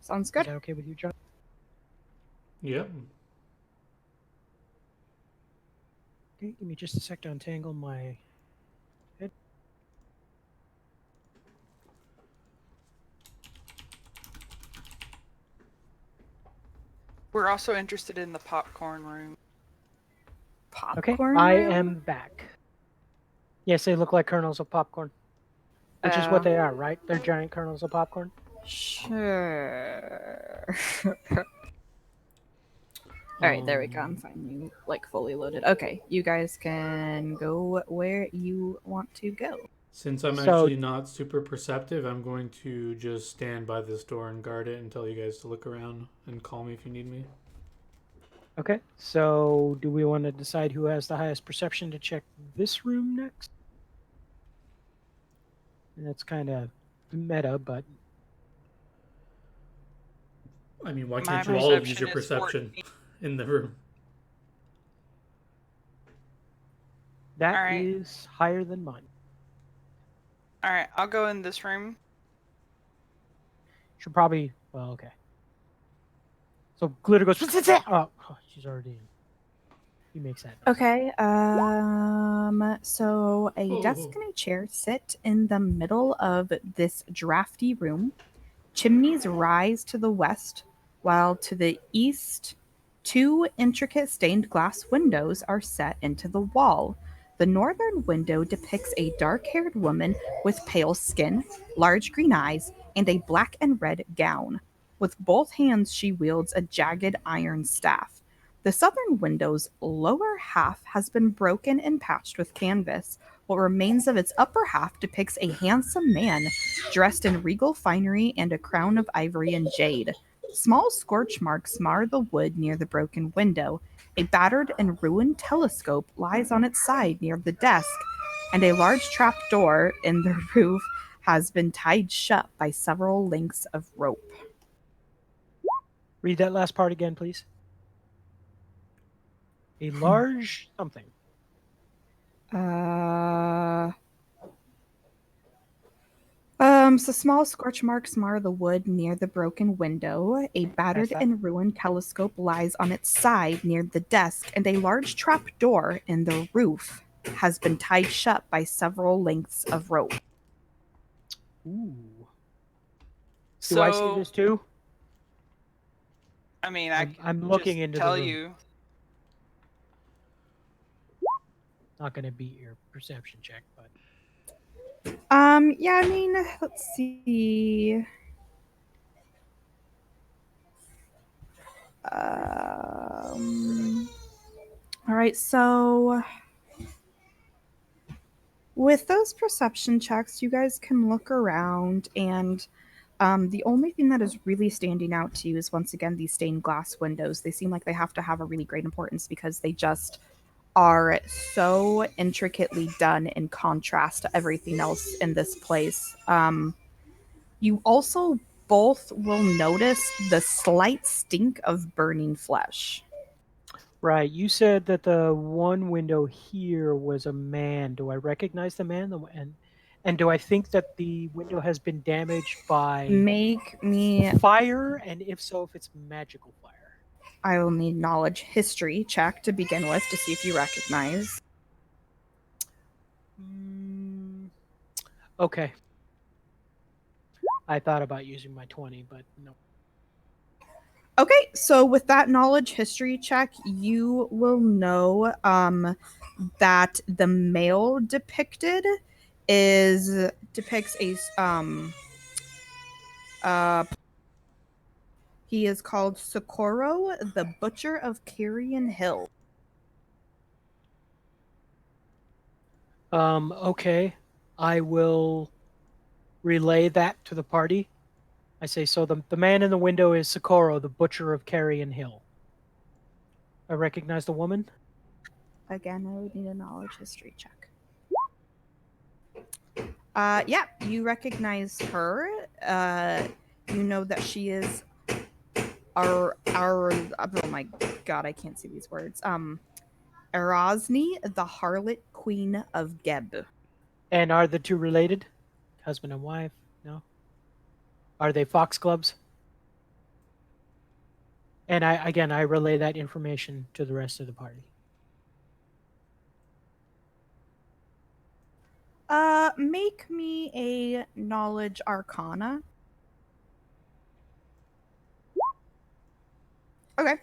Sounds Is good. that okay with you, John? Yep. Okay, give me just a sec to untangle my head. We're also interested in the popcorn room. Okay, Popcorn I room? am back. Yes, they look like kernels of popcorn. Which is what they are, right? They're giant kernels of popcorn. Sure. All right, there we go. I'm finally fully loaded. Okay, you guys can go where you want to go. Since I'm So- actually not super perceptive, I'm going to just stand by this door and guard it and tell you guys to look around and call me if you need me. Okay, so do we want to decide who has the highest perception to check this room next? And that's kind of meta, but I mean, why My can't you all use perception your is perception 14. in the room? that All right. is higher than mine. All right, I'll go in this room. Should probably, well, okay. So Glitter goes, oh, she's already in. He makes that noise. Okay, so a desk and a chair sit in the middle of this drafty room. Chimneys rise to the west, while to the east, two intricate stained glass windows are set into the wall. The northern window depicts a dark-haired woman with pale skin, large green eyes, and a black and red gown. With both hands, she wields a jagged iron staff. The southern window's lower half has been broken and patched with canvas. What remains of its upper half depicts a handsome man dressed in regal finery and a crown of ivory and jade. Small scorch marks mar the wood near the broken window. A battered and ruined telescope lies on its side near the desk, and a large trap door in the roof has been tied shut by several lengths of rope. Read that last part again, please. A large something. So small scorch marks mar the wood near the broken window. A battered and ruined telescope lies on its side near the desk, and a large trap door in the roof has been tied shut by several lengths of rope. Ooh. So, Do I see this too? I mean, I'm can looking just into tell the room. you. Not going to beat your perception check, but Yeah, I mean, let's see. All right, so with those perception checks, you guys can look around, and the only thing that is really standing out to you is once again these stained glass windows. They seem like they have to have a really great importance because they just are so intricately done in contrast to everything else in this place. You also both will notice the slight stink of burning flesh. right. You said that the one window here was a man. Do I recognize the man? And do I think that the window has been damaged by Make me. fire? And if so, if it's magical fire? I will need knowledge history check to begin with to see if you recognize. Okay. I thought about using my 20, but no. Okay, so with that knowledge history check, you will know that the male depicted depicts a he is called Socorro, the Butcher of Carrion Hill. Okay. I will relay that to the party. I say, so the man in the window is Socorro, the butcher of Carrion Hill. I recognize the woman. Again, I would need a knowledge history check. Yeah, you recognize her. You know that she is our oh my god, I can't see these words. Erosne, the harlot queen of Geb. And are the two related? Husband and wife? No. Are they foxgloves? And I relay that information to the rest of the party. Make me a knowledge arcana. Okay.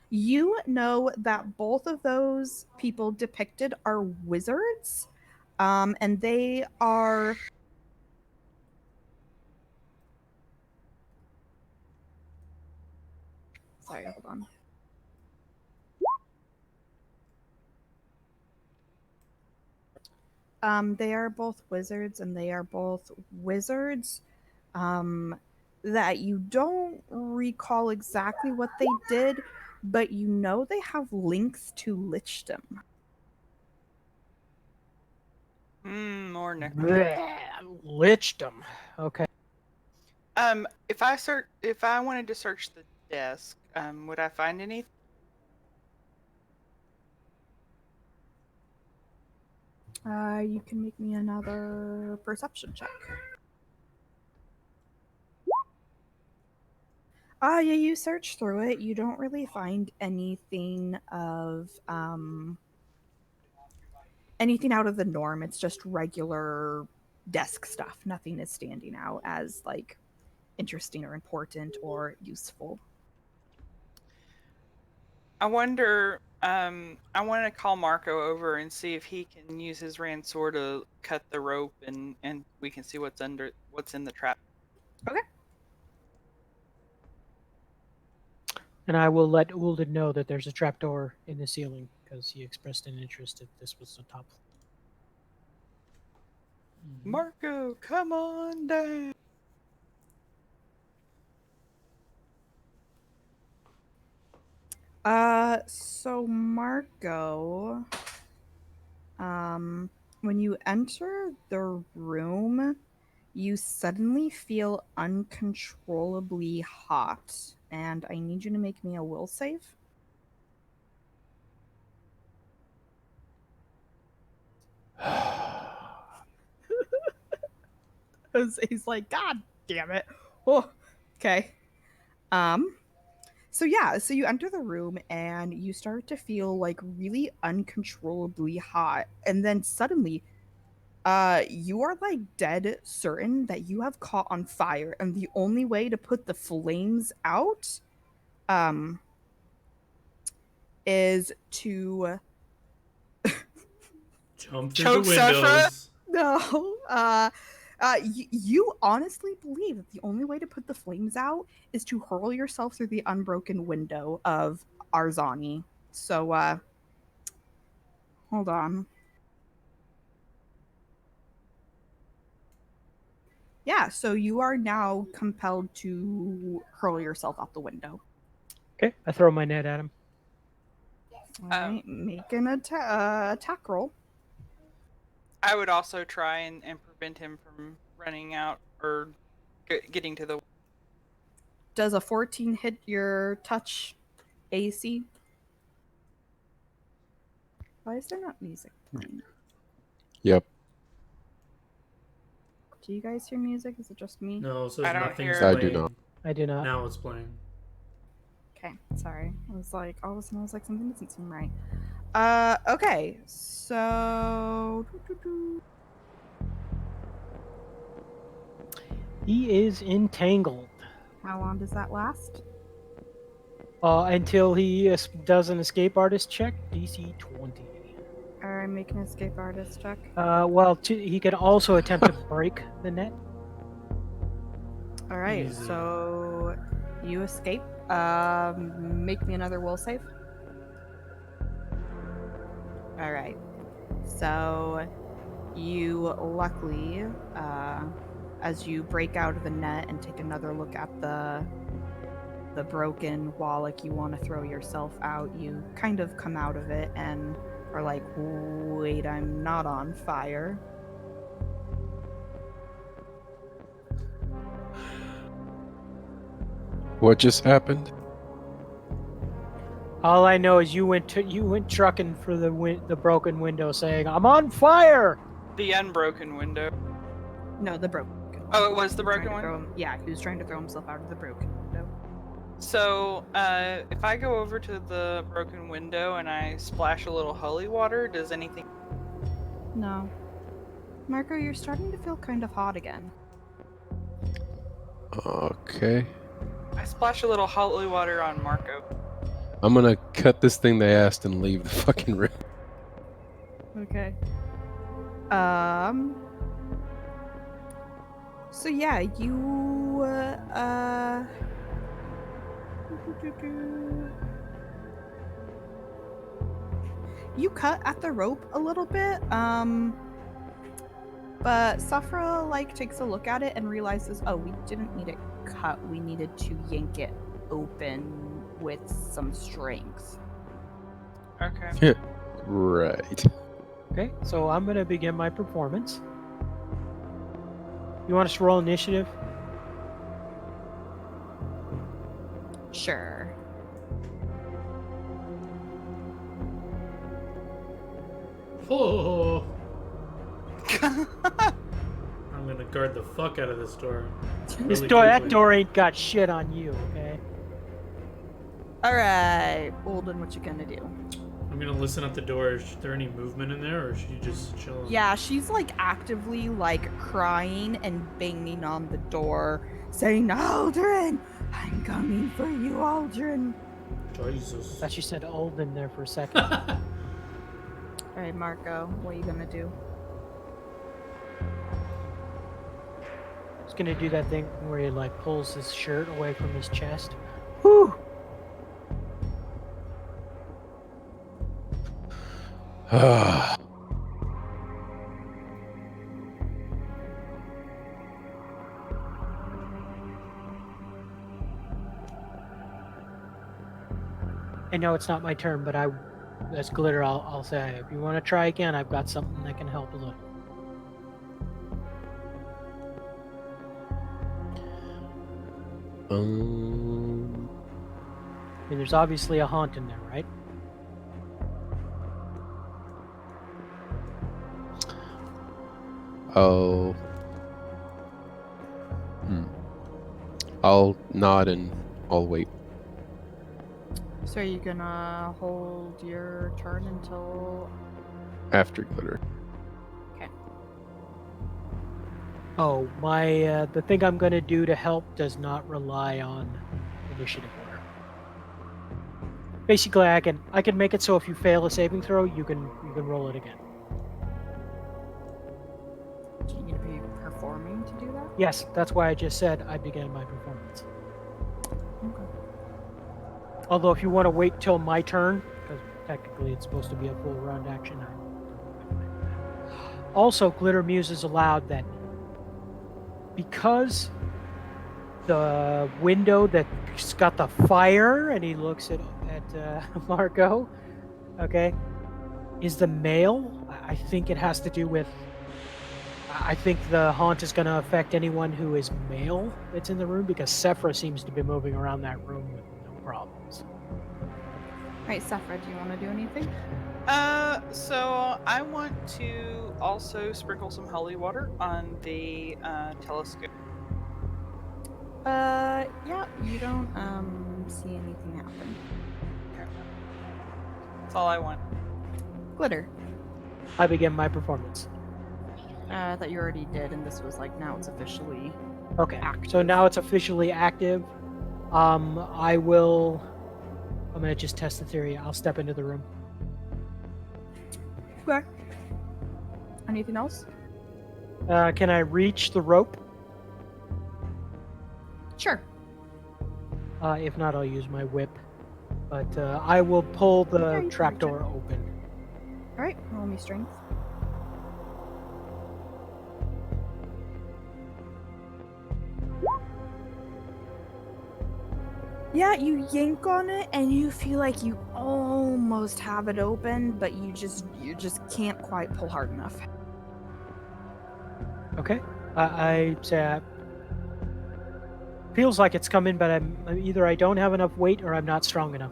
You know that both of those people depicted are wizards, and they are. Sorry, hold on. They are both wizards, and they are both wizards that you don't recall exactly what they did, but you know they have links to lichdom. More necromancy. Lichdom. Okay. If I wanted to search the desk, would I find anything? You can make me another perception check. Yeah, you search through it. You don't really find anything of anything out of the norm. It's just regular desk stuff. Nothing is standing out as like interesting or important or useful. I wonder. I want to call Marco over and see if he can use his Ransor to cut the rope, and we can see what's in the trap. Okay. And I will let Uldin know that there's a trapdoor in the ceiling because he expressed an interest if this was the top. Marco, come on down. So Marco, when you enter the room, you suddenly feel uncontrollably hot, and I need you to make me a will save. He's like, God damn it. Oh, okay. So yeah, so you enter the room and you start to feel like really uncontrollably hot, and then suddenly you are like dead certain that you have caught on fire, and the only way to put the flames out is to Jump through Choke the Sasha? windows. no you honestly believe that the only way to put the flames out is to hurl yourself through the unbroken window of Arzani. So hold on. Yeah, so you are now compelled to hurl yourself out the window. Okay. I throw my net at him. All right, make an attack roll. I would also try and prevent him from running out or getting to the. Does a 14 hit your touch AC? Why is there not music playing? Yep. Do you guys hear music? Is it just me? No, it says I don't nothing's hear- I playing. do not. I do not. Now it's playing. Okay, sorry. I was like, all of a sudden I was like, something doesn't seem right. Okay, so He is entangled how long does that last? until he does an escape artist check, DC 20. Alright, make an escape artist check. Well, he can also attempt to break the net. Alright, Easy. so you escape. Make me another will save. Alright, so you luckily, as you break out of the net and take another look at the broken wall, like you want to throw yourself out, you kind of come out of it and are like, wait, I'm not on fire. What just happened? All I know is you went trucking for the broken window, saying, "I'm on fire!" The unbroken window. No, the broken one. Oh, it was the He was trying broken to one? throw him- yeah, he was trying to throw himself out of the broken window. So, if I go over to the broken window and I splash a little holy water, does anything? No. Marco, you're starting to feel kind of hot again. Okay. I splash a little holy water on Marco. I'm gonna cut this thing they asked and leave the fucking room. Okay. So yeah, you you cut at the rope a little bit. But Safra takes a look at it and realizes, oh, we didn't need it cut. We needed to yank it open with some strength. Okay. Right. Okay, so I'm going to begin my performance. You want us to roll initiative? Sure. Oh. I'm gonna guard the fuck out of this door. This Really door, that quickly. door ain't got shit on you, okay? All right, Olden, what you gonna do? I'm gonna listen at the door. Is there any movement in there, or is she just chilling? Yeah, she's actively crying and banging on the door, saying, "Aldrin, I'm coming for you, Aldrin." Jesus. I thought you said old in there for a second. All right, Marco, what are you gonna do? He's going to do that thing where he pulls his shirt away from his chest. Whew! I know it's not my turn, but as Glitter, I'll say, if you want to try again, I've got something that can help a little. I mean, there's obviously a haunt in there, right? Oh. I'll nod and I'll wait. So are you gonna hold your turn until? After glitter. Oh, my the thing I'm going to do to help does not rely on initiative order. Basically, I can make it so if you fail a saving throw, you can roll it again. Do you need to be performing to do that? Yes, that's why I just said I began my performance. Okay. Although if you want to wait till my turn, because technically it's supposed to be a full round action. Also, Glitter muses aloud that because the window that's got the fire, and he looks at Marco, okay, is the male. I think it has to do with. I think the haunt is going to affect anyone who is male that's in the room because Sephra seems to be moving around that room with no problems. All right, Safra, do you want to do anything? So I want to also sprinkle some holy water on the telescope. Yeah, you don't see anything happen. That's all I want. Glitter. I begin my performance. I thought you already did, and this was now it's officially Okay, active. so now it's officially active. I'm gonna just test the theory. I'll step into the room. Okay. Anything else? Can I reach the rope? Sure. If not, I'll use my whip. But I will pull Yeah, the you can trapdoor reach open. All right, roll me strength. Yeah, you yank on it and you feel like you almost have it open, but you just can't quite pull hard enough. Okay. I say feels like it's coming, but I'm either I don't have enough weight or I'm not strong enough.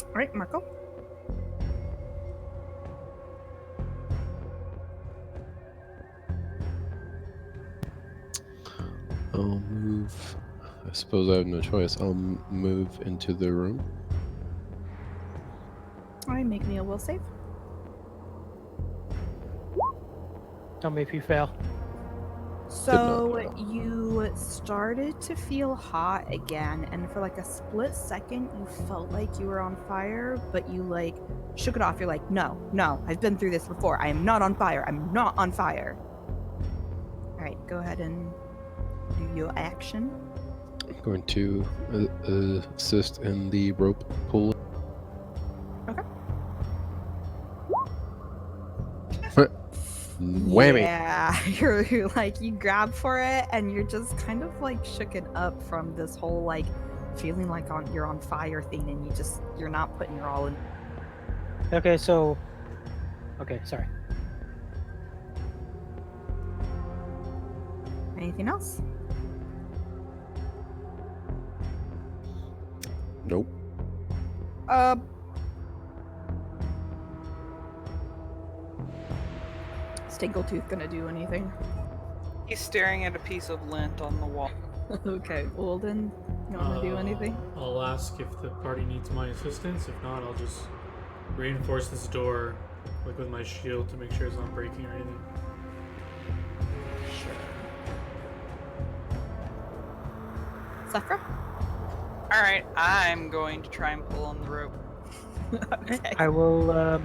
All right, Marco. I'll move move. I suppose I have no choice. I'll move into the room. All right, make me a will save. Tell me if you fail. So fail. you started to feel hot again, and for like a split second, you felt like you were on fire, but you like shook it off. You're like, no, I've been through this before. I am not on fire. I'm not on fire. All right, go ahead and do your action. I'm going to assist in the rope pull. Okay. Whammy! Yeah, you're like you grab for it, and you're just kind of like shooken up from this whole like feeling like you're on fire thing, and you're not putting your all in. Okay, so. Okay, sorry. Anything else? Nope. Stingletooth gonna do anything? He's staring at a piece of lint on the wall. Okay, Walden, you wanna do anything? I'll ask if the party needs my assistance. If not, I'll just reinforce this door, like with my shield, to make sure it's not breaking or anything. Sure. Zephyr? Alright, I'm going to try and pull on the rope. Okay. I will.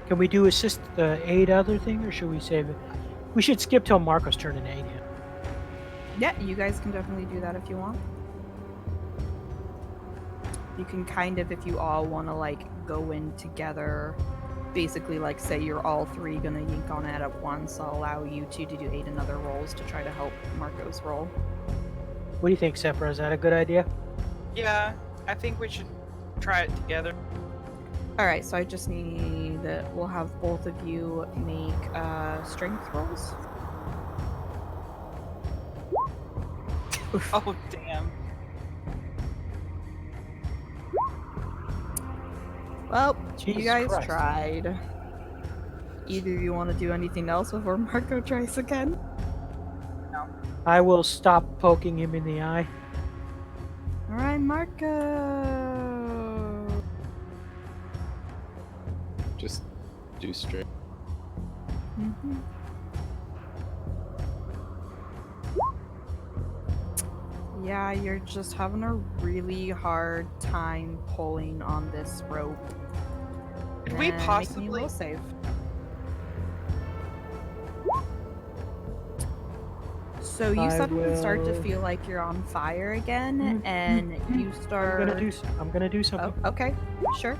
Can we do assist the aid other thing, or should we save it? We should skip till Marco's turn and aid him. Yeah, you guys can definitely do that if you want. You can kind of, if you all want to like go in together, basically like say you're all three gonna yank on it at once, I'll allow you two to do 8 another rolls to try to help Marco's roll. What do you think, Sepra? Is that a good idea? Yeah, I think we should try it together. Alright, so I just need that we'll have both of you make strength rolls. Oh, damn. Well, you Jesus guys Christ. tried. Either you want to do anything else before Marco tries again? I will stop poking him in the eye. Alright, Marco! Just do straight. Mm-hmm. Yeah, you're just having a really hard time pulling on this rope. Could we Make me a possibly... will save. So you I suddenly start to will- feel like you're on fire again, and you start. I'm gonna do something. Oh, okay, sure.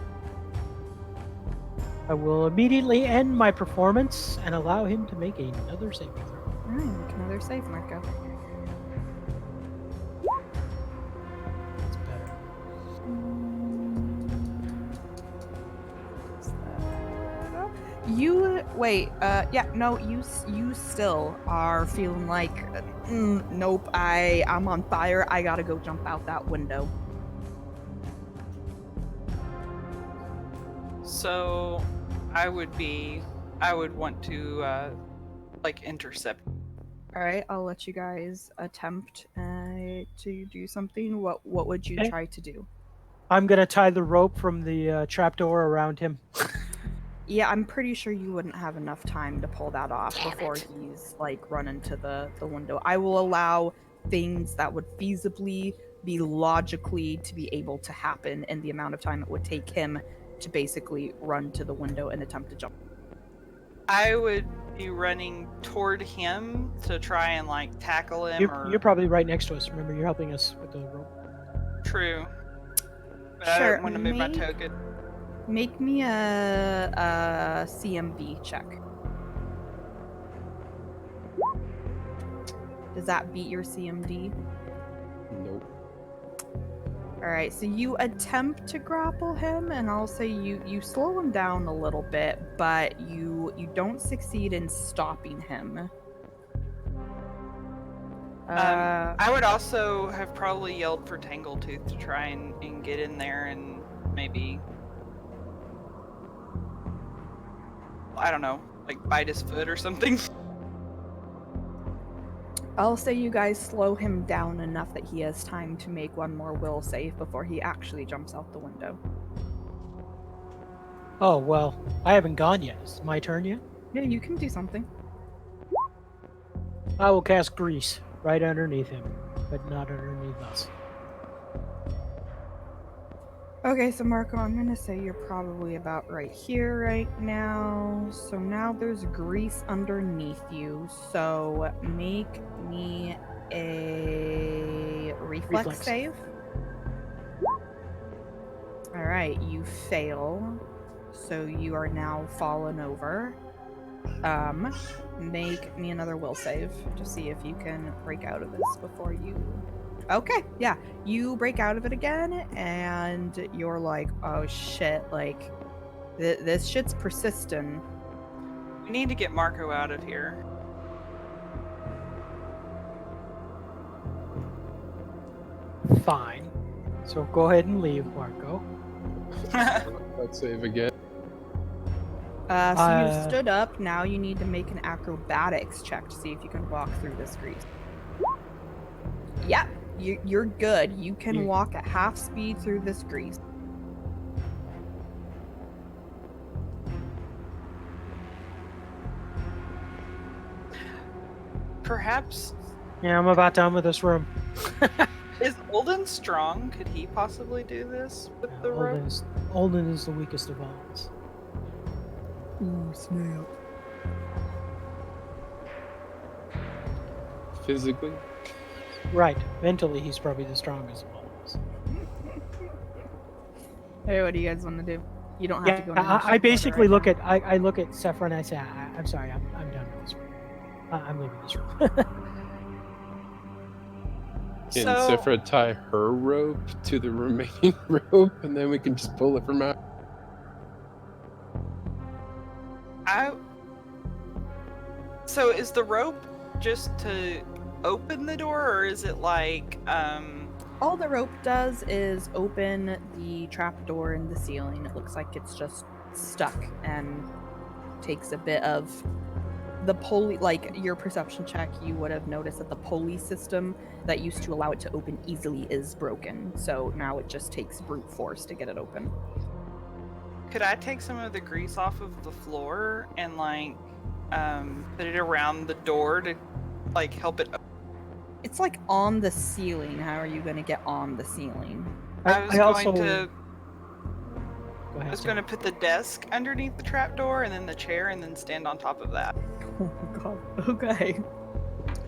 I will immediately end my performance and allow him to make another saving throw. All right, make another save, Marco. That's better. You wait. Yeah, no. You still are feeling like, nope. I'm on fire. I gotta go jump out that window. So, I would want to, like, intercept. All right, I'll let you guys attempt to do something. What would you Okay. try to do? I'm gonna tie the rope from the trapdoor around him. Yeah, I'm pretty sure you wouldn't have enough time to pull that off before he's like running to the window. I will allow things that would feasibly be logically to be able to happen in the amount of time it would take him to basically run to the window and attempt to jump. I would be running toward him to try and, like, tackle him You're probably right next to us. Remember, you're helping us with the rope. True. But I Sure, don't want to move my make- token. Make me a CMB check. Does that beat your CMD? Nope. Alright, so you attempt to grapple him, and I'll say you slow him down a little bit, but you don't succeed in stopping him. I would also have probably yelled for Tangletooth to try and get in there and maybe, I don't know, like bite his foot or something. I'll say you guys slow him down enough that he has time to make one more will save before he actually jumps out the window. Oh, well, I haven't gone yet. Is it my turn yet? Yeah, you can do something. I will cast Grease right underneath him, but not underneath us. Okay, so Marco, I'm gonna say you're probably about right here right now. So now there's grease underneath you. So make me a reflex save. All right, you fail. So you are now fallen over. Make me another will save to see if you can break out of this before you. Okay, yeah, you break out of it again, and you're like, oh shit, like this shit's persistent. We need to get Marco out of here. Fine. So go ahead and leave, Marco. Let's save again. So you stood up. Now you need to make an acrobatics check to see if you can walk through this grease. Yep, you're good. You can walk at half speed through this grease. Perhaps. Yeah, I'm about done with this room. Is Olden strong? Could he possibly do this with the rope? Olden is the weakest of all of us. Ooh, snap. Physically? Right. Mentally, he's probably the strongest of all of us. Hey, what do you guys want to do? You don't have to go. I basically look at I look at Sephra and I say, I'm sorry, I'm done with this room. I'm leaving this room. Can Sephra tie her rope to the remaining rope, and then we can just pull it from out? So is the rope just to open the door, or is it like All the rope does is open the trap door in the ceiling. It looks like it's just stuck and takes a bit of the pulley, like your perception check, you would have noticed that the pulley system that used to allow it to open easily is broken. So now it just takes brute force to get it open. Could I take some of the grease off of the floor and like put it around the door to like help it open? It's like on the ceiling. How are you going to get on the ceiling? I was going to put the desk underneath the trapdoor and then the chair and then stand on top of that. Oh my god. Okay.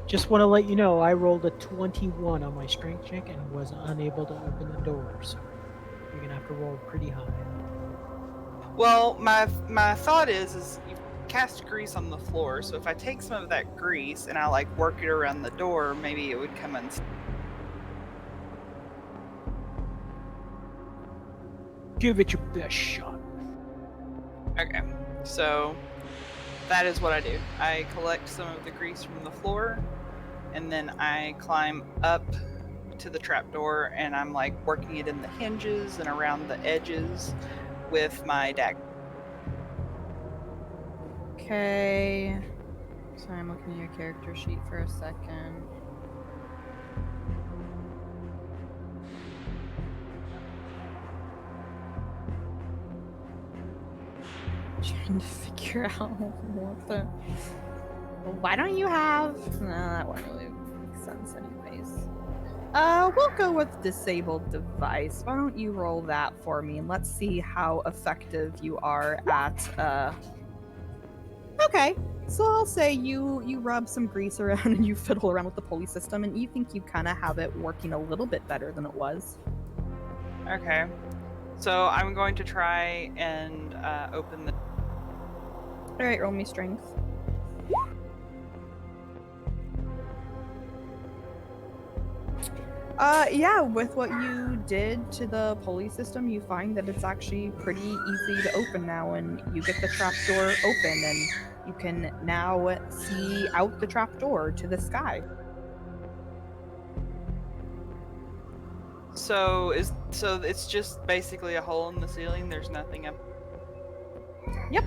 Just want to let you know, I rolled a 21 on my strength check and was unable to open the door, so you're going to have to roll pretty high. Well, my thought is you cast grease on the floor, so if I take some of that grease and I like work it around the door, maybe it would come unstuck. Give it your best shot. Okay, so that is what I do. I collect some of the grease from the floor, and then I climb up to the trapdoor, and I'm like working it in the hinges and around the edges with my dagger. Okay. Sorry, I'm looking at your character sheet for a second. Trying to figure out what the. Well, why don't you have? No, that wouldn't really make sense, anyways. We'll go with disabled device. Why don't you roll that for me, and let's see how effective you are at. Okay, so I'll say you rub some grease around and you fiddle around with the pulley system, and you think you kind of have it working a little bit better than it was. Okay, so I'm going to try and open the. All right, roll me strength. Yeah, with what you did to the pulley system, you find that it's actually pretty easy to open now, and you get the trapdoor open, and you can now see out the trapdoor to the sky. So it's just basically a hole in the ceiling. There's nothing up. Yep.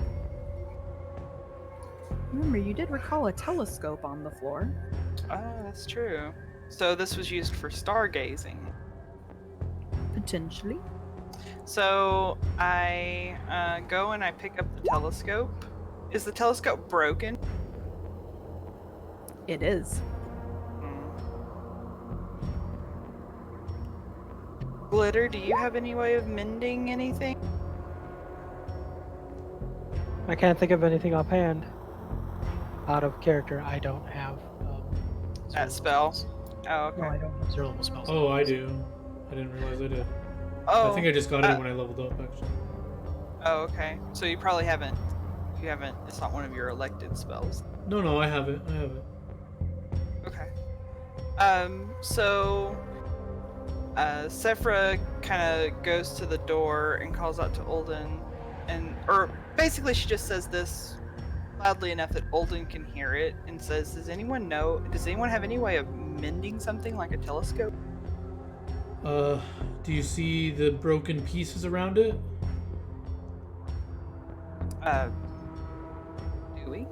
Remember, you did recall a telescope on the floor. That's true. So this was used for stargazing. Potentially. So I go and I pick up the telescope. Is the telescope broken? It is. Glitter, do you have any way of mending anything? I can't think of anything offhand. Out of character, I don't have That zero-level spell? spells. Oh, okay. No, I don't have zero-level spells. Oh, I do. I didn't realize I did. Oh, I think I just got it when I leveled up, actually. Oh, okay. So you probably haven't. You haven't. It's not one of your elected spells. No, I have it. I have it. Okay. So Sephra kind of goes to the door and calls out to Olden, or basically she just says this loudly enough that Olden can hear it, and says, Does anyone have any way of mending something like a telescope? Do you see the broken pieces around it? Do we?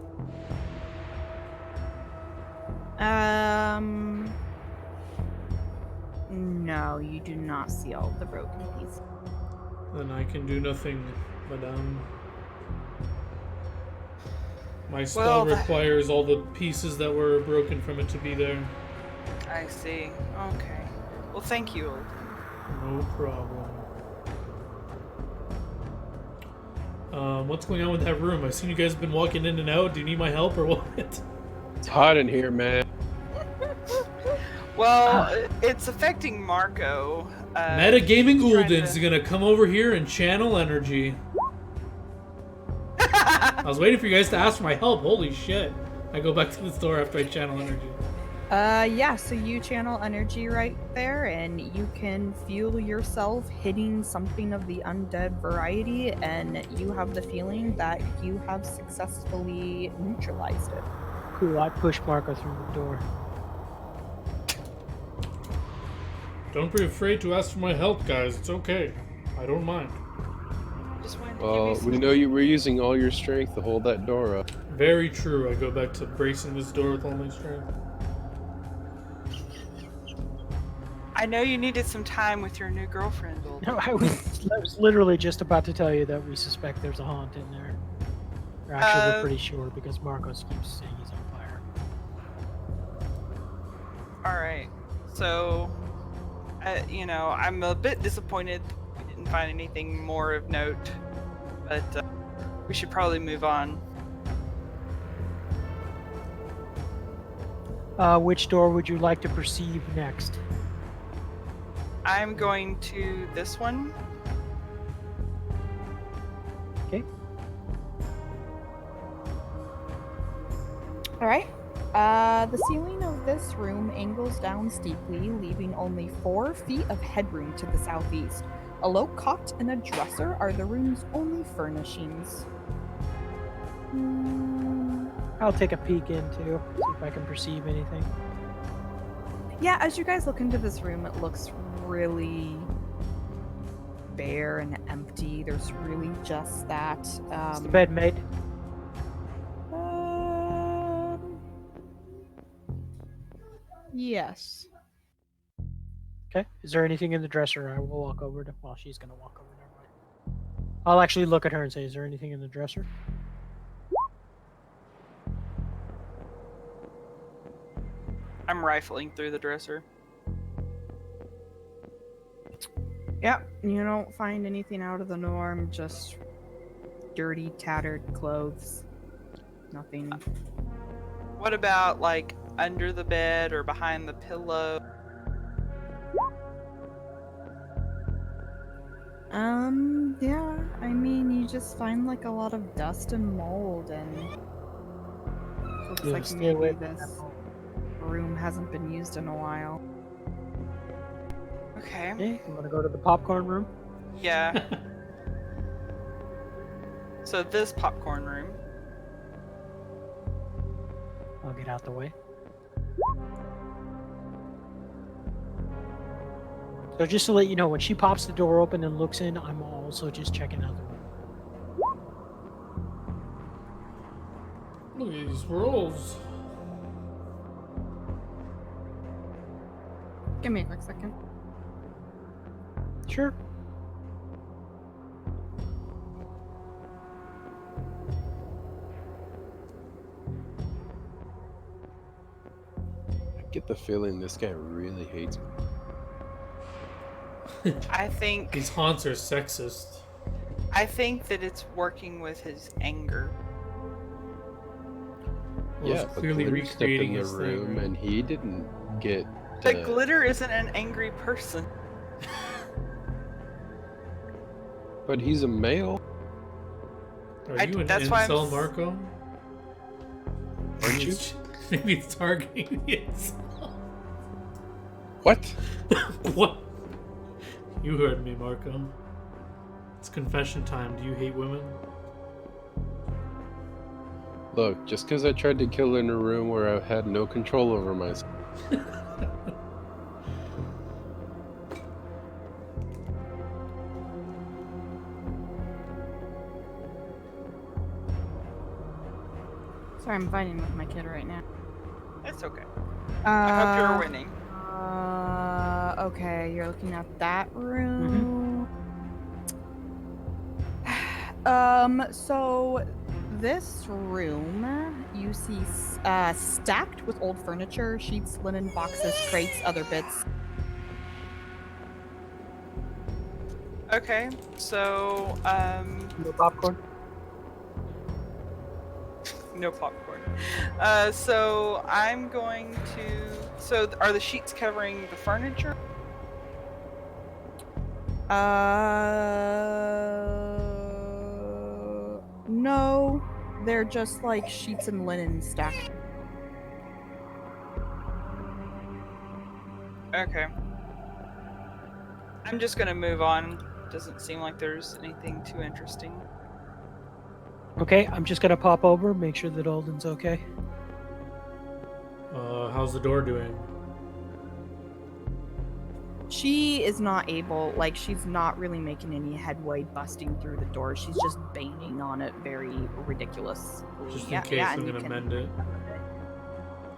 No, you do not see all of the broken pieces. Then I can do nothing, madame. My spell requires all the pieces that were broken from it to be there. I see. Okay. Well, thank you, Olden. No problem. What's going on with that room? I've seen you guys have been walking in and out. Do you need my help or what? It's hot in here, man. Well, it's affecting Marco. Metagaming he's trying Ulden's to- gonna come over here and channel energy. I was waiting for you guys to ask for my help. Holy shit. I go back to the store after I channel energy. Yeah, so you channel energy right there, and you can feel yourself hitting something of the undead variety, and you have the feeling that you have successfully neutralized it. Cool, I push Marco through the door. Don't be afraid to ask for my help, guys. It's okay. I don't mind. Just wanted to give Well, you some... we know you were using all your strength to hold that door up. Very true. I go back to bracing this door with all my strength. I know you needed some time with your new girlfriend, Olden. No, I was literally just about to tell you that we suspect there's a haunt in there. Or actually, we're pretty sure because Marcos keeps saying he's on fire. Alright. So, I'm a bit disappointed we didn't find anything more of note, but we should probably move on. Which door would you like to perceive next? I'm going to this one. Okay. All right. The ceiling of this room angles down steeply, leaving only 4 feet of headroom to the southeast. A low cot and a dresser are the room's only furnishings. I'll take a peek in too, see if I can perceive anything. Yeah, as you guys look into this room, it looks really bare and empty. There's really just that. Is the bed made? Yes. Okay. Is there anything in the dresser? I will walk over to. Well, she's gonna walk over. Never mind. I'll actually look at her and say, "Is there anything in the dresser?" I'm rifling through the dresser. Yep, you don't find anything out of the norm, just dirty, tattered clothes. Nothing. What about, like, under the bed or behind the pillow? Yeah, I mean, you just find like a lot of dust and mold, and looks Yeah, like stay away maybe from this that mold. room hasn't been used in a while. Okay. Okay, I'm gonna go to the popcorn room. Yeah. So this popcorn room. I'll get out the way. So just to let you know, when she pops the door open and looks in, I'm also just checking out the room. Look at these rolls. Give me a quick second. Sure. I get the feeling this guy really hates me. I think These haunts are sexist. I think that it's working with his anger. Well, Yeah, it's but clearly Glitter stepped recreating in the his thing, room right? and he didn't get. But Glitter isn't an angry person. But he's a male. Are you an that's why I'm incel, Marco? Aren't you? Maybe it's targeting the incel. What? What? You heard me, Marco. It's confession time. Do you hate women? Look, just because I tried to kill in a room where I had no control over myself. Sorry, I'm fighting with my kid right now. It's okay. I hope you're winning. Okay, you're looking at that room. So this room you see stacked with old furniture, sheets, linen, boxes, crates, other bits. Okay, so No popcorn. no popcorn. So I'm going to. So are the sheets covering the furniture? No, they're just like sheets and linen stacked. Okay. I'm just gonna move on. Doesn't seem like there's anything too interesting. Okay, I'm just gonna pop over, make sure that Alden's okay. How's the door doing? She is not able, like, she's not really making any headway busting through the door. She's just banging on it very ridiculous. Just in case I'm gonna mend it.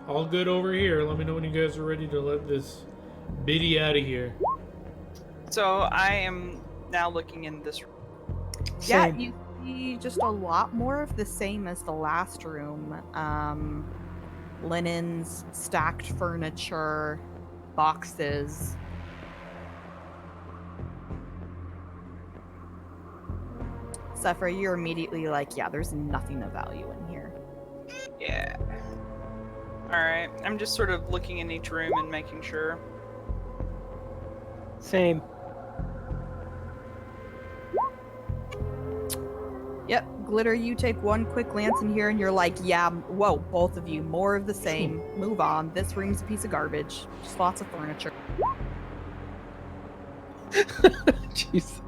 All good over here. Let me know when you guys are ready to let this biddy out of here. So I am now looking in this room. Yeah, Same. you see just a lot more of the same as the last room. Linens, stacked furniture, boxes. Zephyr, you're immediately like, yeah, there's nothing of value in here. Yeah. Alright. I'm just sort of looking in each room and making sure. Same. Yep, Glitter, you take one quick glance in here and you're like, yeah, whoa, both of you, more of the same. Move on. This room's a piece of garbage. Just lots of furniture. Jesus.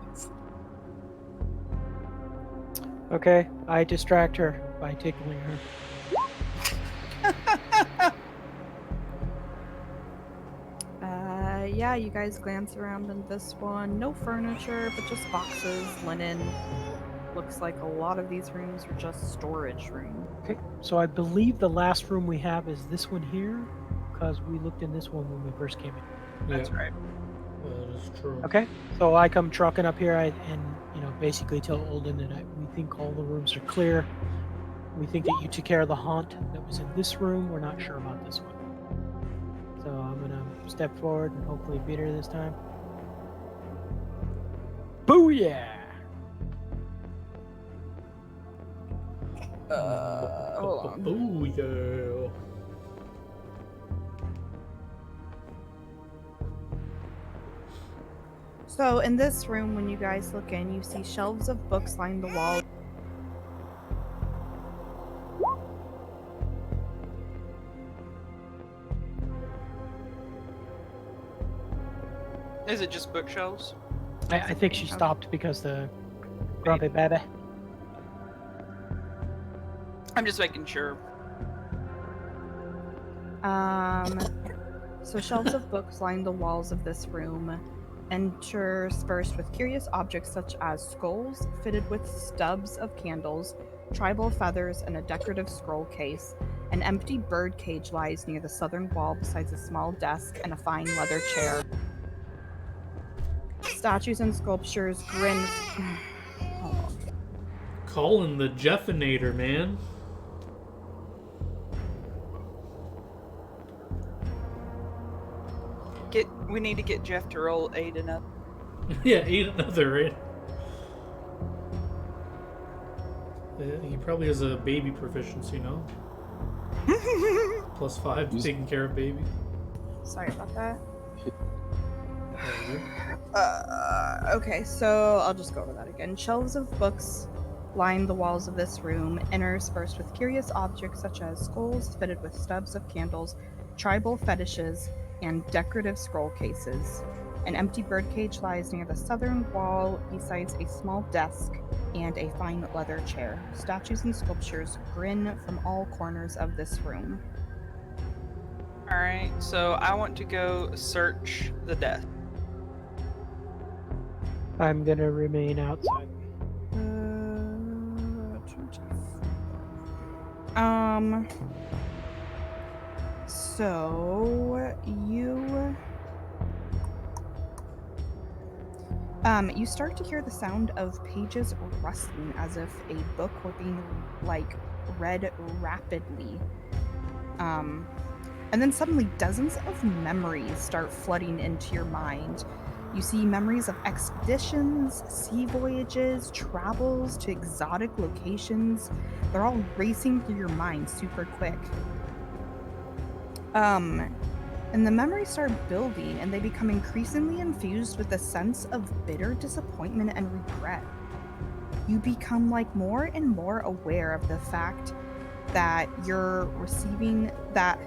Okay, I distract her by tickling her. Yeah, you guys glance around in this one. No furniture, but just boxes, linen. Looks like a lot of these rooms are just storage rooms. Okay, so I believe the last room we have is this one here, because we looked in this one when we first came in. That's right. That is true. Okay, so I come trucking up here and basically tell Olden that we think all the rooms are clear. We think that you took care of the haunt that was in this room. We're not sure about this one. So I'm gonna step forward and hopefully beat her this time. Booyah! Hold on. Oh yeah. So in this room, when you guys look in, you see shelves of books line the wall. Is it just bookshelves? I think she stopped because the grumpy baby. I'm just making sure. So shelves of books line the walls of this room, interspersed with curious objects such as skulls fitted with stubs of candles, tribal feathers, and a decorative scroll case. An empty bird cage lies near the southern wall besides a small desk and a fine leather chair. Statues and sculptures grin. Hold on. Calling the Jeffinator, man. We need to get Jeff to roll 8 and up. Yeah, eat another, right? He probably has a baby proficiency, no? +5 taking care of baby. Sorry about that. There you Okay, so I'll just go over that again. Shelves of books line the walls of this room, interspersed with curious objects such as skulls fitted with stubs of candles, tribal fetishes, and decorative scroll cases. An empty birdcage lies near the southern wall, besides a small desk and a fine leather chair. Statues and sculptures grin from all corners of this room. Alright, so I want to go search the desk. I'm gonna remain outside. So you start to hear the sound of pages rustling as if a book were being read rapidly. And then suddenly dozens of memories start flooding into your mind. You see memories of expeditions, sea voyages, travels to exotic locations. They're all racing through your mind super quick. And the memories start building, and they become increasingly infused with a sense of bitter disappointment and regret. You become more and more aware of the fact that you're receiving that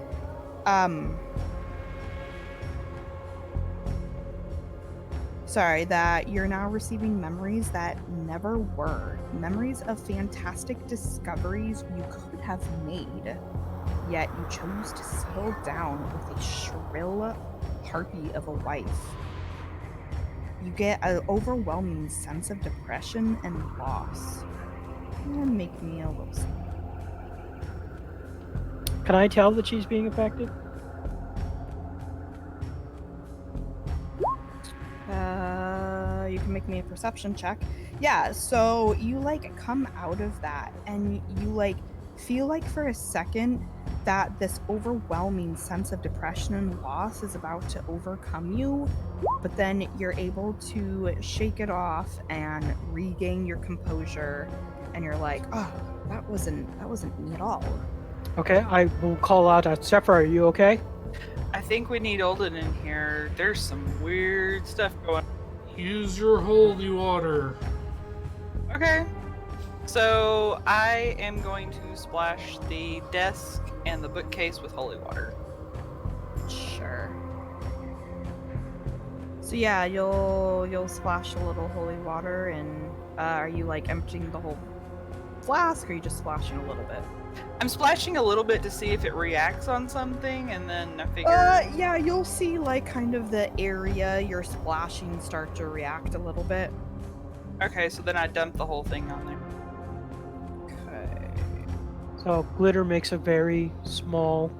that you're now receiving memories that never were. Memories of fantastic discoveries you could have made. Yet you chose to settle down with a shrill harpy of a wife. You get an overwhelming sense of depression and loss. And make me a little sad. Can I tell that she's being affected? You can make me a perception check. Yeah, so you come out of that and you feel for a second that this overwhelming sense of depression and loss is about to overcome you, but then you're able to shake it off and regain your composure, and you're like, oh, that wasn't me at all. Okay, I will call out. Sephra, are you okay? I think we need Olden in here. There's some weird stuff going on. Use your holy water. Okay. So I am going to splash the desk and the bookcase with holy water. Sure. So yeah, you'll splash a little holy water, and are you emptying the whole flask, or are you just splashing a little bit? I'm splashing a little bit to see if it reacts on something, and then I figure... Yeah, you'll see, kind of the area you're splashing start to react a little bit. Okay, so then I dump the whole thing on there. Okay. So Glitter makes a very small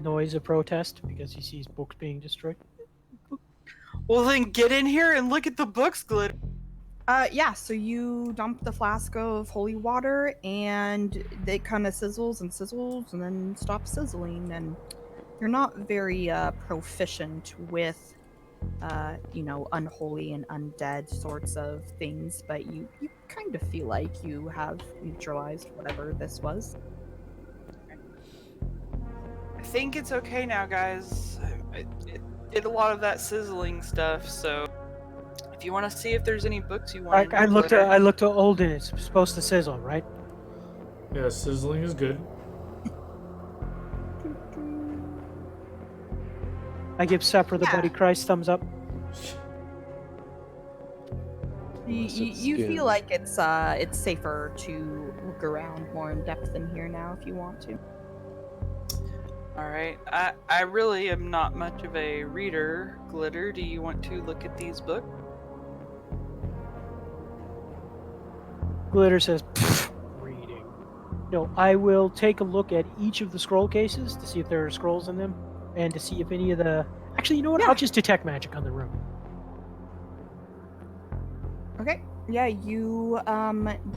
noise of protest because he sees books being destroyed. Well, then get in here and look at the books, Glitter. Yeah, so you dump the flask of holy water, and it kind of sizzles and then stops sizzling, and you're not very proficient with unholy and undead sorts of things, but you kind of feel like you have neutralized whatever this was. I think it's okay now, guys. It did a lot of that sizzling stuff, so if you want to see if there's any books you want, I looked at Olden. It's supposed to sizzle, right? Yeah, sizzling is good. I give Sephra the Yeah. Buddy Christ thumbs up. You feel like it's safer to look around more in depth in here now if you want to. Alright, I really am not much of a reader. Glitter, do you want to look at these books? Glitter says, reading. No, I will take a look at each of the scroll cases to see if there are scrolls in them, and to see if any of the. Actually, you know what? Yeah. I'll just detect magic on the room. Okay. Yeah, you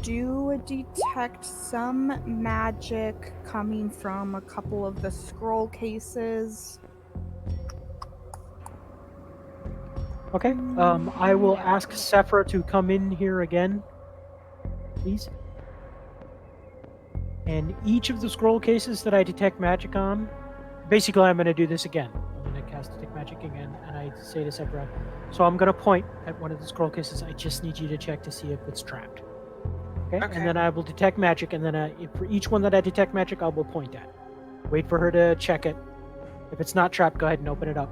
do detect some magic coming from a couple of the scroll cases. Okay. I will Yeah. ask Sephra to come in here again, please. And each of the scroll cases that I detect magic on, basically, I'm going to do this again. I'm going to cast detect magic again, and I say to Sephra, so I'm going to point at one of the scroll cases. I just need you to check to see if it's trapped. Okay. Okay. And then I will detect magic, and then for each one that I detect magic, I will point at. Wait for her to check it. If it's not trapped, go ahead and open it up.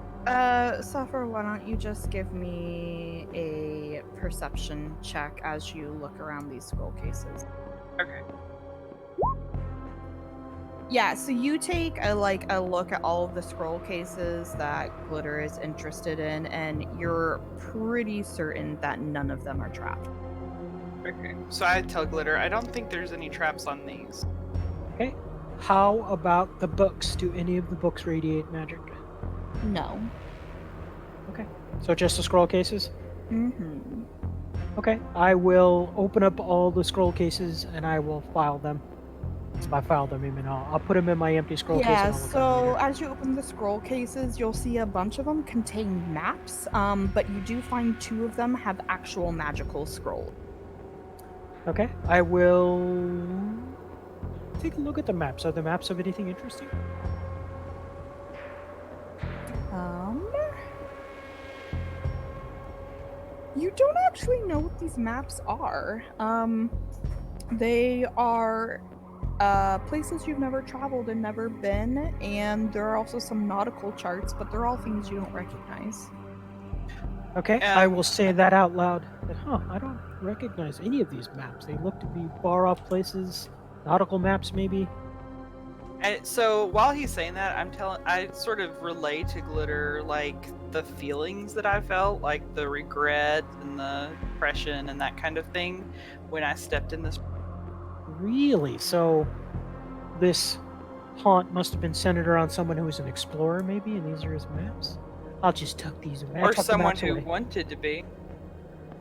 Suffer, why don't you just give me a perception check as you look around these scroll cases? Okay. Yeah, so you take a look at all of the scroll cases that Glitter is interested in, and you're pretty certain that none of them are trapped. Okay. So I tell Glitter, I don't think there's any traps on these. Okay. How about the books? Do any of the books radiate magic? No. Okay. So just the scroll cases? Mm-hmm. Okay. I will open up all the scroll cases and I will file them. By file them, I mean I'll put them in my empty scroll case Yeah, and I'll look at them so later. as you open the scroll cases, you'll see a bunch of them contain maps, but you do find 2 of them have actual magical scrolls. Okay. I will take a look at the maps. Are the maps of anything interesting? You don't actually know what these maps are. They are places you've never traveled and never been, and there are also some nautical charts, but they're all things you don't recognize. Okay. I will say that out loud. But, I don't recognize any of these maps. They look to be far off places. Nautical maps, maybe. And so while he's saying that, I sort of relay to Glitter like the feelings that I felt, like the regret and the depression and that kind of thing when I stepped in this. Really? So this haunt must have been centered around someone who was an explorer, maybe, and these are his maps? I'll just tuck these away. Or Tuck the someone maps who away. wanted to be.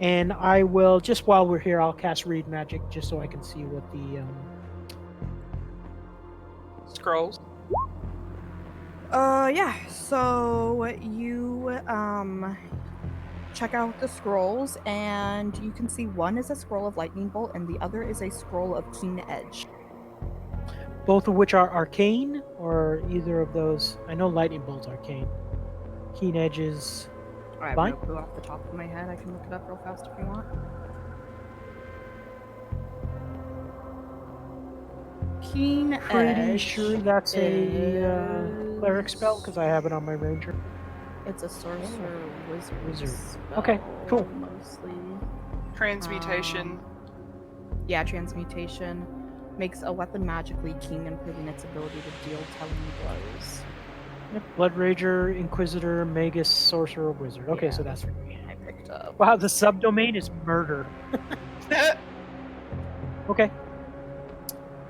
And I will, just while we're here, I'll cast Read Magic just so I can see what the Scrolls. Yeah, so you check out the scrolls, and you can see one is a scroll of Lightning Bolt, and the other is a scroll of Keen Edge. both of which are arcane, or either of those. I know Lightning Bolt's arcane. Keen Edge is I have fine. no clue off the top of my head. I can look it up real fast if you want. Keen Pretty Edge. sure that's a cleric spell because I have it on my ranger. It's a sorcerer wizard. Spell, Okay, cool. Mostly. Transmutation. Yeah, transmutation makes a weapon magically keen, improving its ability to deal telling blows. Yep. Blood Rager, Inquisitor, Magus, Sorcerer, Wizard. Okay, Yeah, so that's for me. I picked up. Wow, the subdomain is murder. Okay.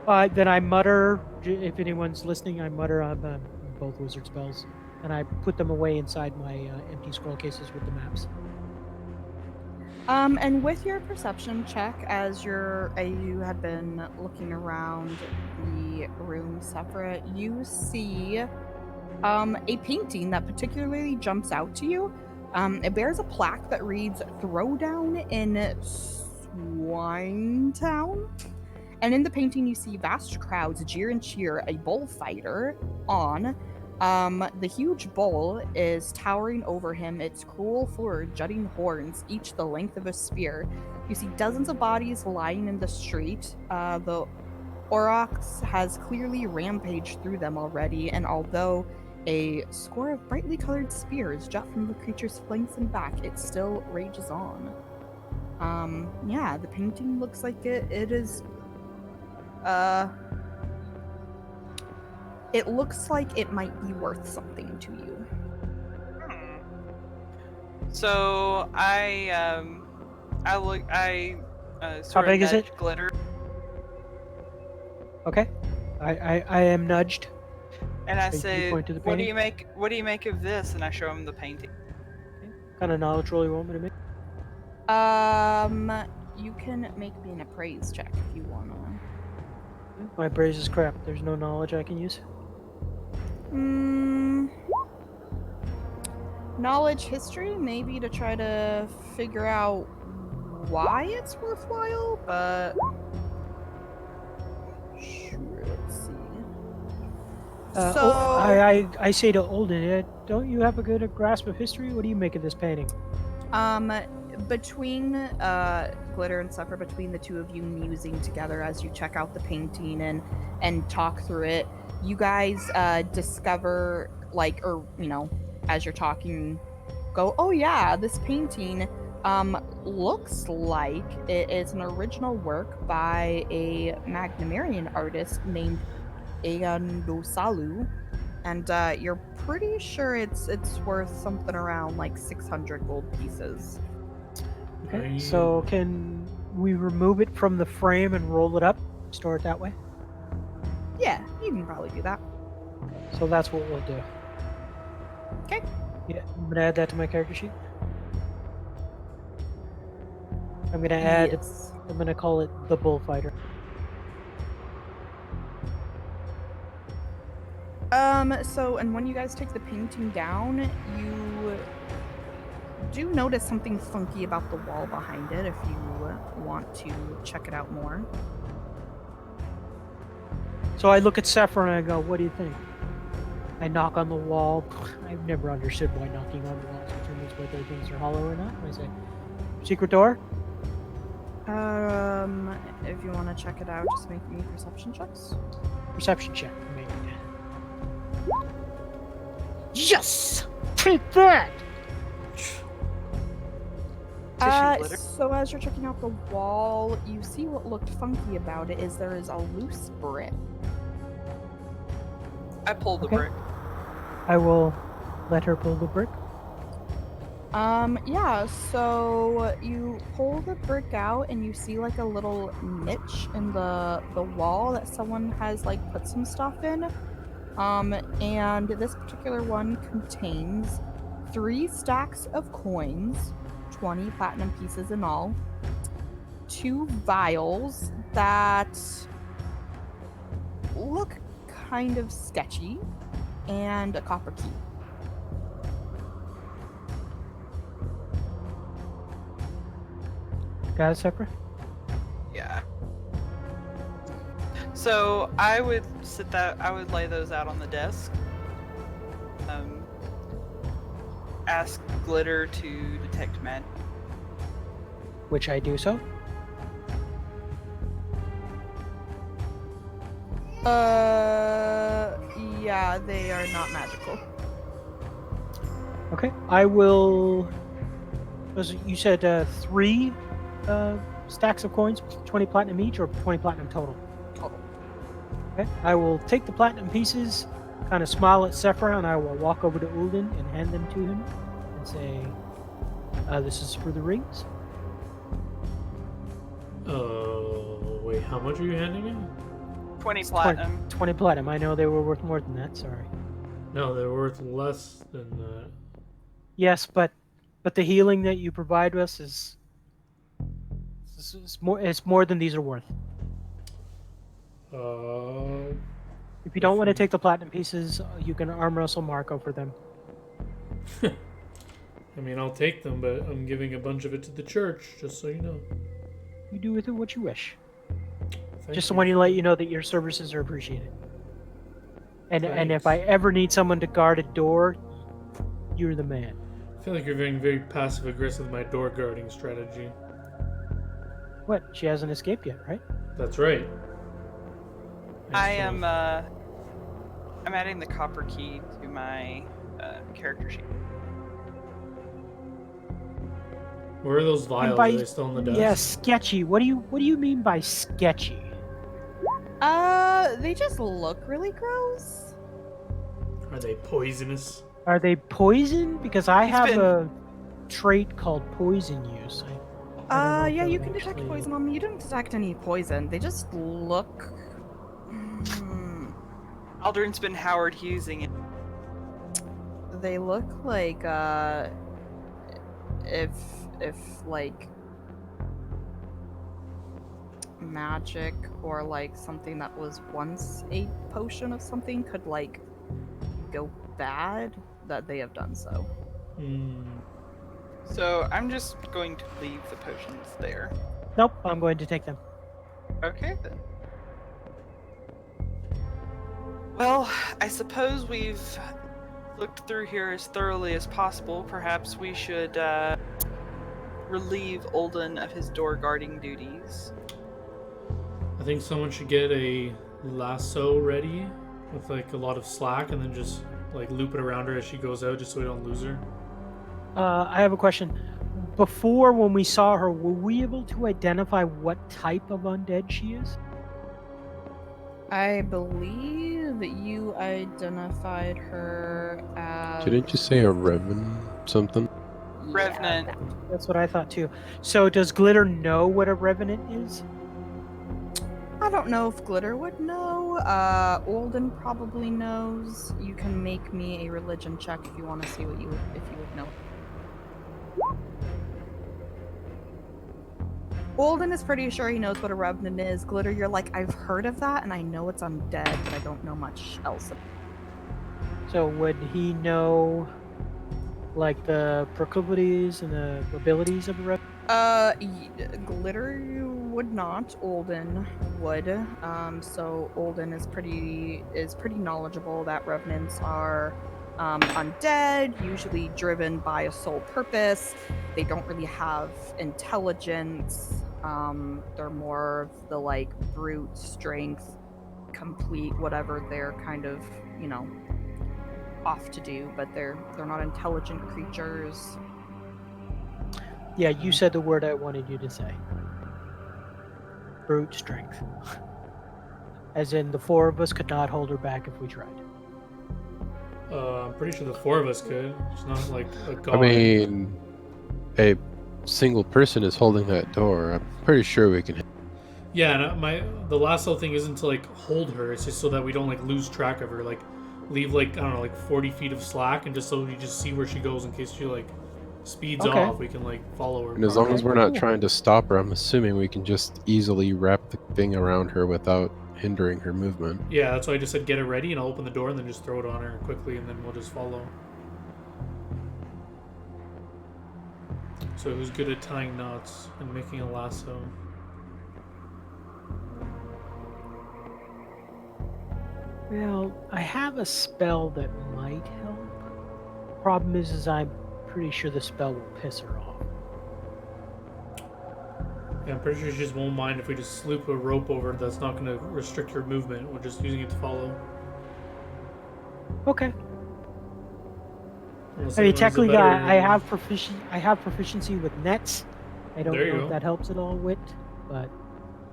Then I mutter, if anyone's listening, I mutter on both wizard spells, and I put them away inside my empty scroll cases with the maps. And with your perception check, as you have been looking around the room separate, you see a painting that particularly jumps out to you. It bears a plaque that reads "Throwdown in Swinetown." And in the painting, you see vast crowds jeer and cheer a bullfighter on. The huge bull is towering over him, its cruel fur jutting horns, each the length of a spear. You see dozens of bodies lying in the street. The Aurochs has clearly rampaged through them already, and although a score of brightly colored spears jut from the creature's flanks and back, it still rages on. Yeah, the painting looks like it is it looks like it might be worth something to you. So I How sort big of is it? Glitter. Okay. I am nudged. And I You say, point to the "What do painting? you make? What do you make of this?" And I show him the painting. Kind of knowledge roll you want me to make? You can make me an appraise check if you wanna. My braze is crap. There's no knowledge I can use. Knowledge history, maybe to try to figure out why it's worthwhile, but sure, let's see. I say to Olden, don't you have a good grasp of history? What do you make of this painting? Between Glitter and Suffer, between the two of you musing together as you check out the painting and talk through it, you guys discover, like, or as you're talking, go, oh yeah, this painting looks like it is an original work by a Magnamarian artist named Ayandosalu, and you're pretty sure it's worth something around like 600 gold pieces. Okay. So can we remove it from the frame and roll it up? Store it that way? Yeah, you can probably do that. So that's what we'll do. Okay. Yeah, I'm gonna add that to my character sheet. I'm gonna add. Yes. I'm gonna call it the Bullfighter. So, and when you guys take the painting down, you do notice something funky about the wall behind it if you want to check it out more. So I look at Sephra and I go, what do you think? I knock on the wall. I've never understood why knocking on the walls determines whether things are hollow or not. I say, secret door? If you want to check it out, just make me perception checks. Perception check. Yes! Take that! So as you're checking out the wall, you see what looked funky about it is there is a loose brick. I pull the brick. I will let her pull the brick. Yeah, so you pull the brick out and you see like a little niche in the wall that someone has like put some stuff in. And this particular one contains 3 stacks of coins, 20 platinum pieces in all, 2 vials that look kind of sketchy, and a copper key. Got it, Sephra? Yeah. So I would lay those out on the desk. Ask Glitter to detect magic. Which I do so. Yeah, they are not magical. Okay, I will. You said 3 stacks of coins, 20 platinum each, or 20 platinum total? Total. Okay, I will take the platinum pieces, kind of smile at Sephra, and I will walk over to Ulden and hand them to him and say, this is for the rings. Wait, how much are you handing me? 20 platinum. 20 platinum. I know they were worth more than that, sorry. No, they're worth less than that. Yes, but the healing that you provide us is more than these are worth. If you don't want to take the platinum pieces, you can arm wrestle Marco for them. I mean, I'll take them, but I'm giving a bunch of it to the church, just so you know. You do with it what you wish. Thank Just you. want to let you know that your services are appreciated. And if Thanks. I ever need someone to guard a door, you're the man. I feel like you're being very passive-aggressive with my door guarding strategy. What? She hasn't escaped yet, right? That's right. I'm adding the copper key to my character sheet. Where are those vials? Are they still on the desk? Yeah, sketchy. What do you mean by sketchy? They just look really gross. Are they poisonous? Are they poison? Because I It's have been- a trait called poison use. I don't know if Yeah, that you would can detect actually- poison on them. You don't detect any poison. They just look Aldrin's been Howard Hughesing it. They look like if like magic or like something that was once a potion of something could like go bad, that they have done so. So I'm just going to leave the potions there. Nope, I'm going to take them. Okay then. Well, I suppose we've looked through here as thoroughly as possible. Perhaps we should relieve Olden of his door guarding duties. I think someone should get a lasso ready with like a lot of slack and then just like loop it around her as she goes out just so we don't lose her. I have a question. Before, when we saw her, were we able to identify what type of undead she is? I believe you identified her as... Didn't you say a revenant something? Revenant. That's what I thought too. So does Glitter know what a revenant is? I don't know if Glitter would know. Olden probably knows. You can make me a religion check if you want to see if you would know. Olden is pretty sure he knows what a revenant is. Glitter, you're like, I've heard of that, and I know it's undead, but I don't know much else. So would he know, like, the proclivities and the abilities of a revenant? Glitter would not. Olden would. So Olden is pretty knowledgeable that revenants are undead, usually driven by a sole purpose. They don't really have intelligence. They're more of the like brute strength, complete whatever they're kind of, off to do, but they're not intelligent creatures. Yeah, you said the word I wanted you to say. Brute strength. As in, the four of us could not hold her back if we tried. I'm pretty sure the four of us could. It's not like a god. I mean, a single person is holding that door. I'm pretty sure we can. Yeah, and the lasso thing isn't to like hold her. It's just so that we don't like lose track of her. Like leave like, I don't know, like 40 feet of slack, and just so we just see where she goes in case she like speeds off. We can like follow her. And as long as we're not trying to stop her, I'm assuming we can just easily wrap the thing around her without hindering her movement. Yeah, that's why I just said get it ready, and I'll open the door and then just throw it on her quickly, and then we'll just follow. So who's good at tying knots and making a lasso? Well, I have a spell that might help. Problem is I'm pretty sure the spell will piss her off. Yeah, I'm pretty sure she just won't mind if we just loop a rope over. That's not going to restrict her movement. We're just using it to follow. Okay. Unless I mean, anyone has a technically, better- I have proficiency with nets. I don't There you know go. if that helps at all, Wit, but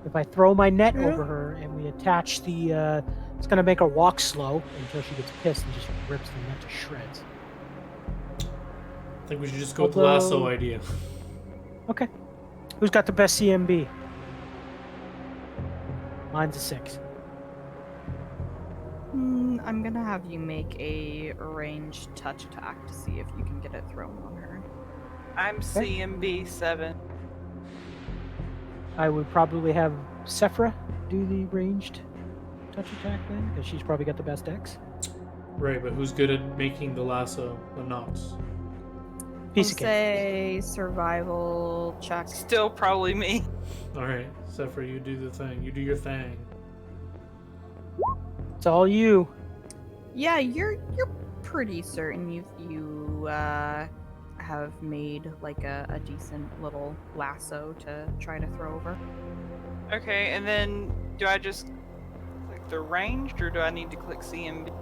if I throw my net Yeah. over her and we attach the, it's gonna make her walk slow until she gets pissed and just rips the net to shreds. I think we should just go with the lasso idea. Okay. Who's got the best CMB? Mine's a 6. I'm gonna have you make a ranged touch attack to see if you can get it thrown on her. I'm CMB 7. I would probably have Sephra do the ranged touch attack then, because she's probably got the best dex. Right, but who's good at making the lasso, the knots? Piece of cake. Say survival check. Still probably me. Alright, Sephra, you do the thing. You do your thing. It's all you. Yeah, you're pretty certain you have made like a decent little lasso to try to throw over. Okay, and then do I just click the ranged, or do I need to click CMB?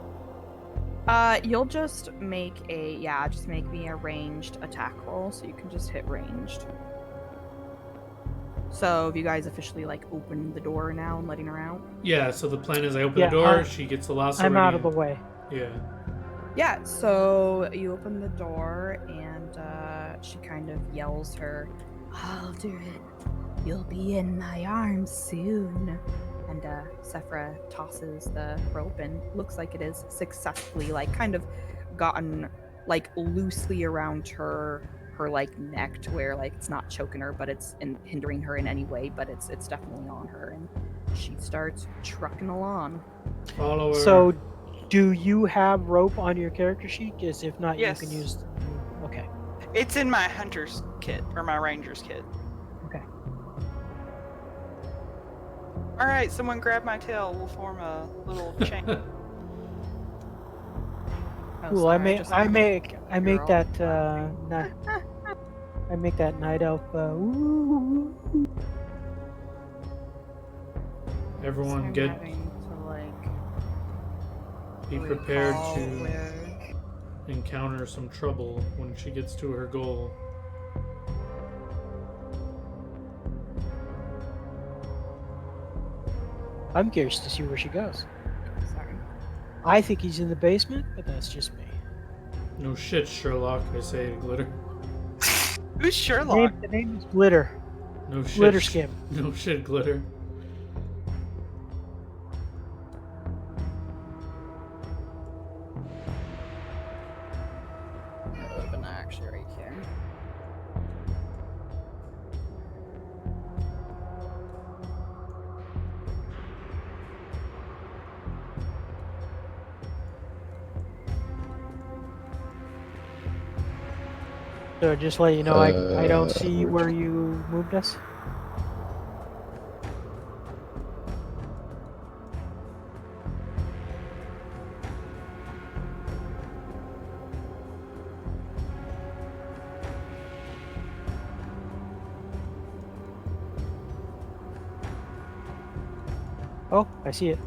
You'll just make me a ranged attack roll, so you can just hit ranged. So have you guys officially like opened the door now and letting her out? Yeah, so the plan is I open Yeah, the door, she gets the lasso I'm ready. out of the way. Yeah. Yeah, so you open the door and she kind of yells her, "Aldrin, you'll be in my arms soon." And Sephra tosses the rope and looks like it is successfully, like, kind of gotten, like, loosely around her like neck to where, like, it's not choking her, but it's hindering her in any way, but it's definitely on her, and she starts trucking along. Follow her. So, do you have rope on your character sheet? Because if not, Yes. you can use. Okay. It's in my hunter's kit or my ranger's kit. Okay. All right, someone grab my tail. We'll form a little chain. Oh, Cool. sorry, I make You're all that laughing. I make that night elf. Ooh. Everyone I'm get having to, like, be prepared recall to where- encounter some trouble when she gets to her goal. I'm curious to see where she goes. Sorry. I think he's in the basement, but that's just me. No shit, Sherlock, I say to Glitter. Who's Sherlock? The name is Glitter. No shit. Glitter skim. No shit, Glitter. Open actually right here. So just let you know, I don't see where you moved us. Oh, I see it.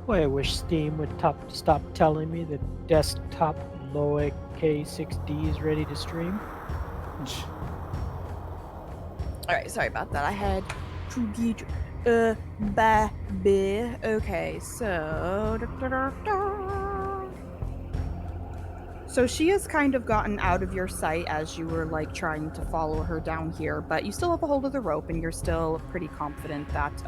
Boy, I wish Steam would stop telling me the desktop K6D is ready to stream. Alright, sorry about that. I had to get baby. Okay, so so she has kind of gotten out of your sight as you were, like, trying to follow her down here, but you still have a hold of the rope and you're still pretty confident that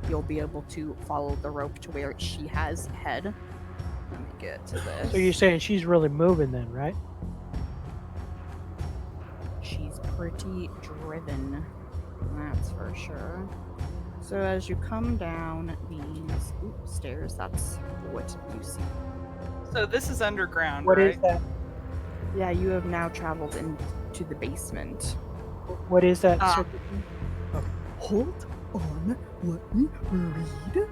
you'll be able to follow the rope to where she has head. Let me get to this. So you're saying she's really moving then, right? She's pretty driven, that's for sure. So as you come down these stairs, that's what you see. So this is underground, What right? is that? Yeah, you have now traveled into the basement. What is that? Ah. circuit? Hold on, let me read.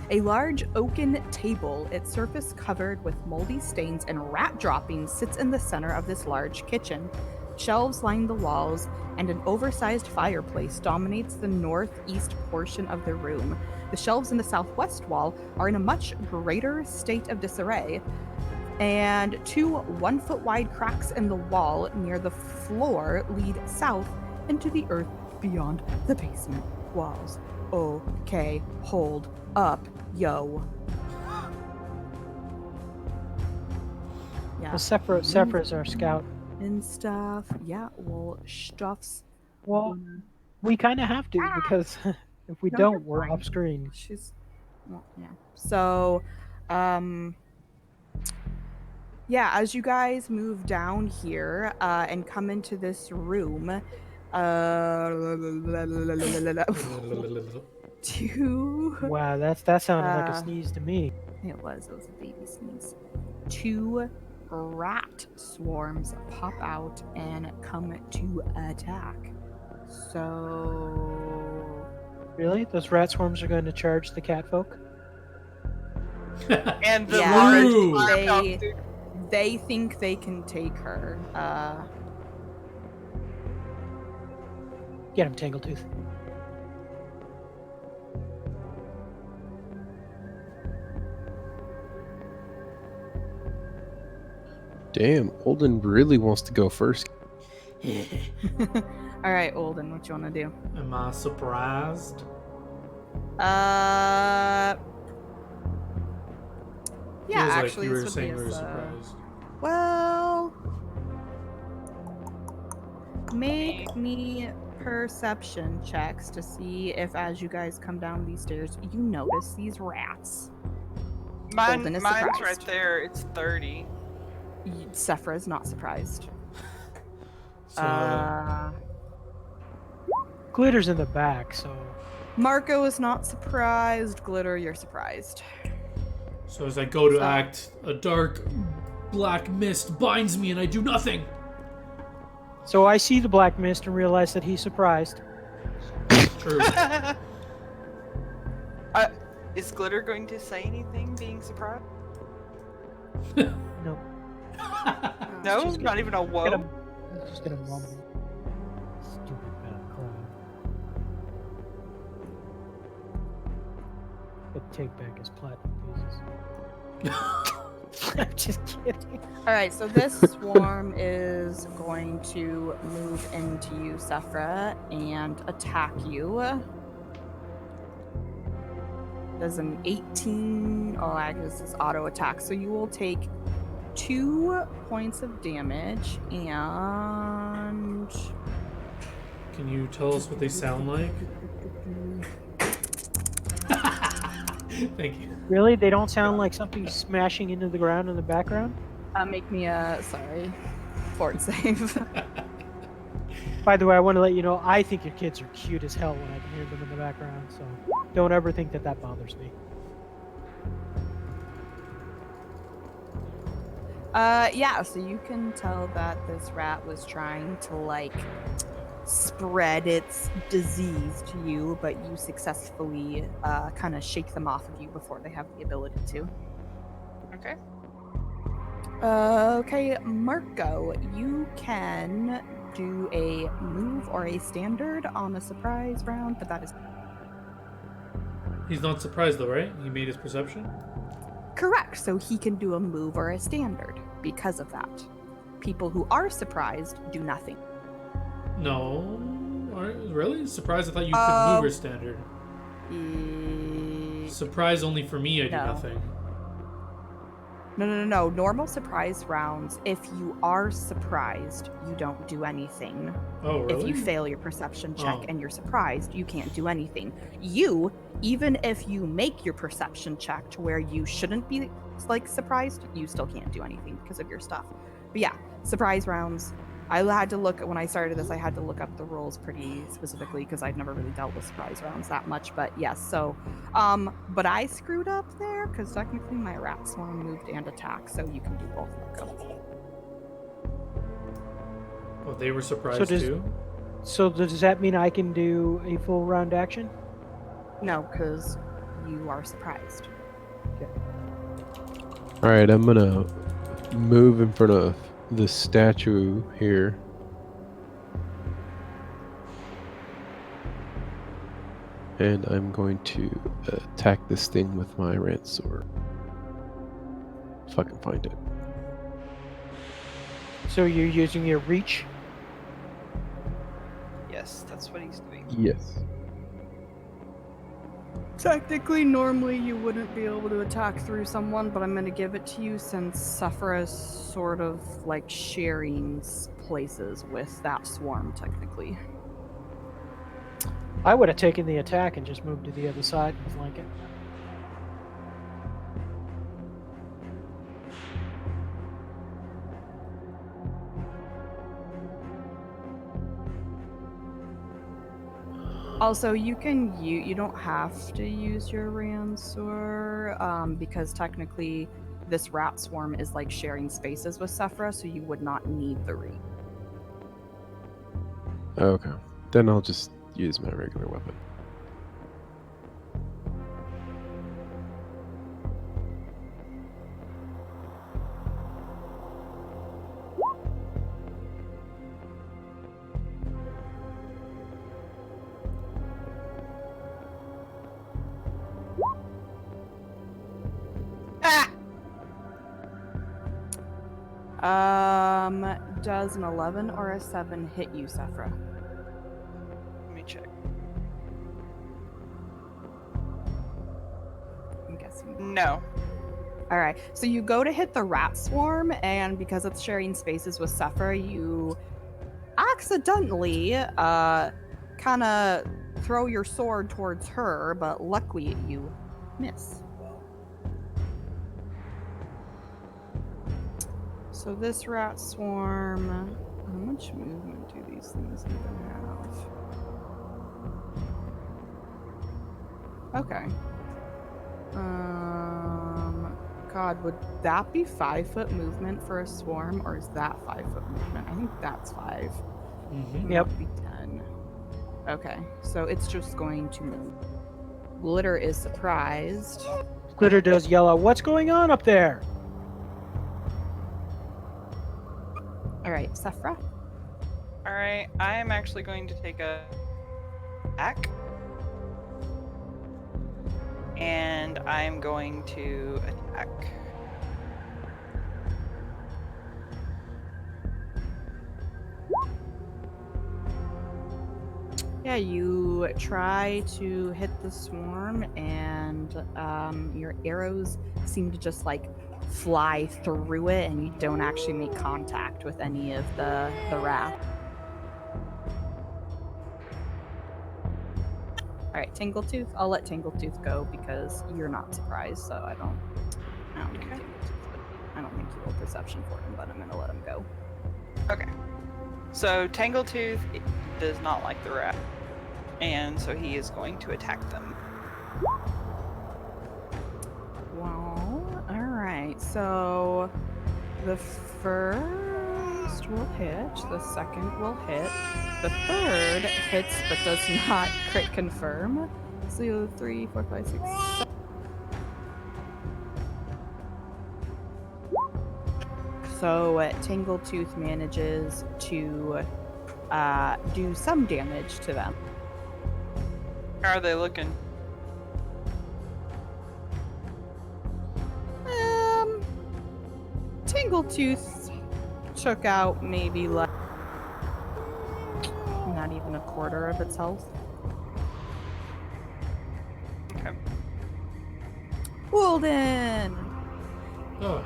A large oaken table, its surface covered with moldy stains and rat droppings, sits in the center of this large kitchen. Shelves line the walls, and an oversized fireplace dominates the northeast portion of the room. The shelves in the southwest wall are in a much greater state of disarray, and 2 1-foot-wide cracks in the wall near the floor lead south into the earth beyond the basement walls. Okay, hold up, yo. Yeah. Well, Sephra's our scout. And stuff. Yeah, well, stuff's. Well, we kind of have to because if we No, don't, you're we're fine. off screen. She's. Well, yeah. So, yeah, as you guys move down here and come into this room, two. Wow, that sounded like a sneeze to me. It was a baby sneeze. 2 rat swarms pop out and come to attack. So. Really? Those rat swarms are going to charge the cat folk? And the Yeah, large Ooh. laptop, they- dude. They think they can take her. Get him, Tangletooth. Damn, Olden really wants to go first. All right, Olden, what you want to do? Am I surprised? Yeah, Feels like actually, you were this would be saying we were a surprised. well. Make me perception checks to see if, as you guys come down these stairs, you notice these rats. Holden is Mine's surprised. right there. It's 30. Sephra is not surprised. So, Glitter's in the back, so Marco is not surprised. Glitter, you're surprised. so as I go to So- act, a dark black mist binds me and I do nothing. so I see the black mist and realize that he's surprised. True. Is Glitter going to say anything being surprised? No, No, just not even a he's whoa. just gonna mumble. Stupid bad clown. Could take back his platinum pieces. I'm just kidding. All right, so this swarm is going to move into you, Sephra, and attack you. There's an 18. Oh, I guess it's auto attack. So you will take 2 points of damage, and Can you tell us what they sound like? Thank you. Really? They don't sound like something smashing into the ground in the background? make me a fort save. By the way, I want to let you know, I think your kids are cute as hell when I can hear them in the background, so don't ever think that that bothers me. Yeah, so you can tell that this rat was trying to, like, spread its disease to you, but you successfully kind of shake them off of you before they have the ability to. Okay. Okay, Marco, you can do a move or a standard on a surprise round, but that is He's not surprised though, right? He made his perception. correct. So he can do a move or a standard because of that. People who are surprised do nothing. No, really? Surprised? I thought you could move or standard. Surprise only for me. I do No. nothing. No. Normal surprise rounds, if you are surprised, you don't do anything. Oh, really? If you fail your perception check Oh. and you're surprised, you can't do anything. You, even if you make your perception check to where you shouldn't be, like, surprised, you still can't do anything because of your stuff. But yeah, surprise rounds. I had to look, when I started this, I had to look up the rules pretty specifically because I'd never really dealt with surprise rounds that much. But yes, so, but I screwed up there because technically my rat swarm moved and attacked, so you can do both. Marco. Oh, they were surprised too. So does that mean I can do a full round action? No, because you are surprised. All right, I'm gonna move in front of the statue here. And I'm going to attack this thing with my red sword. If I can find it. So you're using your reach? Yes, that's what he's doing. Yes. Technically, normally you wouldn't be able to attack through someone, but I'm going to give it to you since Sephra is sort of like sharing places with that swarm, technically. I would have taken the attack and just moved to the other side and flank it. Also, you don't have to use your Ransor, because technically this rat swarm is like sharing spaces with Sephra, so you would not need the reach. Okay. Then I'll just use my regular weapon. Does an 11 or a 7 hit you, Sephra? Let me check. I'm guessing. No. All right. So you go to hit the rat swarm, and because it's sharing spaces with Sephra, you accidentally kind of throw your sword towards her, but luckily you miss. So this rat swarm, how much movement do these things even have? Okay. God, would that be 5-foot movement for a swarm, or is that 5-foot movement? I think that's 5. Mm-hmm. Yep. That would be 10. Okay, so it's just going to move. Glitter is surprised. Glitter does yell out, "What's going on up there?" All right, Sephra. All right, I am actually going to take a attack, and I'm going to attack. Yeah, you try to hit the swarm, and your arrows seem to just like fly through it, and you don't actually make contact with any of the rat. All right, Tingletooth. I'll let Tingletooth go because you're not surprised, so I don't think Okay. I don't think you roll perception for him, but I'm gonna let him go. Okay. So Tangletooth does not like the rat, and so he is going to attack them. Well, all right. So the first will hit, the second will hit, the third hits but does not crit confirm. So 3, 4, 5, 6, 7. So Tangletooth manages to do some damage to them. How are they looking? Tangletooth took out maybe like not even a quarter of its health. Okay. Walden! Oh.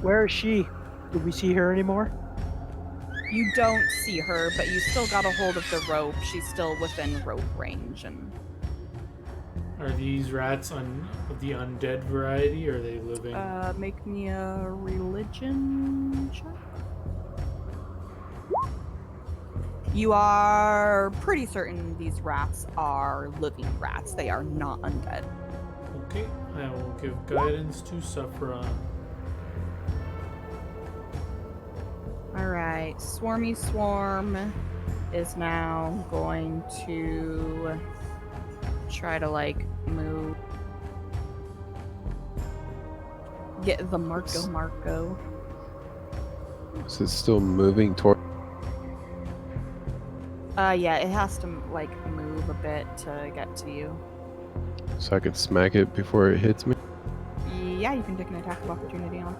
Where is she? Do we see her anymore? You don't see her, but you still got a hold of the rope. She's still within rope range, and Are these rats of the undead variety, or are they living? make me a religion check. You are pretty certain these rats are living rats. They are not undead. Okay, I will give guidance to Sephra. Alright, Swarmy Swarm is now going to try to, like, move. Get the Marco. Is it still moving toward? Yeah, it has to, like, move a bit to get to you. So I can smack it before it hits me? Yeah, you can take an attack of opportunity on.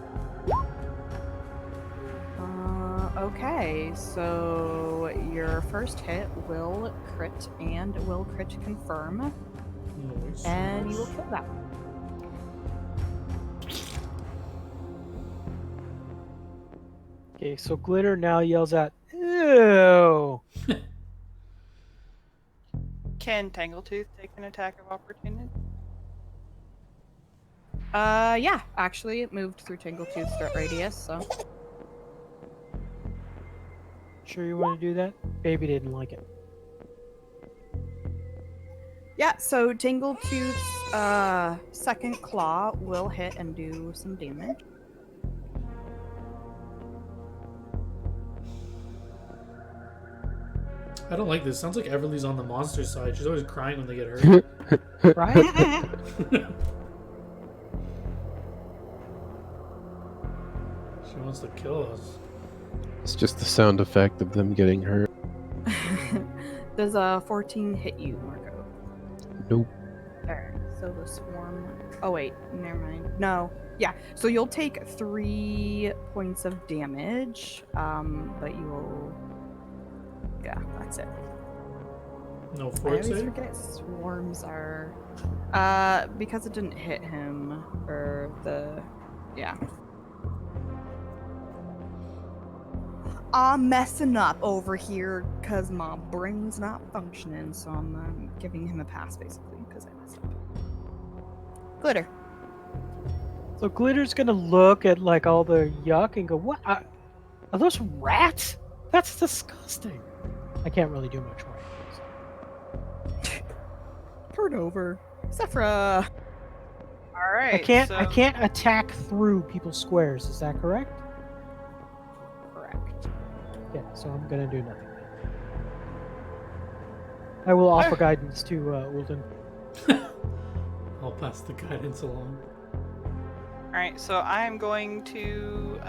Okay, so your first hit will crit and will crit confirm, Nice. and you will kill that one. Okay, so Glitter now yells out, "Ew!" Can Tangletooth take an attack of opportunity? Yeah, actually, it moved through Tangletooth's threat radius, so. Sure you want to do that? Baby didn't like it. Yeah, so Tangletooth's second claw will hit and do some damage. I don't like this. Sounds like Everly's on the monster side. She's always crying when they get hurt. Right? She wants to kill us. It's just the sound effect of them getting hurt. Does a 14 hit you, Marco? Nope. Alright, so the swarm. Oh, wait, never mind. No. Yeah, so you'll take 3 points of damage, but you will. Yeah, that's it. No I fort always save? forget swarms are. Because it didn't hit him, or the. Yeah. I'm messing up over here because my brain's not functioning, so I'm giving him a pass basically because I messed up. Glitter. So Glitter's gonna look at like all the yuck and go, "What are those rats? That's disgusting." I can't really do much more. Turn over. Sephra. All right. I can't attack through people's squares. Is that correct? Correct. Yeah. So I'm gonna do nothing. I will offer guidance to Ulden. I'll pass the guidance along. All right. So I'm going to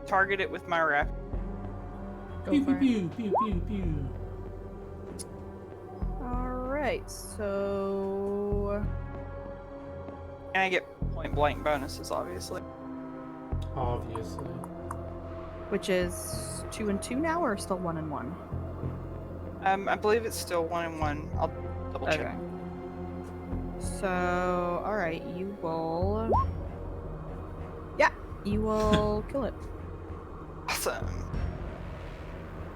target it with my raft. Go Pew, for pew, it. pew, pew, pew, pew. Alright, so. And I get point blank bonuses, obviously. Obviously. Which is 2 and 2 now, or still 1 and 1? I believe it's still 1 and 1. I'll double check. Okay. So, alright, you will. Yeah, you will kill it. Awesome.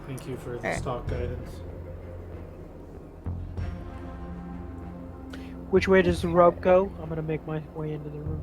Thank you for the Alright. stock guidance. Which way does the rope go? I'm gonna make my way into the room.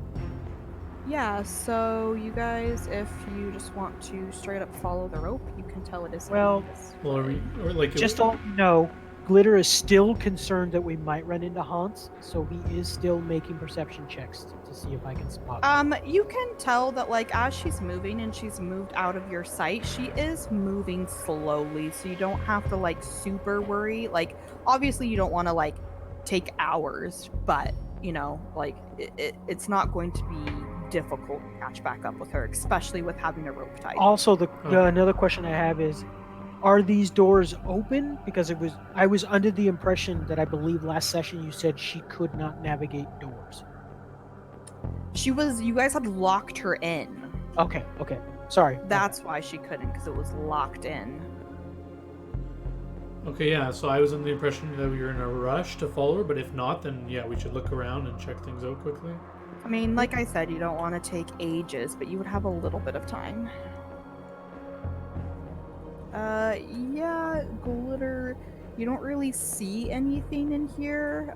Yeah, so you guys, if you just want to straight up follow the rope, you can tell it is. Well, this Well, are way. we, or like, Just to let you know, Glitter is still concerned that we might run into Hans, so he is still making perception checks to see if I can spot them. You can tell that, like, as she's moving and she's moved out of your sight, she is moving slowly, so you don't have to, like, super worry. Like, obviously, you don't want to, like, take hours, but, you know, like, it's not going to be difficult to catch back up with her, especially with having a rope tied. Also, the Okay. another question I have is, are these doors open? Because I was under the impression that I believe last session you said she could not navigate doors. You guys had locked her in. Okay, sorry. That's why she couldn't, because it was locked in. Okay, yeah, so I was under the impression that we were in a rush to follow her, but if not, then yeah, we should look around and check things out quickly. I mean, like I said, you don't want to take ages, but you would have a little bit of time. Yeah, Glitter, you don't really see anything in here.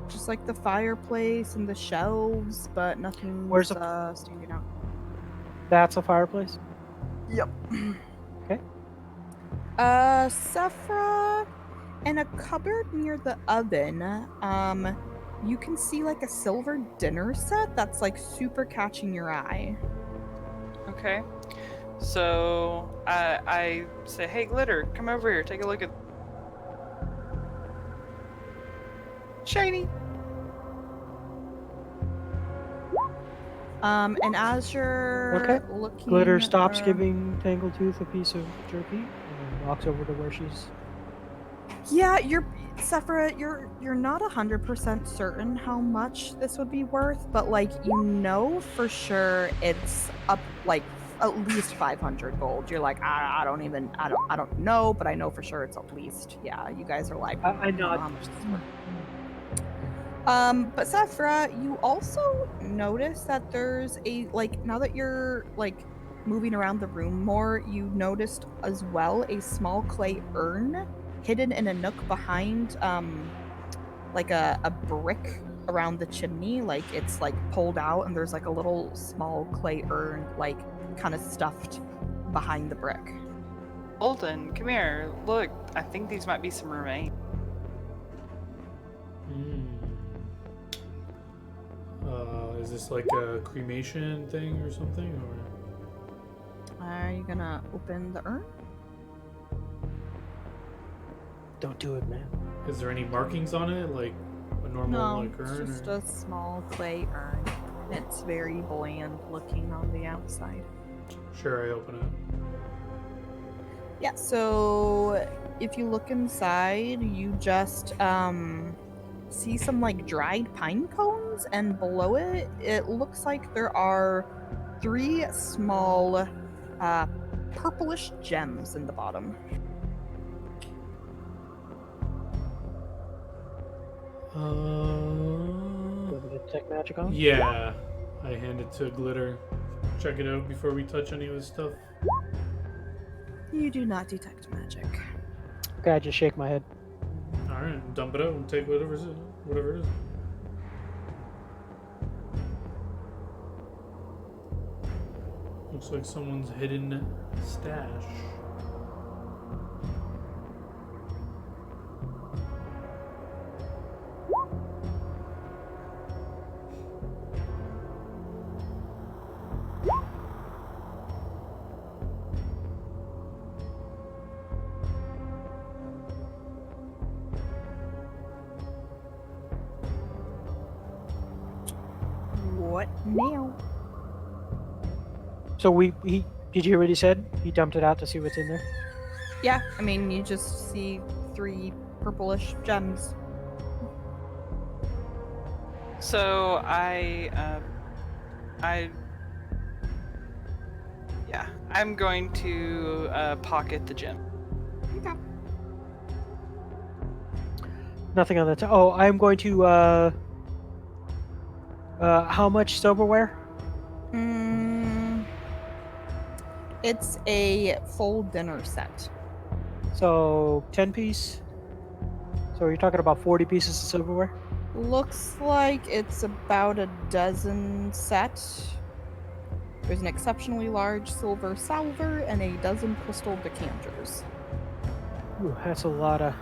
Just like the fireplace and the shelves, but nothing's Where's the- standing out. That's a fireplace? Yep. Okay. Sephra, in a cupboard near the oven, you can see like a silver dinner set that's like super catching your eye. Okay. So I say, hey, Glitter, come over here. Take a look at. Shiny. And as you're looking, Glitter stops giving Tangletooth a piece of jerky and walks over to where she's. Yeah, Sephra, you're not 100% certain how much this would be worth, but like you know for sure it's up like at least 500 gold. You're like, I don't know, but I know for sure it's at least. Yeah, you guys are like, I nod. how much this is worth. But Sephra, you also notice that there's now that you're like moving around the room more, you noticed as well a small clay urn hidden in a nook behind like a brick around the chimney. Like it's like pulled out and there's like a little small clay urn like kind of stuffed behind the brick. Holden, come here. Look, I think these might be some remains. Is this like a cremation thing or something, or? Are you gonna open the urn? Don't do it, man. Is there any markings on it, like a normal like urn? It's just or? a small clay urn. It's very bland looking on the outside. Sure, I open it. Yeah, so if you look inside, you just see some like dried pine cones, and below it, it looks like there are 3 small purplish gems in the bottom. You want me to detect magic on? Yeah. I hand it to Glitter. Check it out before we touch any of this stuff. You do not detect magic. Okay, I just shake my head. Alright, dump it out and take whatever it is. Looks like someone's hidden stash. What now? So did you hear what he said? He dumped it out to see what's in there. Yeah, I mean, you just see 3 purplish gems. So I'm going to pocket the gem. Okay. Nothing on that. Oh, I'm going to. How much silverware? It's a full dinner set. So 10 piece. So you're talking about 40 pieces of silverware? Looks like it's about a dozen set. There's an exceptionally large silver salver and a dozen crystal decanters. Ooh, that's a lot of.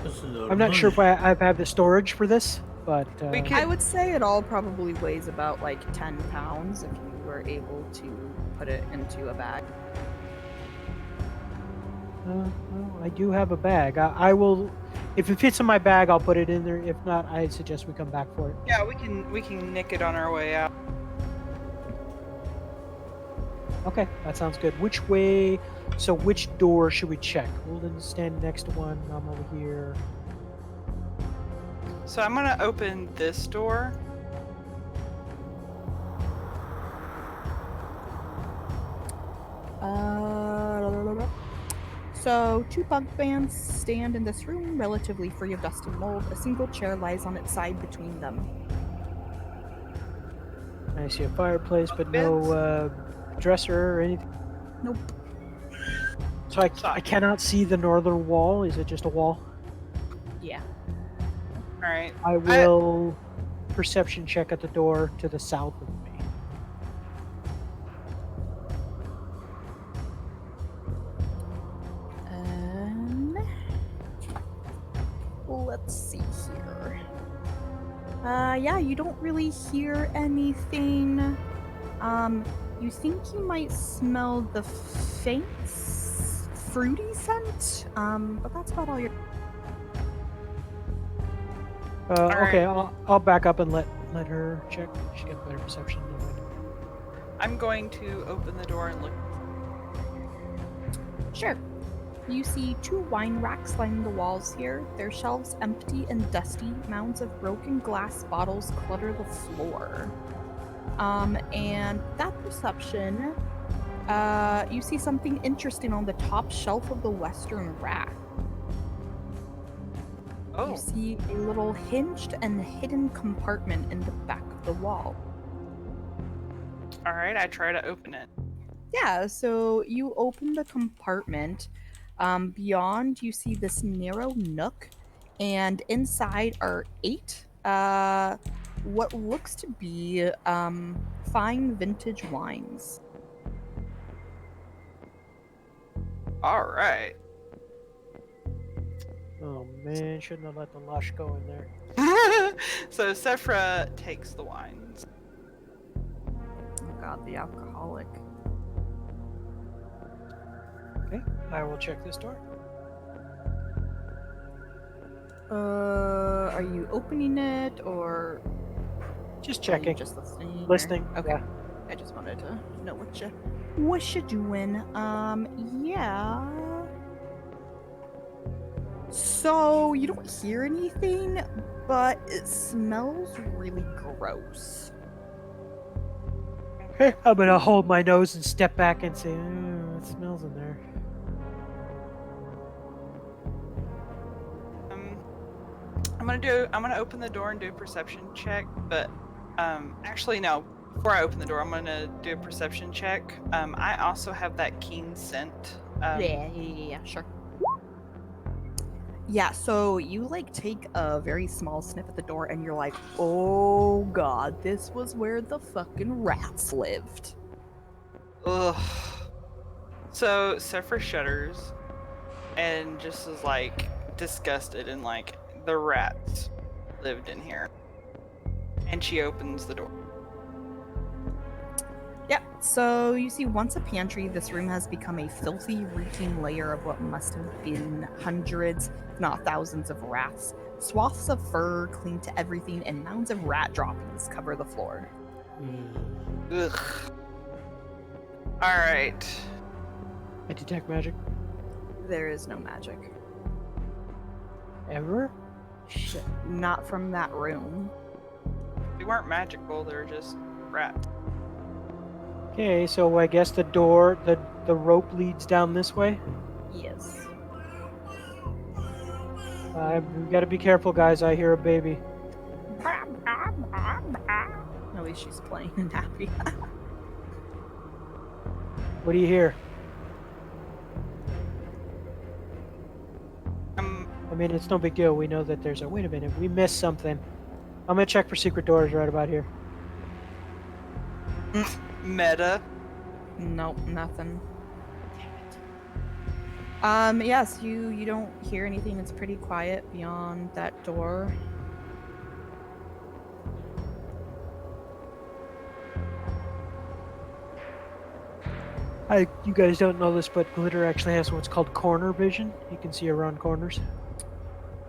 This is a lot I'm not of sure if money. I've had the storage for this, but We could- I would say it all probably weighs about like 10 pounds if you were able to put it into a bag. well, I do have a bag. I will, if it fits in my bag, I'll put it in there. If not, I suggest we come back for it. Yeah, we can nick it on our way out. Okay, that sounds good. Which way? So which door should we check? Holden's standing next to one. I'm over here. So I'm gonna open this door. So, 2 bunk bands stand in this room, relatively free of dust and mold. A single chair lies on its side between them. I see a fireplace, but no dresser or anything. Nope. So I cannot see the northern wall. Is it just a wall? Yeah. All right. I will perception check at the door to the south of me. Let's see here. Yeah, you don't really hear anything. You think you might smell the faint fruity scent, but that's about all you're. Okay, I'll back up and let her check. She got better perception than I do. I'm going to open the door and look. Sure. You see 2 wine racks lining the walls here. Their shelves empty and dusty. Mounds of broken glass bottles clutter the floor. And that perception, you see something interesting on the top shelf of the western rack. Oh, You see a little hinged and hidden compartment in the back of the wall. all right. I try to open it. Yeah, so you open the compartment. Beyond, you see this narrow nook, and inside are 8 what looks to be fine vintage wines. All right. Oh man, shouldn't have let the lush go in there. So Sephra takes the wines. Oh god, the alcoholic. Okay, I will check this door. Are you opening it or Just are you checking. just listening? or- Listening. Okay. Yeah. I just wanted to know what you doing. Yeah. So you don't hear anything, but it smells really gross. Okay, I'm gonna hold my nose and step back and say, "Oh, it smells in there." I'm gonna open the door and do a perception check, but actually no. Before I open the door, I'm gonna do a perception check. I also have that keen scent. Yeah, sure. Yeah, so you like take a very small sniff at the door and you're like, oh god, this was where the fucking rats lived. Ugh. So Sephra shudders and just is like disgusted and like the rats lived in here. And she opens the door. Yep, so you see, once a pantry, this room has become a filthy, reeking layer of what must have been hundreds, if not thousands, of rats. Swaths of fur cling to everything, and mounds of rat droppings cover the floor. Ugh. Alright. I detect magic. There is no magic. Ever? Shit, not from that room. They weren't magical, they were just rats. Okay, so I guess the door, the rope leads down this way. Yes. We gotta be careful, guys. I hear a baby. At least she's playing and happy. What do you hear? I mean, it's no big deal. We know that there's a... Wait a minute. We missed something. I'm gonna check for secret doors right about here. Meta. Nope, nothing. Yes, you don't hear anything. It's pretty quiet beyond that door. You guys don't know this, but Glitter actually has what's called corner vision. You can see around corners.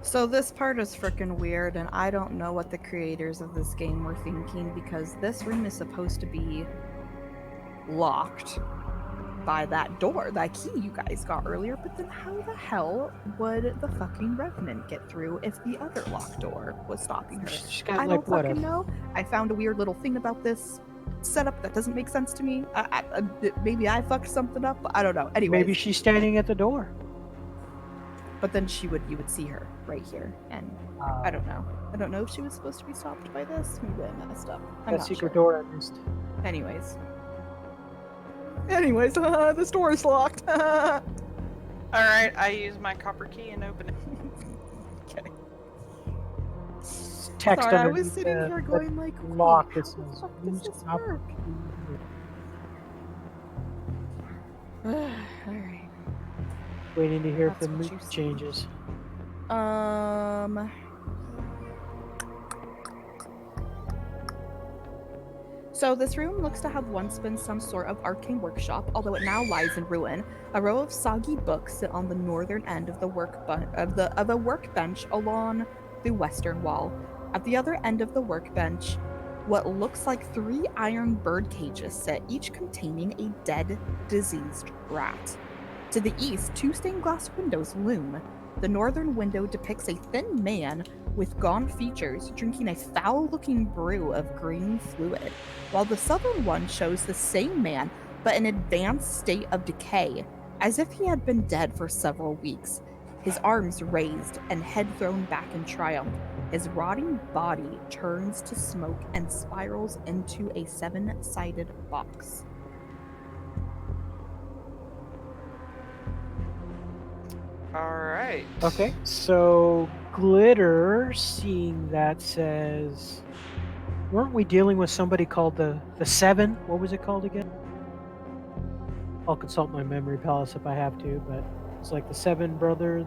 So this part is freaking weird, and I don't know what the creators of this game were thinking, because this room is supposed to be locked by that door, that key you guys got earlier, but then how the hell would the fucking Revenant get through if the other locked door was stopping her? She's got I like don't what? fucking know. I found a weird little thing about this setup that doesn't make sense to me. Maybe I fucked something up. I don't know. Anyways, Maybe she's standing at the door. but then you would see her right here, and I don't know. I don't know if she was supposed to be stopped by this. Maybe I messed up. I'm That not secret sure. door I missed. Anyways, this door is locked. Alright, I use my copper key and open it. Okay. Text Sorry, I was underneath sitting the- here the going like, lock wait, that how the says, fuck does "Use this copper work? key." Alright. Waiting to hear That's from what me you see. changes. So this room looks to have once been some sort of arcane workshop, although it now lies in ruin. A row of soggy books sit on the northern end of the workbench along the western wall. At the other end of the workbench, what looks like 3 iron bird cages sit, each containing a dead, diseased rat. To the east, 2 stained glass windows loom. The northern window depicts a thin man with gaunt features drinking a foul-looking brew of green fluid, while the southern one shows the same man but in advanced state of decay, as if he had been dead for several weeks. His arms raised and head thrown back in triumph, his rotting body turns to smoke and spirals into a 7-sided box. Alright. Okay, so Glitter, seeing that, says, weren't we dealing with somebody called the Seven? What was it called again? I'll consult my memory palace if I have to, but it's like the the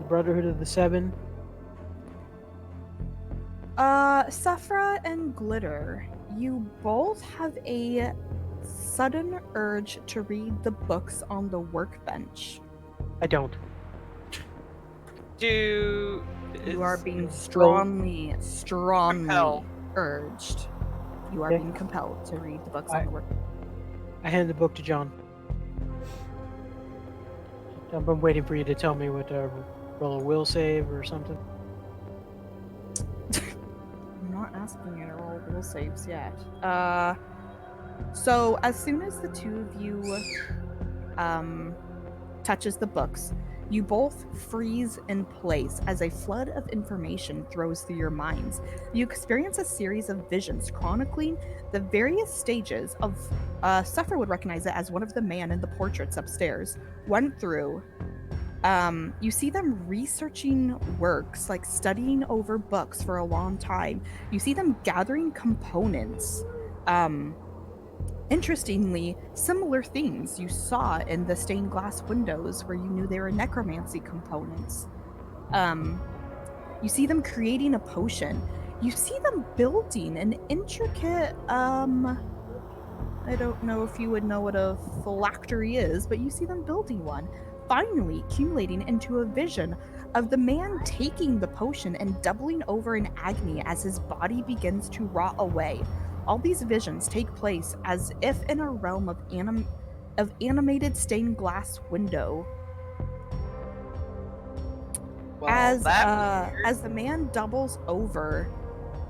Brotherhood of the Seven. Sephra and Glitter, you both have a sudden urge to read the books on the workbench. I don't. You are being it's strongly Compel. urged. You are Okay. being compelled to read the books I- on the work. I hand the book to John. I've been waiting for you to tell me what roll a will save or something. I'm not asking you to roll will saves yet. So as soon as the two of you touches the books, You both freeze in place as a flood of information throws through your minds. You experience a series of visions chronicling the various stages of. Suffer would recognize it as one of the man in the portraits upstairs. Went through. You see them researching works, like studying over books for a long time. You see them gathering components. Interestingly, similar things you saw in the stained glass windows where you knew they were necromancy components. You see them creating a potion. You see them building an intricate, I don't know if you would know what a phylactery is, but you see them building one, finally accumulating into a vision of the man taking the potion and doubling over in agony as his body begins to rot away. All these visions take place as if in a realm of animated stained glass window. Well, As that was weird. as the man doubles over,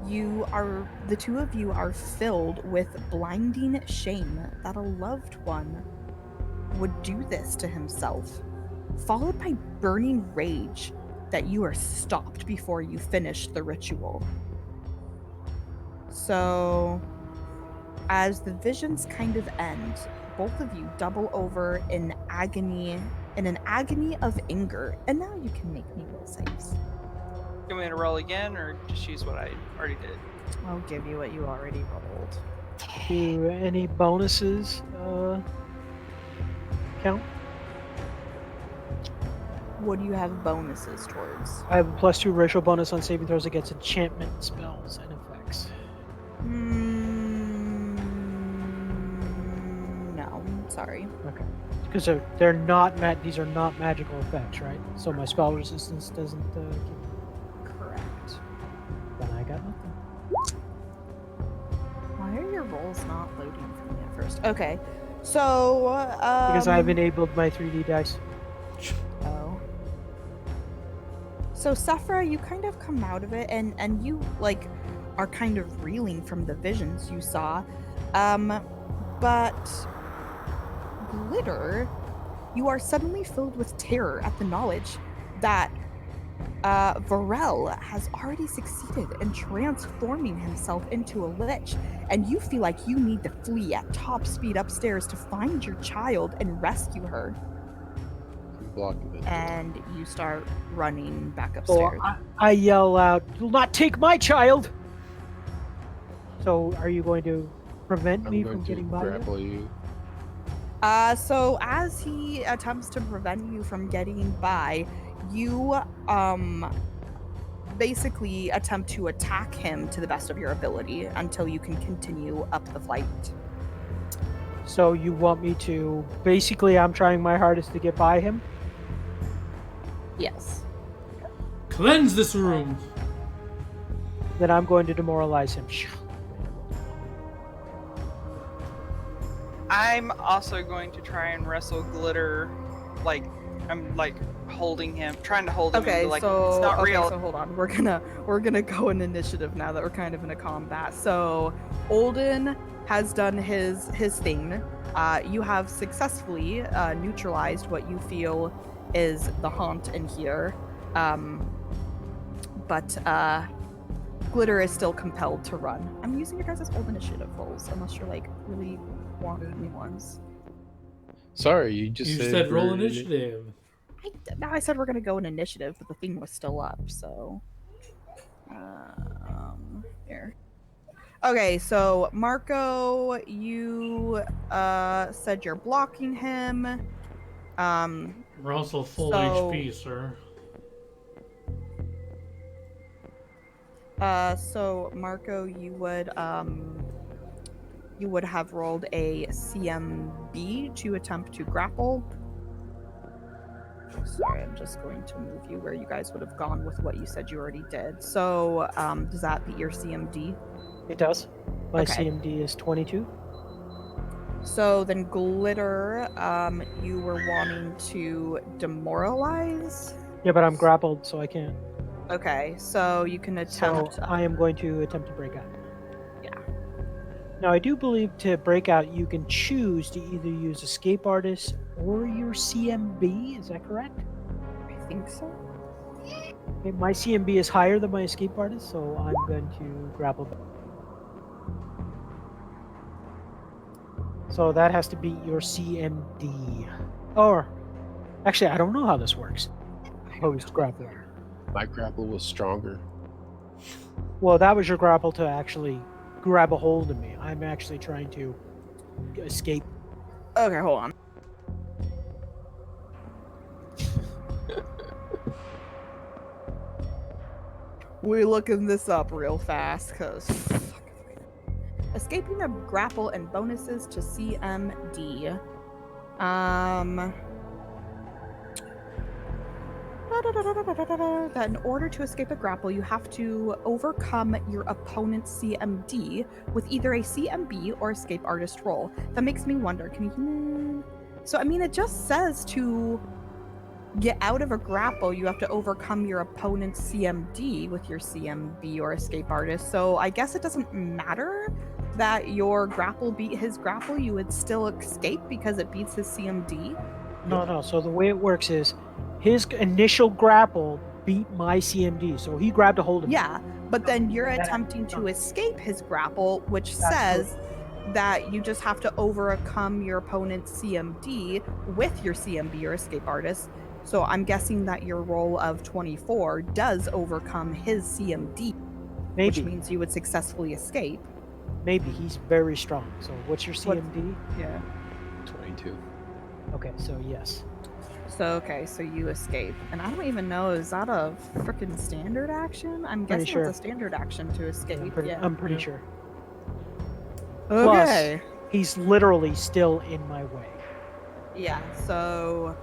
the two of you are filled with blinding shame that a loved one would do this to himself, followed by burning rage that you are stopped before you finish the ritual. So, as the visions kind of end, both of you double over in an agony of anger, and now you can make me will saves. You want me to roll again, or just use what I already did? I'll give you what you already rolled. Do any bonuses count? What do you have bonuses towards? I have a +2 racial bonus on saving throws against enchantment spells and effects. No, sorry. Okay. Because they're not these are not magical effects, right? So my spell resistance doesn't. Correct. Then I got nothing. Why are your rolls not loading for me at first? Okay, so Because I've enabled my 3D dice. Oh. So Sephra, you kind of come out of it, and you like are kind of reeling from the visions you saw, but Glitter, you are suddenly filled with terror at the knowledge that Varel has already succeeded in transforming himself into a lich, and you feel like you need to flee at top speed upstairs to find your child and rescue her. I'm blocking it. And you start running back So upstairs. I yell out, "Do not take my child!" So are you going to prevent I'm me going from to getting by you? grapple you. So as he attempts to prevent you from getting by, you basically attempt to attack him to the best of your ability until you can continue up the flight. So you want me to... Basically, I'm trying my hardest to get by him? Yes. Cleanse this room. Then I'm going to demoralize him. I'm also going to try and wrestle Glitter, like I'm like holding him, trying to hold him. Okay, into, like, so it's not real. so hold on. We're gonna go in initiative now that we're kind of in a combat. So Olden has done his thing. You have successfully neutralized what you feel is the haunt in here. But Glitter is still compelled to run. I'm using your guys' old initiative rolls, unless you're like really wanting new ones. Sorry, you just You said, said roll we're- initiative. Now I said we're gonna go in initiative, but the thing was still up, so here. Okay, so Marco, you said you're blocking him. We're also full So- HP, sir. So Marco, you would have rolled a CMB to attempt to grapple. Sorry, I'm just going to move you where you guys would have gone with what you said you already did. So, does that beat your CMD? It does. My Okay. CMD is 22. So then Glitter, you were wanting to demoralize? Yeah, but I'm grappled, so I can't. Okay, so you can attempt... So I am going to attempt to break out. Yeah. Now, I do believe to break out, you can choose to either use Escape Artist or your CMB. Is that correct? think so. Okay, my CMB is higher than my escape artist, so I'm going to grapple back. So that has to beat your CMD. Or, actually, I don't know how this works. Opposed grappling. My grapple was stronger. Well, that was your grapple to actually grab a hold of me. I'm actually trying to escape. Okay, hold on. We're looking this up real fast, because... Escaping a grapple and bonuses to CMD. That in order to escape a grapple, you have to overcome your opponent's CMD with either a CMB or escape artist roll. That makes me wonder, can you... So, I mean, it just says to get out of a grapple, you have to overcome your opponent's CMD with your CMB or escape artist. So I guess it doesn't matter that your grapple beat his grapple, you would still escape because it beats his CMD. No. So the way it works is his initial grapple beat my CMD, so he grabbed a hold of me. Yeah, but then you're attempting to escape his grapple, which says that you just have to overcome your opponent's CMD with your CMB or escape artist. So I'm guessing that your roll of 24 does overcome his CMD, which Maybe. means you would successfully escape. Maybe. He's very strong. So what's your CMD? Yeah. 22. Okay, so yes. So you escape. And I don't even know, is that a freaking standard action? I'm Pretty guessing sure. it's a standard action to escape. I'm pretty Yeah. sure. Okay. Plus, he's literally still in my way. Yeah, so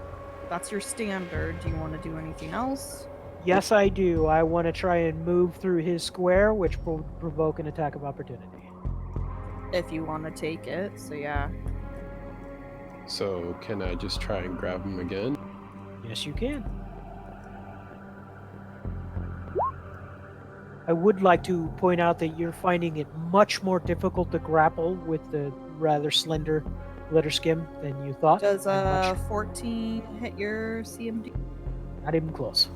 that's your standard. Do you want to do anything else? Yes, I do. I want to try and move through his square, which will provoke an attack of opportunity. If you want to take it, so yeah. So can I just try and grab him again? Yes, you can. I would like to point out that you're finding it much more difficult to grapple with the rather slender glitter skim than you thought. Does 14 hit your CMD? Not even close.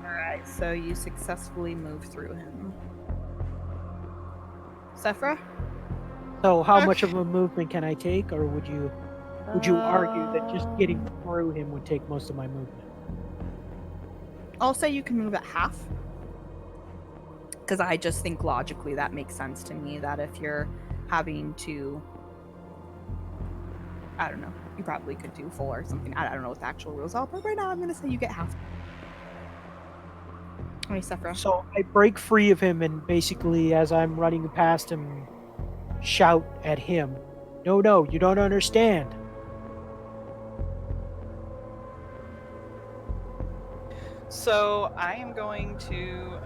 Alright, so you successfully move through him. Sephra? So how much of a movement can I take, or would you argue that just getting through him would take most of my movement? I'll say you can move at half. Because I just think logically that makes sense to me, that if you're having to... I don't know. You probably could do full or something. I don't know what the actual rules are, but right now I'm going to say you get half. Okay, Sephra. So I break free of him, and basically, as I'm running past him, shout at him, No, you don't understand. So I am going to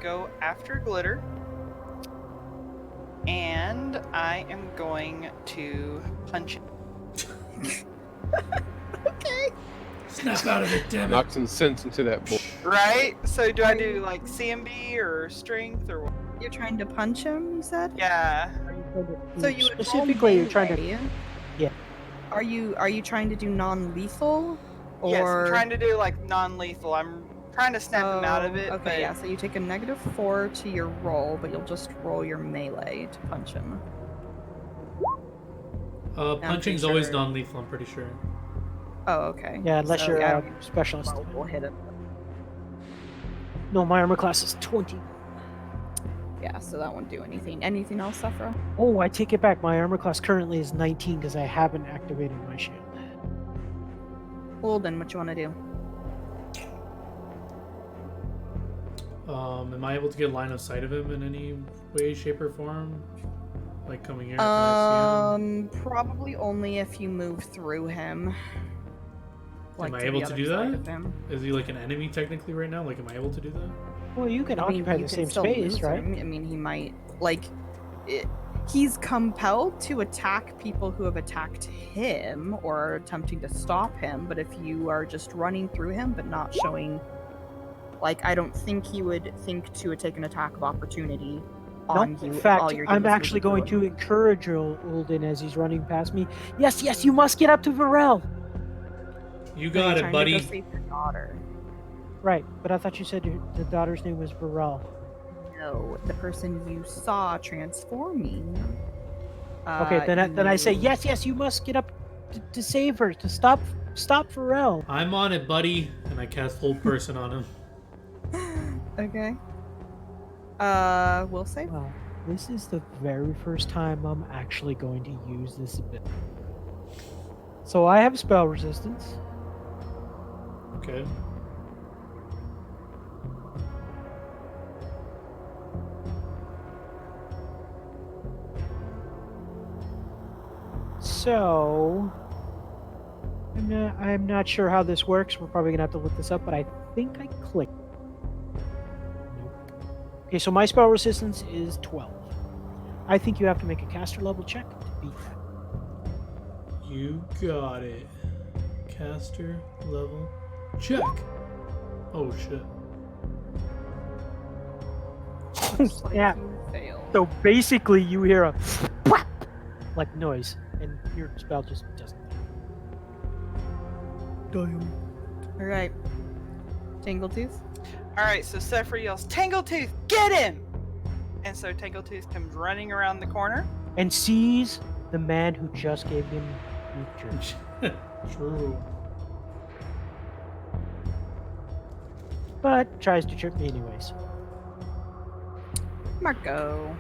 go after Glitter, and I am going to punch him. Okay. Snap out of it, damn it. Knock some sense into that bull. Right? So do I do like CMB or strength or what? You're trying to punch him, you said? Yeah. So you would roll specifically you're trying to melee. Yeah. Are you trying to do non-lethal? Or... Yes, I'm trying to do like non-lethal. I'm trying to snap him out of it. Okay, but... yeah, so you take a -4 to your roll, but you'll just roll your melee to punch him. Punching's pretty always sure- non-lethal, I'm pretty sure. Oh, okay. Yeah, unless So, you're yeah, a specialist. we'll hit him. No, my armor class is 20. Yeah, so that won't do anything. Anything else, Sephra? Oh, I take it back. My armor class currently is 19 because I haven't activated my shield. Well, then, what you want to do? Am I able to get line of sight of him in any way, shape, or form? Like coming here? Can I see him? Probably only if you move through him. Am I to able the to other do side that? of him. Is he like an enemy technically right now? Like, am I able to do that? Well, you can occupy you the can same still space, lose right? him. I mean, he might he's compelled to attack people who have attacked him or are attempting to stop him. But if you are just running through him but not showing, I don't think he would think to take an attack of opportunity on No, you. in if fact, all you're doing I'm is actually moving going through to him. encourage Ulden as he's running past me. Yes, you must get up to Varel. You So you're got it, trying buddy. To go save your daughter. Right, but I thought you said the daughter's name was Burrell. No, the person you saw transforming. Okay, then I say you- yes. You must get up to save her, to stop Pharrell. I'm on it, buddy. And I cast hold person on him. Okay. Will save. Wow, this is the very first time I'm actually going to use this ability. So I have spell resistance. Okay. So I'm not sure how this works. We're probably gonna have to look this up, but I think I clicked. Nope. Okay, so my spell resistance is 12. I think you have to make a caster level check to beat that. You got it. Caster level check. Oh shit. Looks like Yeah. you failed. So basically, you hear a whap like noise, and your spell just doesn't. All right. Tangletooth. All right, so Sephra yells, "Tangletooth, get him!" And so Tangletooth comes running around the corner. And sees the man who just gave him beef jerky, True. but tries to trip me anyways. Marco.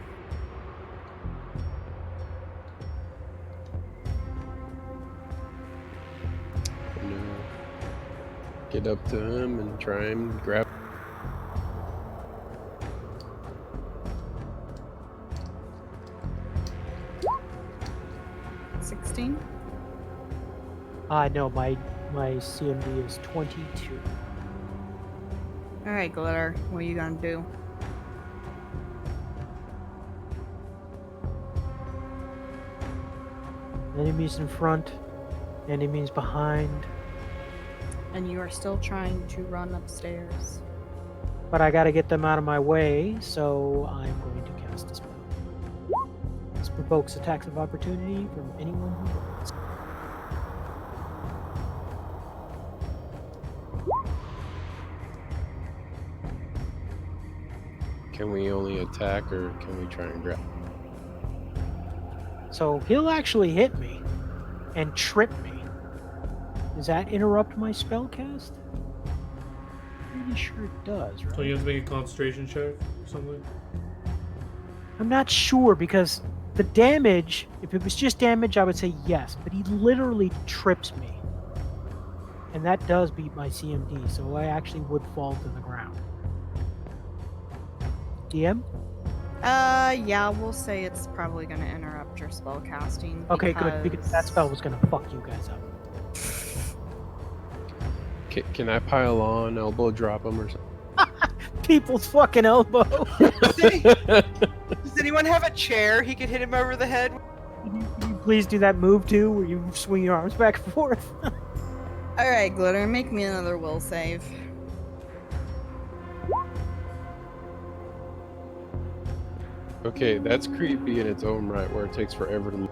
I'm gonna get up to him and try and grab. 16. No, my CMD is 22. All right, Glitter. What are you gonna do? Enemies in front, enemies behind, And you are still trying to run upstairs. but I gotta get them out of my way, so I'm going to cast a spell. This provokes attacks of opportunity from anyone who wants. Can we only attack or can we try and grab? So he'll actually hit me and trip me. Does that interrupt my spell cast? Pretty sure it does, right? So you have to make a concentration check or something? I'm not sure because the damage, if it was just damage, I would say yes, but he literally trips me. And that does beat my CMD, so I actually would fall to the ground. DM? Yeah, we'll say it's probably gonna interrupt your spell casting. Okay, good, because that spell was gonna fuck you guys up. Can I pile on, elbow drop him or something? People's fucking elbow! Does anyone have a chair he could hit him over the head with? Can you please do that move too, where you swing your arms back and forth? All right, Glitter, make me another will save. Okay, that's creepy in its own right, where it takes forever to.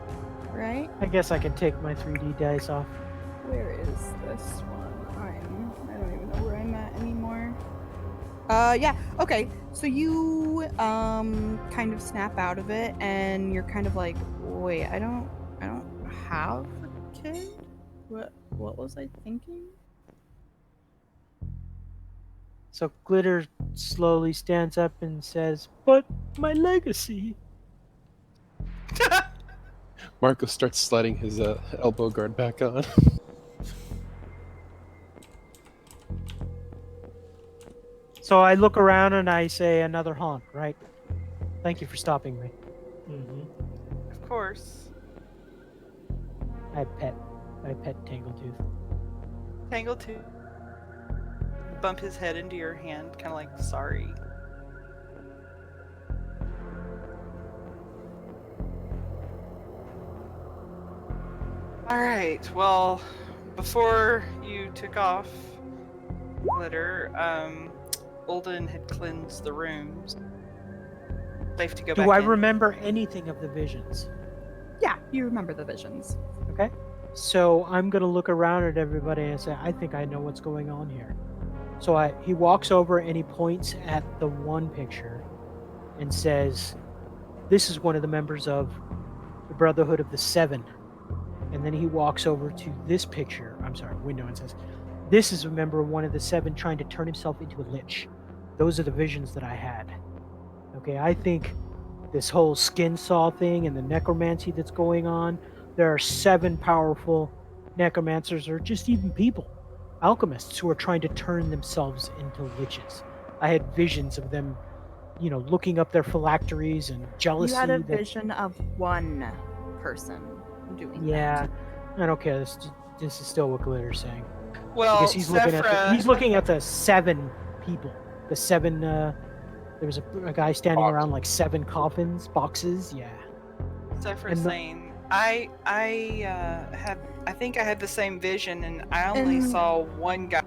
Right? I guess I can take my 3D dice off. Where is this one? I don't even know where I'm at anymore. Yeah. Okay. So you kind of snap out of it, and you're kind of like, wait, I don't have a kid. What was I thinking? So Glitter slowly stands up and says, "But my legacy." Marco starts sliding his elbow guard back on. So I look around and I say, "Another honk, right? Thank you for stopping me." Mm-hmm. Of course. I pet Tangletooth. Tangletooth. Bump his head into your hand, kind of like, sorry. Alright, well, before you took off, Glitter, Olden had cleansed the rooms. Safe to go back Do I in. remember anything of the visions? Yeah, you remember the visions. Okay. So I'm gonna look around at everybody and say, "I think I know what's going on here." So he walks over and he points at the one picture and says, "This is one of the members of the Brotherhood of the Seven." And then he walks over to this picture, window, and says, "This is a member of one of the seven trying to turn himself into a lich. Those are the visions that I had." Okay, I think this whole skin saw thing and the necromancy that's going on, there are 7 powerful necromancers or just even people, alchemists who are trying to turn themselves into liches. I had visions of them, looking up their phylacteries and jealousy. You had a that vision of one person doing Yeah, that. I don't care. This is still what Glitter's saying. Well, Because he's looking at Sephra, he's looking at the 7 people. The 7 there was a guy standing around like 7 coffins, boxes, yeah. Sephra's And the- saying, I think I had the same vision, and I only And- saw one guy.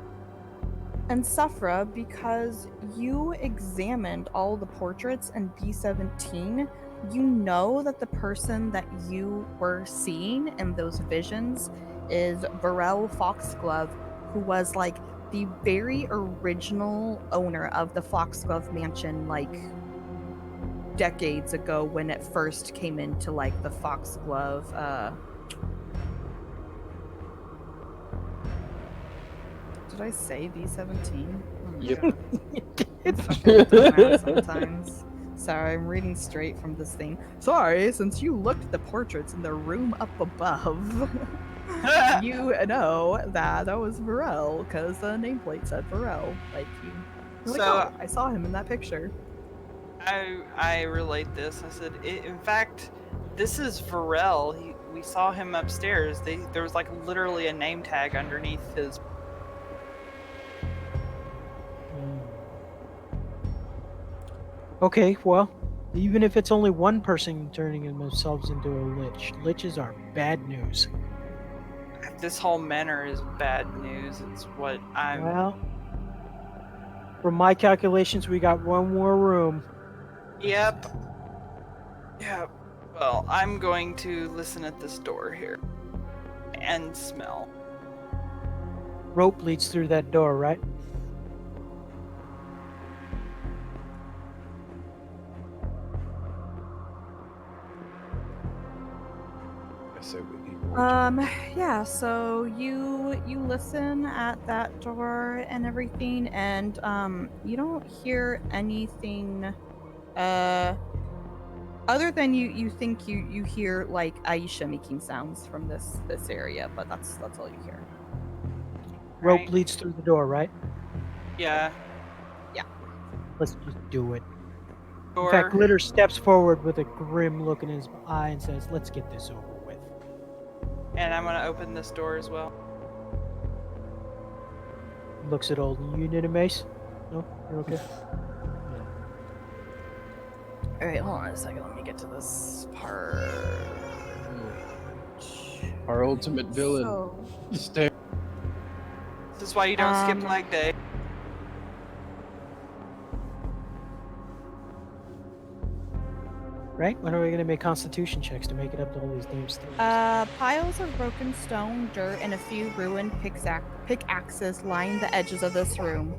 And Safra, because you examined all the portraits in B17, you know that the person that you were seeing in those visions is Varel Foxglove, who was like the very original owner of the Foxglove Mansion, like decades ago when it first came into like the Foxglove did I say B17? Oh my Yep. God. I'm fucking dumbass sometimes. Sorry, I'm reading straight from this thing. Sorry, since you looked at the portraits in the room up above, you know that was Varel, because the nameplate said Varel. Like, you're like, So- oh, I saw him in that picture. I relate this. I said, in fact, this is Varel. We saw him upstairs. There was like literally a name tag underneath his. Okay, well, even if it's only one person turning themselves into a lich, liches are bad news. This whole manor is bad news. It's what I'm. Well, from my calculations, we got one more room. Yep. Yep. Well, I'm going to listen at this door here and smell. Rope leads through that door, right? I said we need more time. Yeah, so you listen at that door and everything, and you don't hear anything other than you think you hear like Aisha making sounds from this area, but that's all you hear. Rope Right. leads through the door, right? Yeah. Let's just do it. Door. In fact, Glitter steps forward with a grim look in his eye and says, "Let's get this over with." And I'm gonna open this door as well. Looks at old. You need a mace? No? You're okay? Alright, hold on a second, let me get to this part. Our ultimate villain. So, Stare. This is why you don't skip Um, leg day. Right? When are we going to make constitution checks to make it up to all these damn stairs? piles of broken stone, dirt, and a few ruined pickaxes line the edges of this room.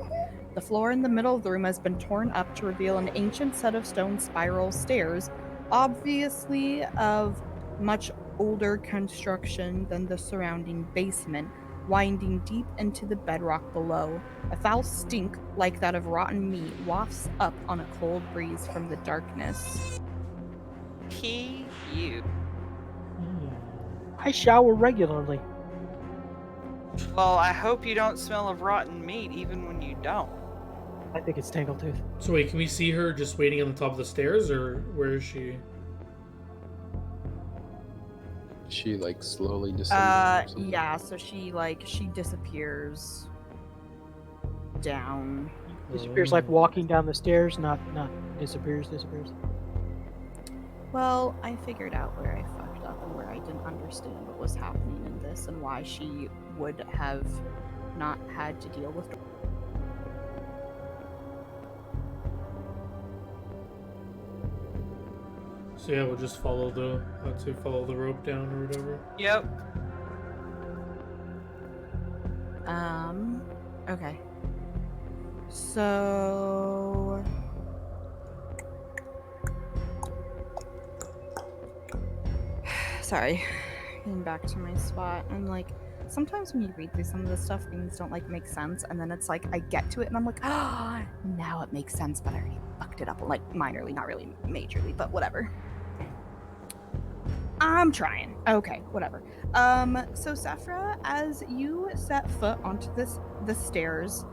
The floor in the middle of the room has been torn up to reveal an ancient set of stone spiral stairs, obviously of much older construction than the surrounding basement, winding deep into the bedrock below. A foul stink, like that of rotten meat, wafts up on a cold breeze from the darkness. You. I shower regularly. Well, I hope you don't smell of rotten meat even when you don't. I think it's Tangletooth. So wait, can we see her just waiting on the top of the stairs, or where is she? She like slowly descends. Yeah, so she disappears down. Disappears like walking down the stairs, not disappears. Well, I figured out where I fucked up and where I didn't understand what was happening in this and why she would have not had to deal with. So yeah, we'll just follow the rope down or whatever. Yep. Okay. So sorry, getting back to my spot. And like sometimes when you read through some of this stuff, things don't like make sense, and then it's like I get to it and I'm like, ah, now it makes sense, but I already fucked it up, like minorly, not really majorly, but whatever. I'm trying. Okay, whatever. So Sephra, as you set foot onto the stairs,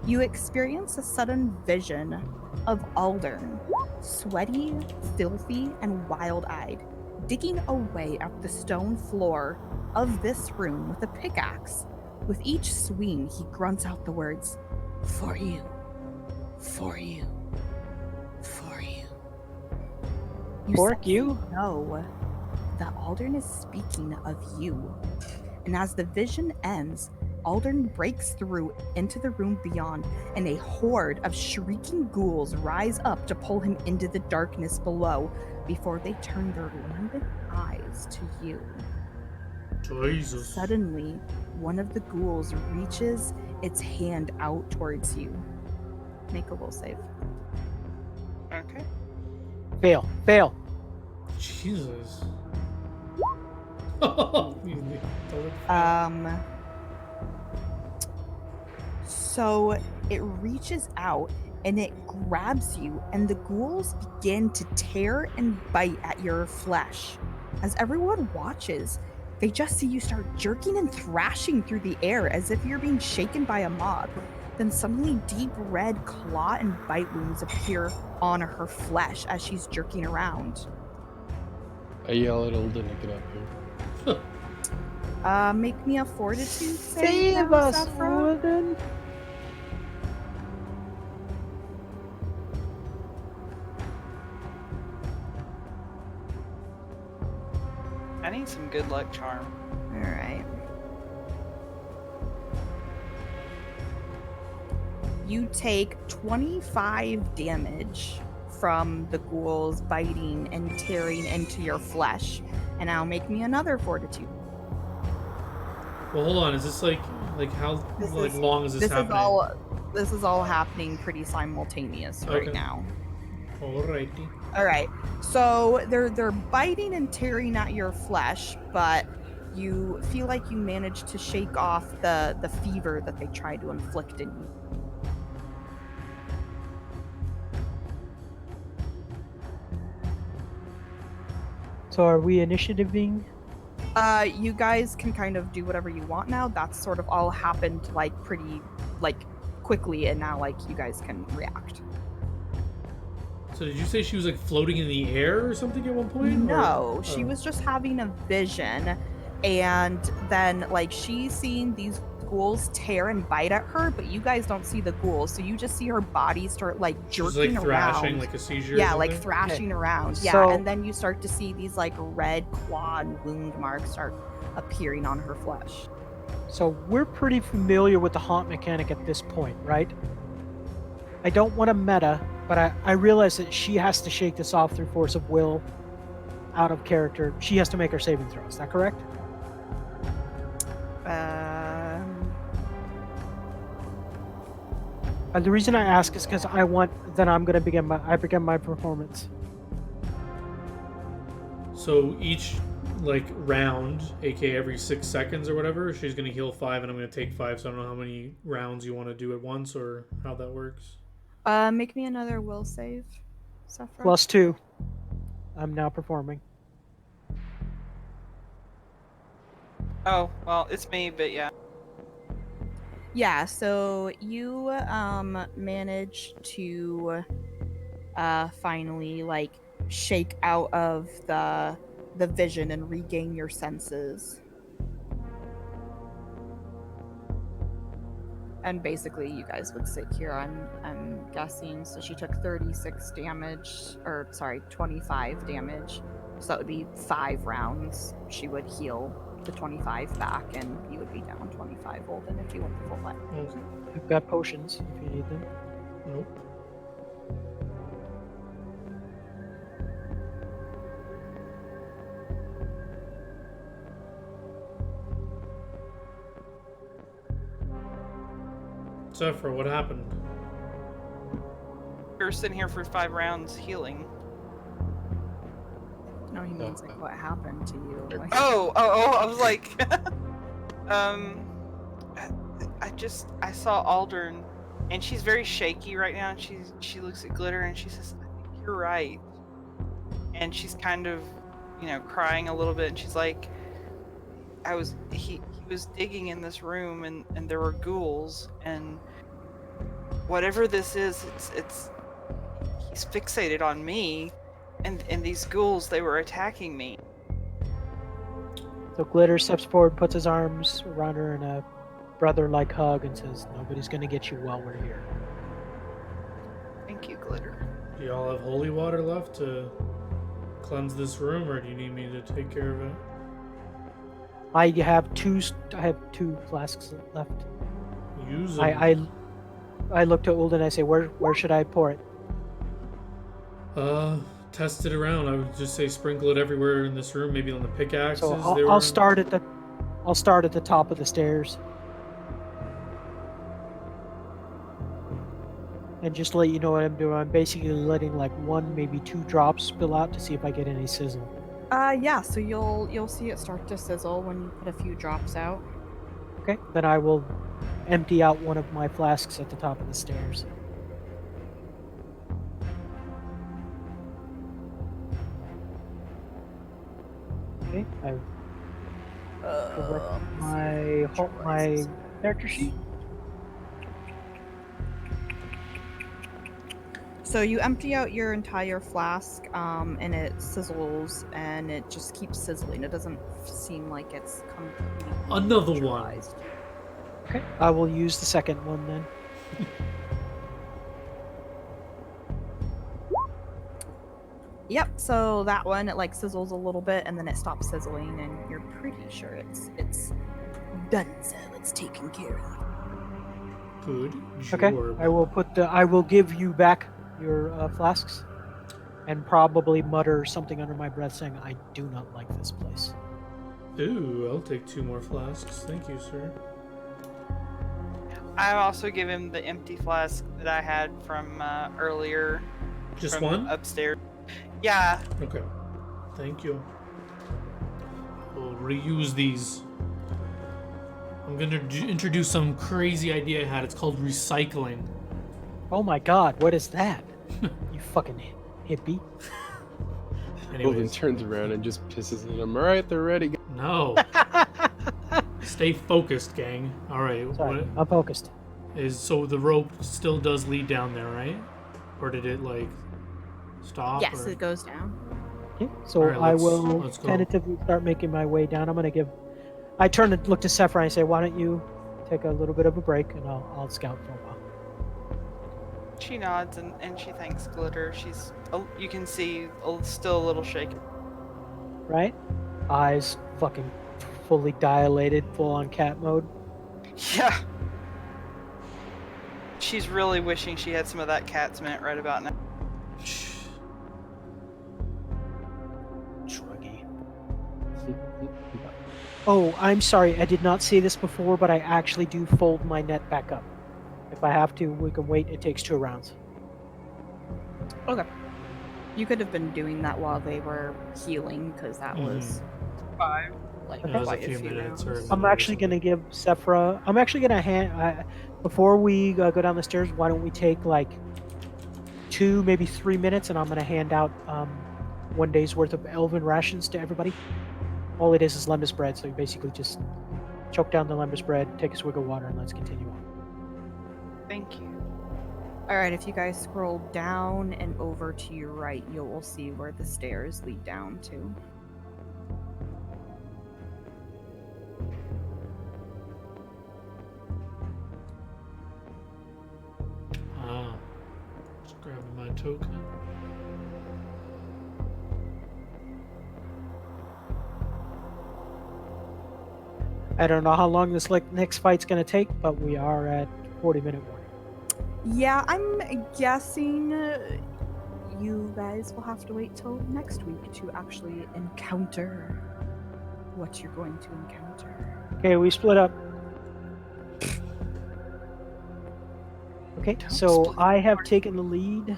you experience a sudden vision of Aldern, sweaty, filthy, and wild-eyed, digging away at the stone floor of this room with a pickaxe. With each swing, he grunts out the words, "For you, for you, for you." Fork you? No, that Aldern is speaking of you. And as the vision ends, Aldern breaks through into the room beyond, and a horde of shrieking ghouls rise up to pull him into the darkness below before they turn their lambent eyes to you. Jesus. Suddenly, one of the ghouls reaches its hand out towards you. Make a will save. Okay. Fail. Fail. Jesus. So it reaches out and it grabs you, and the ghouls begin to tear and bite at your flesh. As everyone watches, they just see you start jerking and thrashing through the air as if you're being shaken by a mob. Then suddenly deep red claw and bite wounds appear on her flesh as she's jerking around. I yell at Olden to get up here. Make me a fortitude save Save now, us, Sephra. Odin. I need some good luck charm. All right. You take 25 damage from the ghouls biting and tearing into your flesh. And now make me another fortitude. Well, hold on. Is this like how long is this happening? This is all happening pretty simultaneous right Okay. now. Alrighty. All right. So they're biting and tearing at your flesh, but you feel like you managed to shake off the fever that they tried to inflict in you. So are we initiativing? You guys can kind of do whatever you want now. That's sort of all happened like pretty like quickly, and now like you guys can react. So did you say she was like floating in the air or something at one point? No, or... she oh. was just having a vision, and then like she's seeing these ghouls tear and bite at her, but you guys don't see the ghouls, so you just see her body start like jerking She's like thrashing, around. like a seizure. Yeah, or like something? thrashing around. Yeah, So- and then you start to see these like red claw and wound marks start appearing on her flesh. So we're pretty familiar with the haunt mechanic at this point, right? I don't want to meta, but I realize that she has to shake this off through force of will, out of character. She has to make her saving throw. Is that correct? The reason I ask is because I'm going to begin my performance. So each like round, aka every 6 seconds or whatever, she's gonna heal 5, and I'm gonna take 5. So I don't know how many rounds you want to do at once or how that works. Make me another will save, Sephra. +2. I'm now performing. Oh, well, it's me, but yeah. Yeah, so you manage to finally like shake out of the vision and regain your senses. And basically you guys would sit here, I'm guessing. So she took 36 damage, or sorry, 25 damage. So that would be 5 rounds. She would heal the 25 back, and you would be down 25 Olden if you went the full fight. Okay. I've got potions if you need them. Nope. Zephyr, what happened? We were sitting here for 5 rounds healing. No, he means like what happened to you. Like, Oh! I was like, I saw Aldern, and she's very shaky right now. And she looks at Glitter and she says, "I think you're right." And she's kind of, crying a little bit. And she's like, he was digging in this room, and there were ghouls, and whatever this is, he's fixated on me, and these ghouls, they were attacking me. So Glitter steps forward, puts his arms around her in a brother-like hug, and says, "Nobody's gonna get you while we're here." Thank you, Glitter. Do y'all have holy water left to cleanse this room, or do you need me to take care of it? I have two flasks left. Use them. I look to Ulden and I say, "Where should I pour it?" Test it around. I would just say sprinkle it everywhere in this room, maybe on the pickaxes. So I'll start at the top of the stairs. And just to let you know what I'm doing, I'm basically letting like 1, maybe 2 drops spill out to see if I get any sizzle. yeah. So you'll see it start to sizzle when you put a few drops out. Okay, then I will empty out one of my flasks at the top of the stairs. Okay, I correct my character sheet. So you empty out your entire flask, and it sizzles, and it just keeps sizzling. It doesn't seem like it's completely Another one. neutralized. Okay, I will use the second one then. Yep. So that one, it like sizzles a little bit, and then it stops sizzling, and you're pretty sure it's done. So it's taken care of. Good Okay, job. I will give you back your flasks, and probably mutter something under my breath saying, "I do not like this place." Ooh, I'll take 2 more flasks. Thank you, sir. I also give him the empty flask that I had from earlier. Just from one? upstairs. Yeah. Okay. Thank you. We'll reuse these. I'm gonna introduce some crazy idea I had. It's called recycling. Oh my god, what is that? You fucking hippie. Ulden Anyways, turns around and just pisses at him. Alright, they're ready. no. Stay focused, gang. All right. Sorry, What I'm focused. is so the rope still does lead down there, right? Or did it like stop? Yes, or- it goes down. Okay, so Alright, I let's will go. tentatively start making my way down. I turn and look to Sephra and I say, "Why don't you take a little bit of a break and I'll scout for a while." She nods and she thanks Glitter. She's, you can see, still a little shaken. Right? Eyes fucking fully dilated, full on cat mode. Yeah. She's really wishing she had some of that cat's mint right about now. Shruggy. Oh, I'm sorry, I did not say this before, but I actually do fold my net back up. If I have to, we can wait. It takes 2 rounds. Okay. You could have been doing that while they were healing, because that was 5. like That was quite a few minutes. rounds. Or I'm actually going to give Sephra... I'm actually going to hand... before we go down the stairs, why don't we take like 2, maybe 3 minutes, and I'm going to hand out 1 day's worth of elven rations to everybody. All it is lembas bread, so you basically just choke down the lembas bread, take a swig of water, and let's continue on. Thank you. All right, if you guys scroll down and over to your right, you will see where the stairs lead down to. Just grabbing my token. I don't know how long this next fight's going to take, but we are at 40-minute warning. Yeah, I'm guessing you guys will have to wait till next week to actually encounter what you're going to encounter. Okay, we split up. Okay, Don't so split I have taken the lead.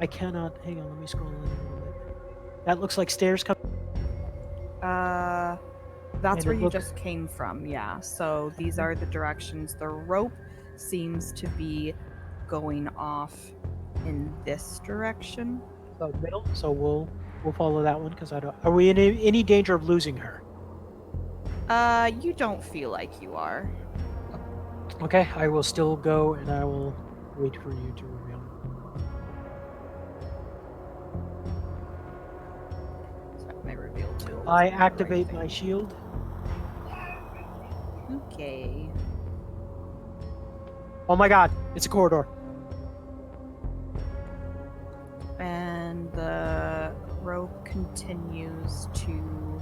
I cannot. Hang on, let me scroll in a little bit. That looks like stairs coming. That's And where it you look- just came from, yeah. So these are the directions. The rope seems to be going off in this direction. So middle. So we'll follow that one because I don't. Are we in any danger of losing her? You don't feel like you are. Okay, I will still go and I will wait for you to reveal. So my reveal tool. I wasn't the right activate thing. my shield. Okay. Oh my god, it's a corridor. And the rope continues to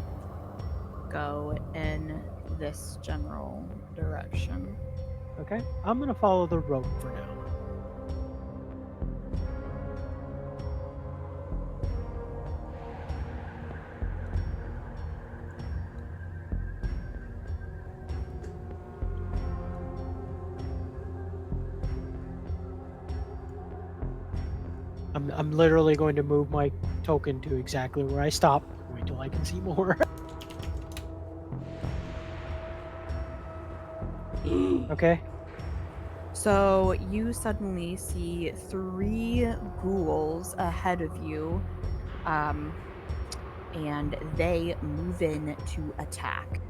go in this general direction. Okay, I'm gonna follow the rope for now. I'm literally going to move my token to exactly where I stop. Wait till I can see more. Okay. So you suddenly see 3 ghouls ahead of you, and they move in to attack.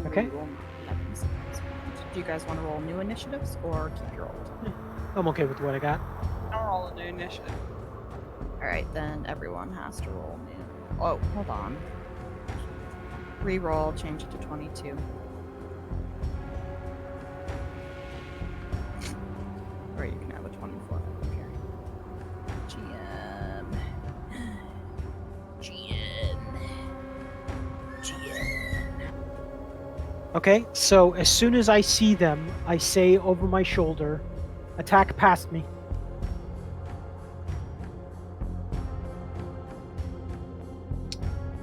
Okay. We will not be having this next round. Do you guys want to roll new initiatives or keep your old? I'm okay with what I got. I'll roll a new initiative. All right, then everyone has to roll new. Oh, hold on. Reroll, change it to 22. Or you can have a 24. I don't care. GM. Okay, so as soon as I see them, I say over my shoulder, attack past me.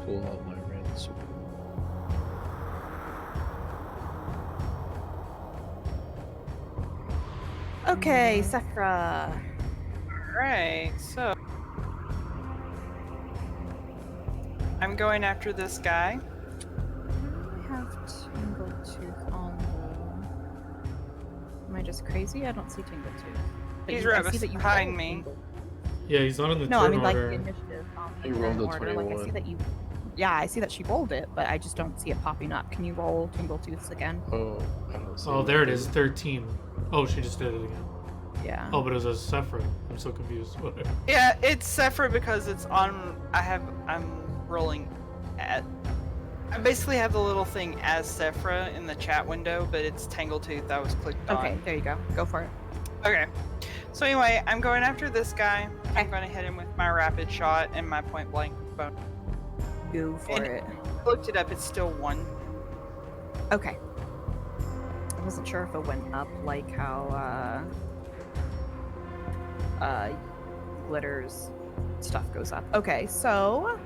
Pull out my ransomware. Okay, Sephra. Alright, so I'm going after this guy. I have Tingletooth on the. Am I just crazy? I don't see Tingletooth. But He's you, right I see that you behind rolled me. Tingle. Yeah, he's not in the No, I turn mean like order. the initiative on the You rolled turn a order. Like I see 21. that you. Yeah, I see that she rolled it, but I just don't see it popping up. Can you roll Tingletooth's again? Oh, I don't see Oh, there it anything. is, 13. Oh, she just did it again. Yeah. Oh, but it was a Sephra. I'm so confused. Yeah, it's Sephra because it's on. I'm rolling at. I basically have the little thing as Sephra in the chat window, but it's Tangletooth that was clicked on. Okay, there you go. Go for it. Okay. So anyway, I'm going after this guy. I'm going to hit him with my rapid shot and my point blank bone. Go for And- it. I looked it up. It's still 1. Okay. I wasn't sure if it went up like how Glitter's stuff goes up. Okay, so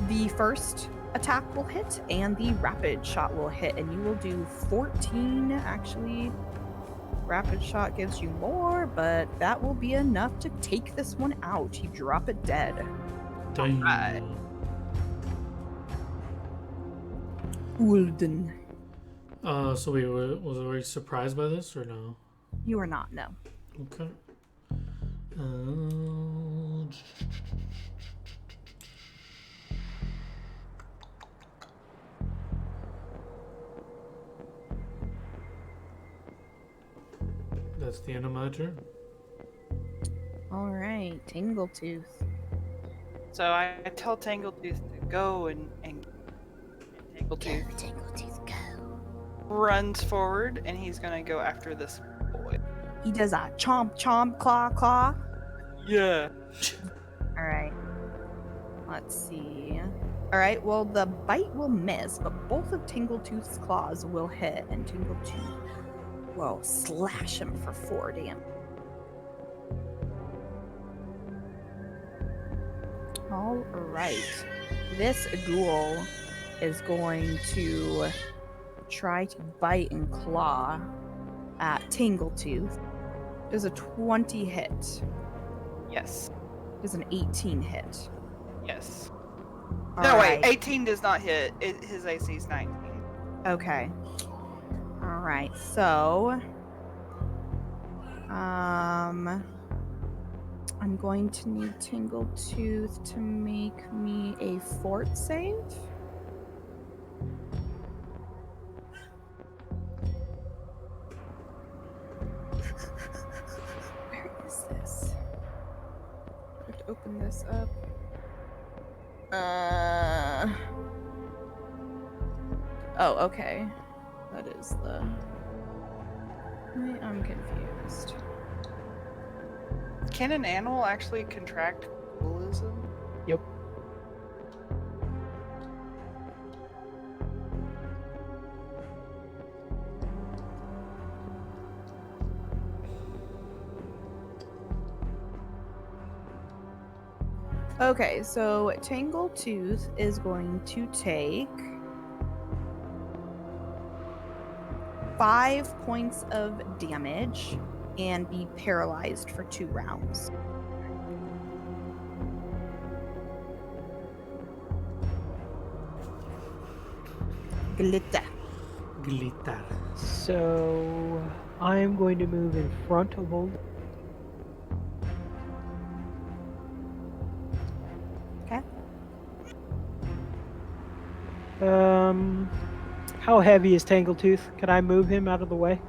the first attack will hit and the rapid shot will hit, and you will do 14. Actually, rapid shot gives you more, but that will be enough to take this one out. You drop it dead. Dang. Alright. Ulden. So wait, was I surprised by this or no? You are not, no. Okay. Uh, That's the end of my turn. Alright, Tingletooth. So I tell Tangletooth to go and Tangletooth Tingletooth, go. runs forward and he's gonna go after this boy. He does a chomp, chomp, claw, claw. Yeah. Alright. Let's see. Alright, well, the bite will miss, but both of Tingletooth's claws will hit, and Tingletooth will slash him for 4 damage. Alright. This ghoul is going to try to bite and claw at Tangletooth. Does a 20 hit? Yes. Does an 18 hit? Yes. All No, right. wait. 18 does not hit. His AC is 19. Okay. All right. So, I'm going to need Tangletooth to make me a fort save. Where is this? I have to open this up. Oh, okay. That is the. I'm confused. Can an animal actually contract cannibalism? Yep. Okay, so Tangletooth is going to take 5 points of damage and be paralyzed for 2 rounds. Glitter. Glitter. So I'm going to move in front of old. Okay. How heavy is Tangletooth? Can I move him out of the way?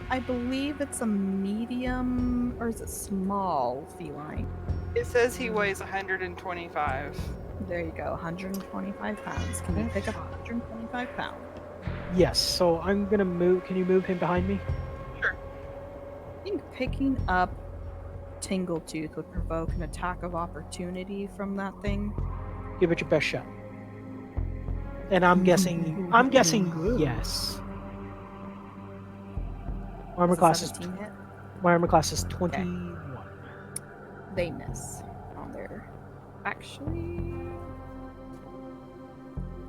I believe it's a medium, or is it small feline? It says he weighs 125. There you go, 125 pounds. Can you pick up 125 pounds? Yes. So I'm gonna move. Can you move him behind me? Sure. I think picking up Tangletooth would provoke an attack of opportunity from that thing. Give it your best shot. And I'm guessing. Yes. Armor Does a class is 17 hit? my armor class is 21. They miss on their. Actually,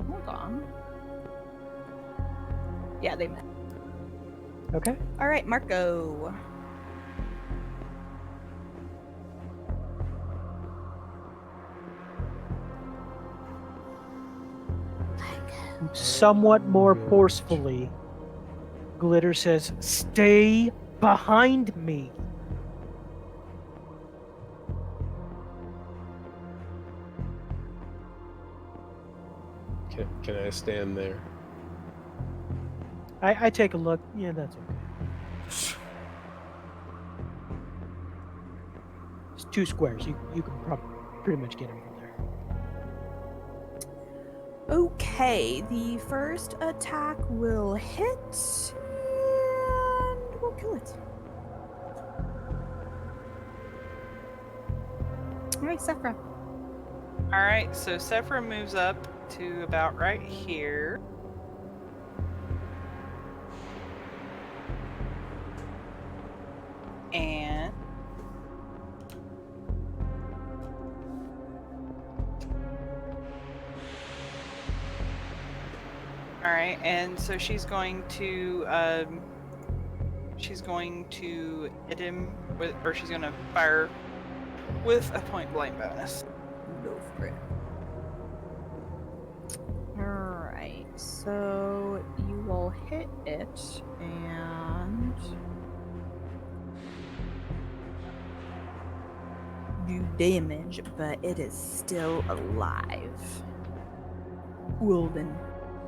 hold on. Yeah, they miss. Okay. All right, Marco. Somewhat more forcefully, Glitter says, "Stay behind me." Can I stand there? I take a look. Yeah, that's okay. It's 2 squares. You can probably pretty much get him from there. Okay, the first attack will hit and we'll kill it. All right, Sephra. Alright, so Sephra moves up to about right here. And alright, and so she's going to hit him with, or she's gonna fire with a point blank bonus. Go for it. Alright, so you will hit it and do damage, but it is still alive. Wilden.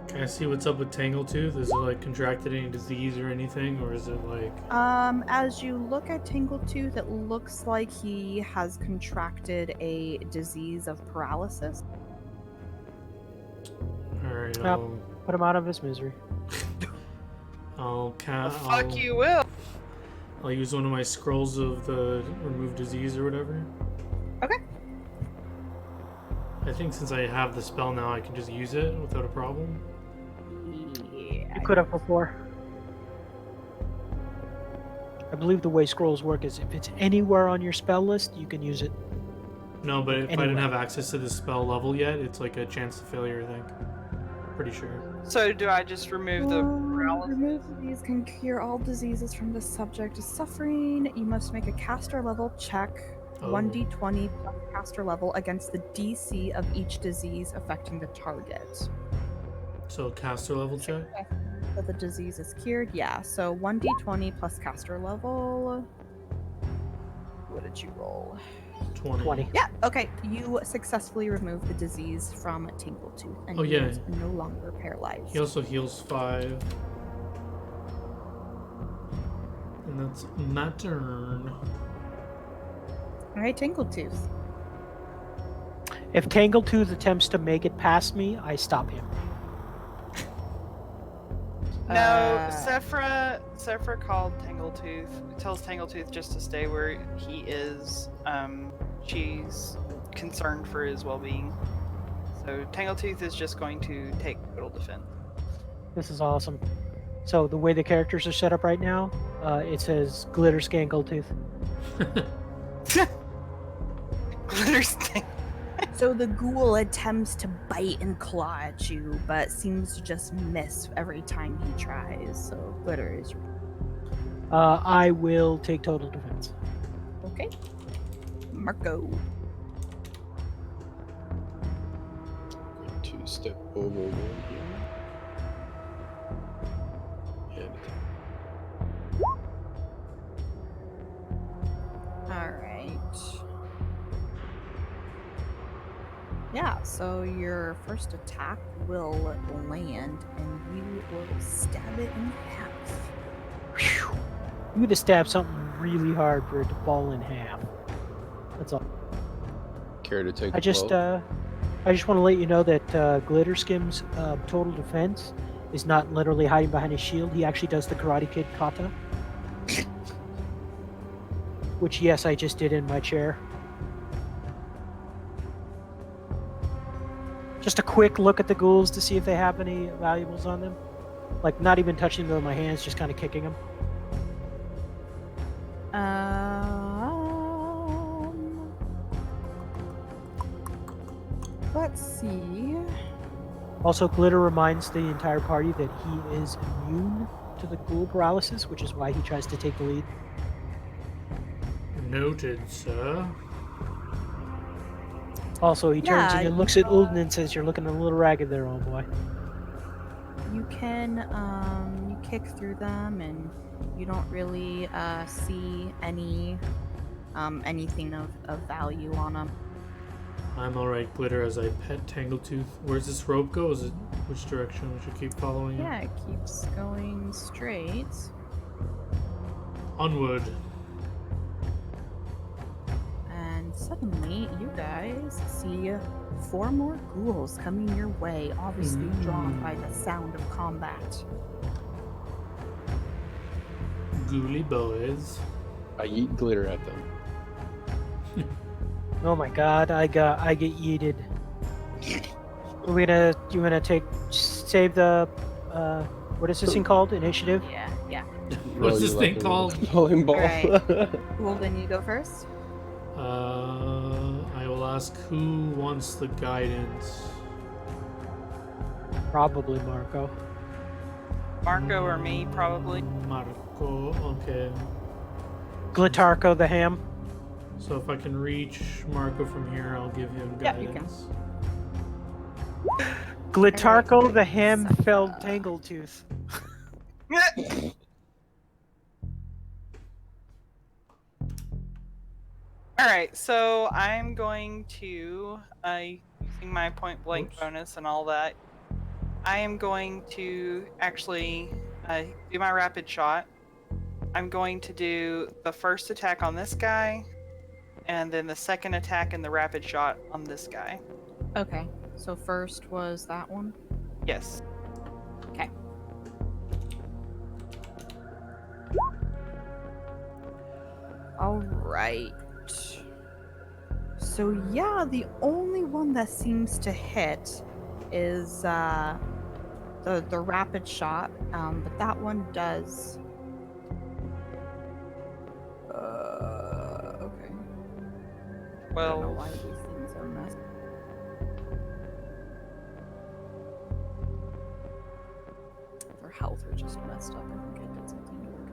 Can I see what's up with Tangletooth? Is it like contracted any disease or anything, or is it like? As you look at Tangletooth, it looks like he has contracted a disease of paralysis. All right, Yep. Put him out of his misery. Fuck you will. I'll use one of my scrolls of the remove disease or whatever. Okay. I think since I have the spell now, I can just use it without a problem. Yeah. You could have before. I believe the way scrolls work is if it's anywhere on your spell list, you can use it. No, but if I didn't Anyway. have access to the spell level yet, it's like a chance to failure, I think. Pretty sure. So do I just remove the paralysis? Remove these can cure all diseases from the subject is suffering. You must make a caster level check, Oh. 1d20 plus caster level against the DC of each disease affecting the target. So caster level check. So the disease is cured. Yeah. So 1d20 plus caster level. What did you roll? 20. Yeah. Okay. You successfully remove the disease from Tingletooth, and Oh, he yeah. is no longer paralyzed. He also heals 5. And that's my turn. All right, Tingletooth. If Tangletooth attempts to make it past me, I stop him. No, Sephra called Tangletooth, tells Tangletooth just to stay where he is. She's concerned for his well-being. So Tangletooth is just going to take total defense. This is awesome. So the way the characters are set up right now, it says Glitter Skangletooth. Glitter sting. So the ghoul attempts to bite and claw at you, but seems to just miss every time he tries. So Glitter is I will take total defense. okay. Marco. Going to step over one here. And All right. Yeah, so your first attack will land and you will stab it in half. Whew. You would have stabbed something really hard for it to fall in half. That's all. care to take I just want to let you know that Glitter Skim's total defense is not literally hiding behind his shield. He actually does the Karate Kid kata. Which, yes, I just did in my chair. Just a quick look at the ghouls to see if they have any valuables on them. Like, not even touching them with my hands, just kind of kicking them. Let's see. Also, Glitter reminds the entire party that he is immune to the ghoul paralysis, which is why he tries to take the lead. Noted, sir. Also, he turns Yeah, and he looks at Ulden and says, "You're looking a little ragged there, old boy." You can you kick through them and you don't really see any anything of value on them. I'm alright, Glitter, as I pet Tangletooth. Where's this rope go? Is it which direction we should keep following? Yeah, it keeps going straight. Onward. And suddenly you guys see 4 more ghouls coming your way, obviously drawn by the sound of combat. Ghouly boys. I eat glitter at them. Oh my god, I get yeeted. You gonna save the what is this thing called? Initiative? Yeah. What's this thing Like a called? Bowling ball. Alright. Well, then you go first. I will ask who wants the guidance. Probably Marco. Marco or me, probably. Marco, okay. Glitarco the ham. So if I can reach Marco from here, I'll give him Yeah, you can. guidance. Glitarco the ham-felled Tangletooth. Alright, so I'm going to, using my point blank Oops. bonus and all that, I am going to actually do my rapid shot. I'm going to do the first attack on this guy, and then the second attack and the rapid shot on this guy. Okay. So first was that one. Yes. Okay. All right. So yeah, the only one that seems to hit is the rapid shot, but that one does. Okay. I don't know Well, why these things are messed. health are just messed up. I think I did something to work.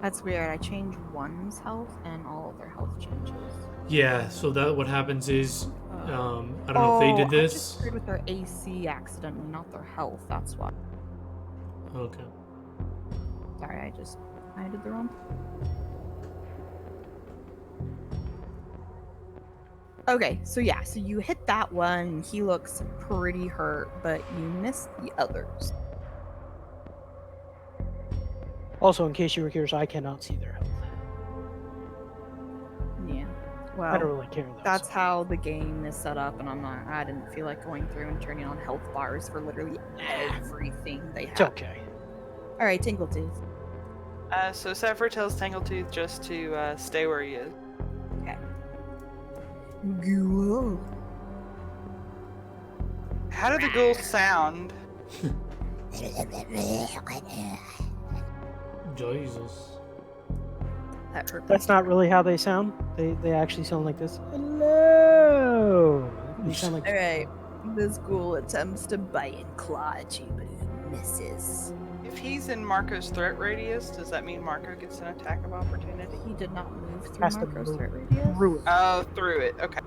That's weird. I change one's health and all of their health changes. Yeah, so that what happens is, I don't know if they did I this. just screwed with their AC accidentally, not their health. That's why. Okay. Sorry, I did the wrong. Okay, so yeah, so you hit that one. He looks pretty hurt, but you missed the others. Also, in case you were curious, I cannot see their health. Yeah. I don't Well, really care though. that's so. how the game is set up, and I didn't feel like going through and turning on health bars for literally everything they It's have. okay. All right, Tingletooth. So Sapphire tells Tangletooth just to stay where he is. Okay. Ghoul. How do the ghouls sound? Jesus. That hurt. That's not really how they sound. They actually sound like this. Hello. They sound like. All right. This ghoul attempts to bite and claw at you, but he misses. If he's in Marco's threat radius, does that mean Marco gets an attack of opportunity? He did not move through Has to Marco's move threat radius. through it. Oh, through it. Okay.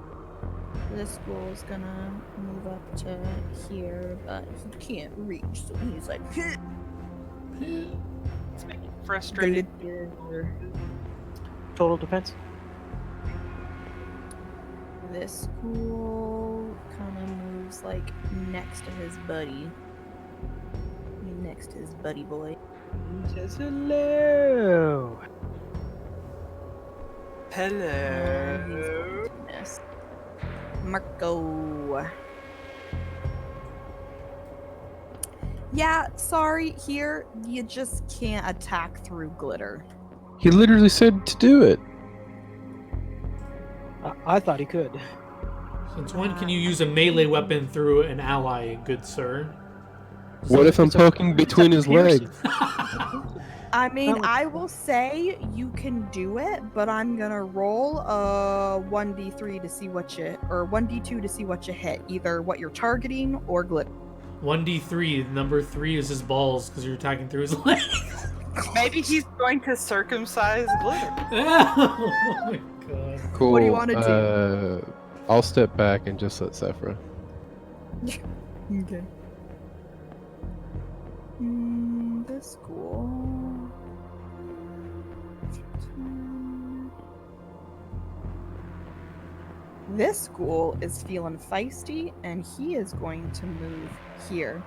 This ghoul's gonna move up to here, but he can't reach, so he's like, It's making me frustrated. Total defense. This ghoul kind of moves like next to his buddy. Next to his buddy boy. He says hello. And he's Hello. going to miss. Marco. Yeah, sorry, here you just can't attack through glitter. He literally said to do it. I thought he could. Since when can you use a melee weapon through an ally, good sir? What if I'm it's a- poking between his piercing. legs? I mean, Not like- I will say you can do it, but I'm gonna roll a 1d3 to see what you, or 1d2 to see what you hit, either what you're targeting or glitter. 1d3, number 3 is his balls because you're attacking through his legs. Maybe he's going to circumcise glitter. Oh my god. Cool. What do you wanna do? I'll step back and just let Sephra. Okay. This ghoul. This ghoul is feeling feisty, and he is going to move here.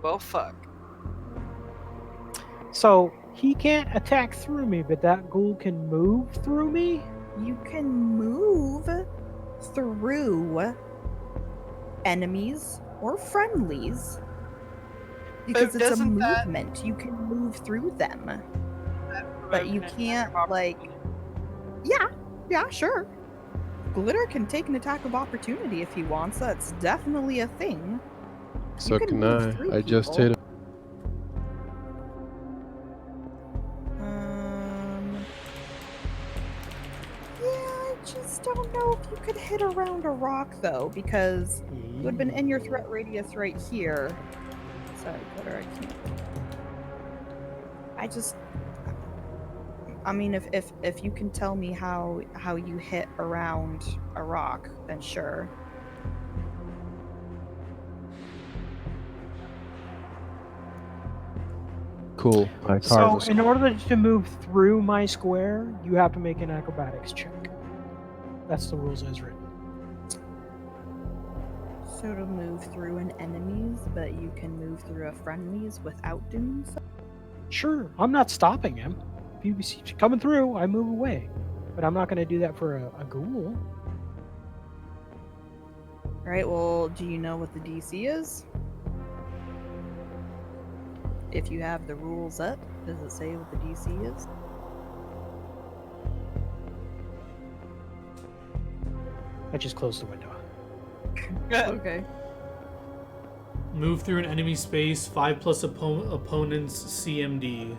Well, fuck. So he can't attack through me, but that ghoul can move through me? You can move through enemies or friendlies because it's a doesn't that- movement. You can move through them, but you Provoke an can't attack of like. opportunity. Yeah, sure. Glitter can take an attack of opportunity if he wants. That's definitely a thing. So can can move I. through I just people. hit him. Yeah, I just don't know if you could hit around a rock though, because you would have been in your threat radius right here. Sorry, Glitter, I can't. I mean, if you can tell me how you hit around a rock, then sure. Cool. My So card was in order to move through my square, you have to make an acrobatics check. That's the rules as written. So to move through an enemy's, but you can move through a friendly's without doing so. Sure, I'm not stopping him. If he's coming through, I move away. But I'm not going to do that for a ghoul. Alright, well, do you know what the DC is? If you have the rules up, does it say what the DC is? I just closed the window. Okay. Move through an enemy space, 5 plus opponent's CMD.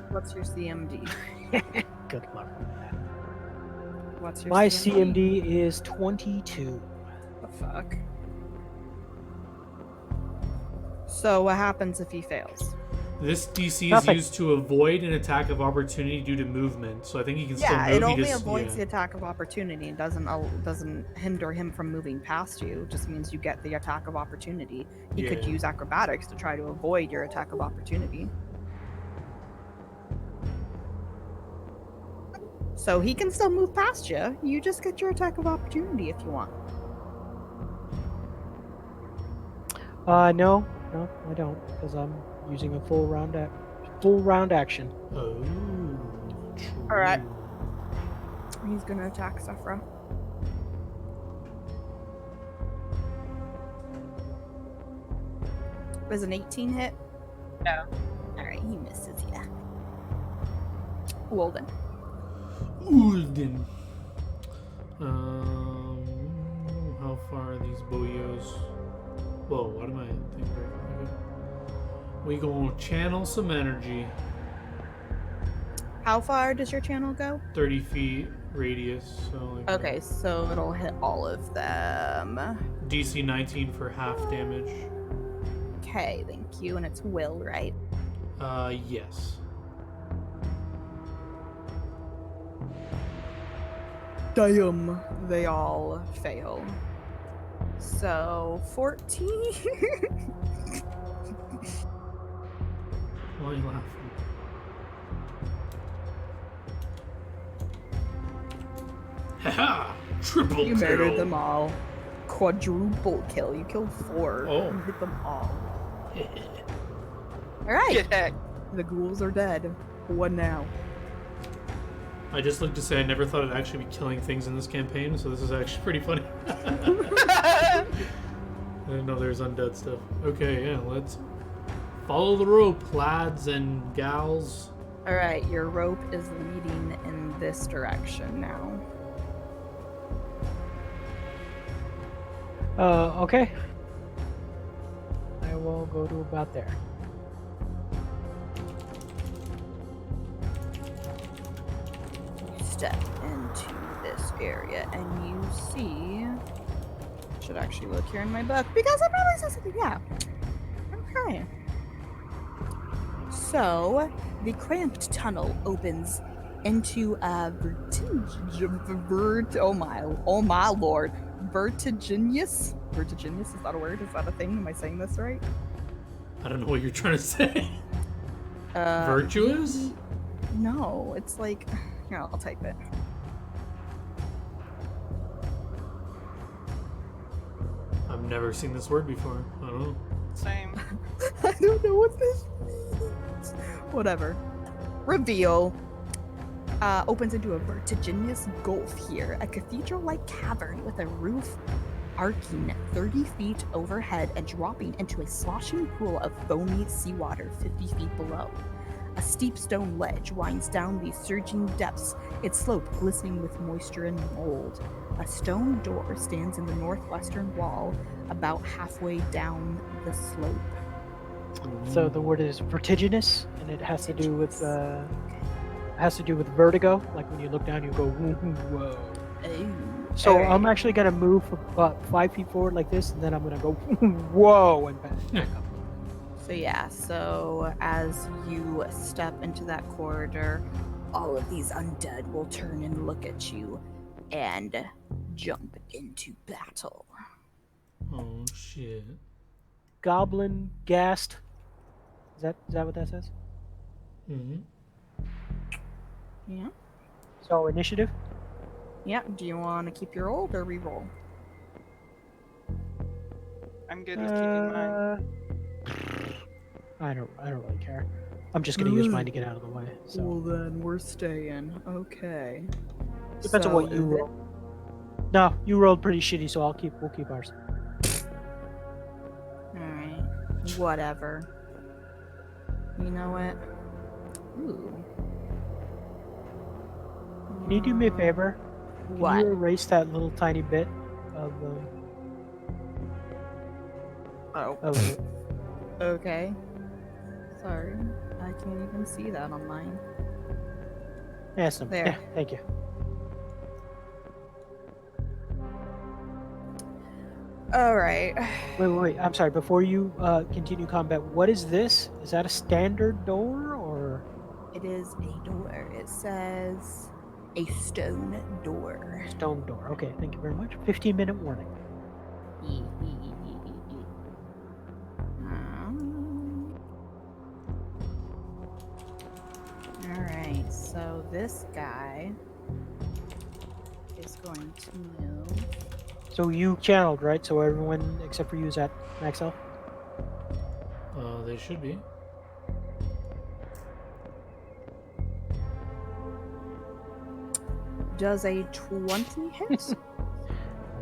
What's your CMD? Good luck with that. What's your My CMD? CMD is 22. The fuck? So what happens if he fails? This DC is Nothing. used to avoid an attack of opportunity due to movement, so I think he can still Yeah, move. it He only just, avoids the yeah. attack of opportunity and doesn't hinder him from moving past you. It just means you get the attack of opportunity. He could Yeah. use acrobatics to try to avoid your attack of opportunity. So he can still move past you. You just get your attack of opportunity if you want. No, I don't, because I'm using a full round action. Oh, true. All right. He's gonna attack Sephra. Was an 18 hit? No. Alright, he misses, yeah. Well then. Ulden. How far are these boyos? Whoa, what am I thinking? We gonna channel some energy. How far does your channel go? 30 feet radius. So like Okay, so it'll hit all of them. DC 19 for half damage. Okay, thank you. And it's will, right? Yes. Damn. They all fail. So 14. Why are you laughing? Haha! Triple You kill. murdered them all. Quadruple kill. You killed 4. Oh. You hit them all. Alright. Get heck. The ghouls are dead. What now? I just looked to say I never thought I'd actually be killing things in this campaign, so this is actually pretty funny. I didn't know there's undead stuff. Okay, yeah, let's follow the rope, lads and gals. Alright, your rope is leading in this direction now. Okay. I will go to about there. You step into this area and you see. Should actually look here in my book because I probably said something. Yeah. Okay. So the cramped tunnel opens into a oh my lord, vertiginous. Vertiginous, is that a word? Is that a thing? Am I saying this right? I don't know what you're trying to say. Uh, Virtuous? No, it's like. Here, I'll type it. I've never seen this word before. I don't know. Same. I don't know what this means. Whatever. Reveal. Opens into a vertiginous gulf here, a cathedral-like cavern with a roof arcing 30 feet overhead and dropping into a sloshing pool of foamy seawater 50 feet below. A steep stone ledge winds down these surging depths, its slope glistening with moisture and mold. A stone door stands in the northwestern wall, about halfway down the slope. So the word is vertiginous, and it has to do with vertigo. Like when you look down, you go whoa. Oh, So alright. I'm actually gonna move about 5 feet forward like this, and then I'm gonna go whoa and back up. So yeah, so as you step into that corridor, all of these undead will turn and look at you and jump into battle. Oh shit. Goblin gassed. Is that what that says? Mm-hmm. Yeah. So initiative. Yeah. Do you want to keep your old or re-roll? I'm good with keeping mine. I don't really care. I'm just gonna use mine to get out of the way. So Well then, we're staying. Okay. depends on what you roll. No, you rolled pretty shitty, so we'll keep ours. Alright. Whatever. You know what? Ooh. Can you do me a favor? Can What? you erase that little tiny bit of Oh. of Okay. Sorry. I can't even see that on mine. yeah, some, There. yeah, thank you. All right. Wait. I'm sorry. Before you continue combat, what is this? Is that a standard door or? It is a door. It says a stone door. Stone door. Okay, thank you very much. 15-minute warning. All right. So this guy is going to move. So you channeled, right? So everyone except for you is at max health? They should be. Does a 20 hit?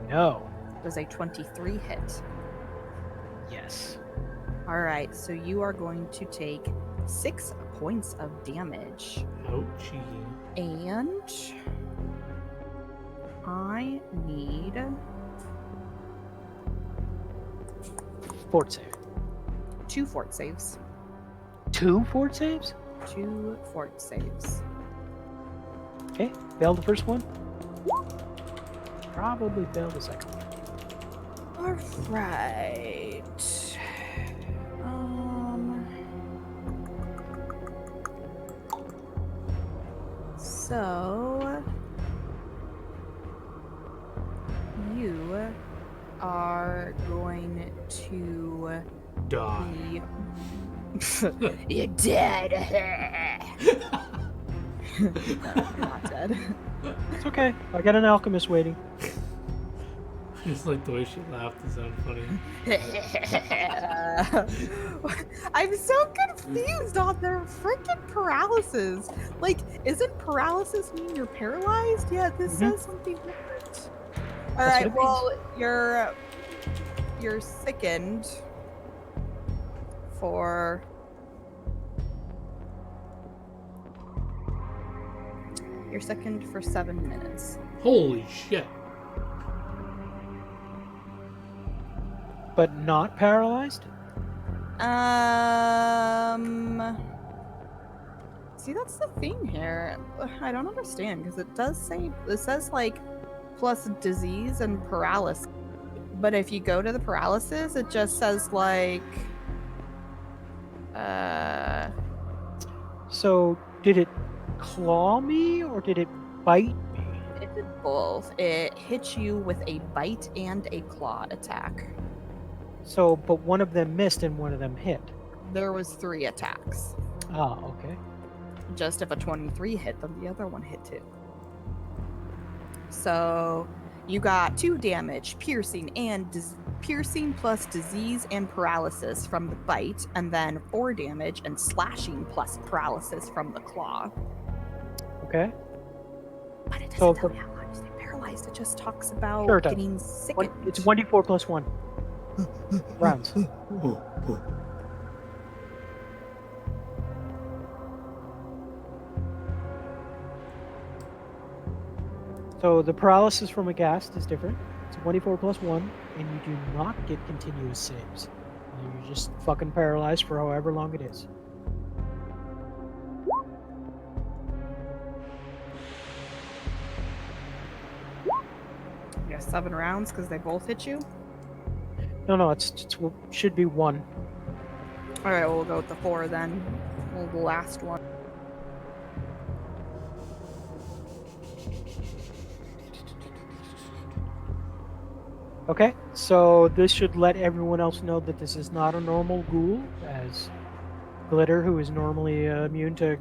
No. Does a 23 hit? Yes. All right. So you are going to take 6 points of damage. Ouchie. And I need Fort save. 2 fort saves. 2 fort saves? 2 fort saves. Okay, failed the first one. Probably failed the second one. All right. So you are going to Die. be you're dead. No, you're not dead. It's okay. I got an alchemist waiting. I just like the way she laughed. It sounded funny. I'm so confused on their freaking paralysis. Like, isn't paralysis mean you're paralyzed? Yeah, this says something different. All That's right, what it well, you're sickened for you're sickened for 7 minutes. Holy shit. But not paralyzed? See, that's the thing here. I don't understand because it says like plus disease and paralysis. But if you go to the paralysis, it just says like So, did it claw me or did it bite me? it did both. It hits you with a bite and a claw attack. So, but one of them missed and one of them hit. There was 3 attacks. Ah, okay. Just if a 23 hit, then the other one hit too. So you got 2 damage, piercing piercing plus disease and paralysis from the bite, and then 4 damage and slashing plus paralysis from the claw. Okay. But it doesn't So tell the- me how much they paralyzed. It just talks about Sure it does. getting sickened. It's 1d4 plus 1 rounds. So the paralysis from a ghast is different. It's 24 plus 1, and you do not get continuous saves. You're just fucking paralyzed for however long it is. You got 7 rounds because they both hit you. No, it should be 1. All right, we'll go with the 4 then. The last one. Okay, so this should let everyone else know that this is not a normal ghoul, as Glitter, who is normally immune to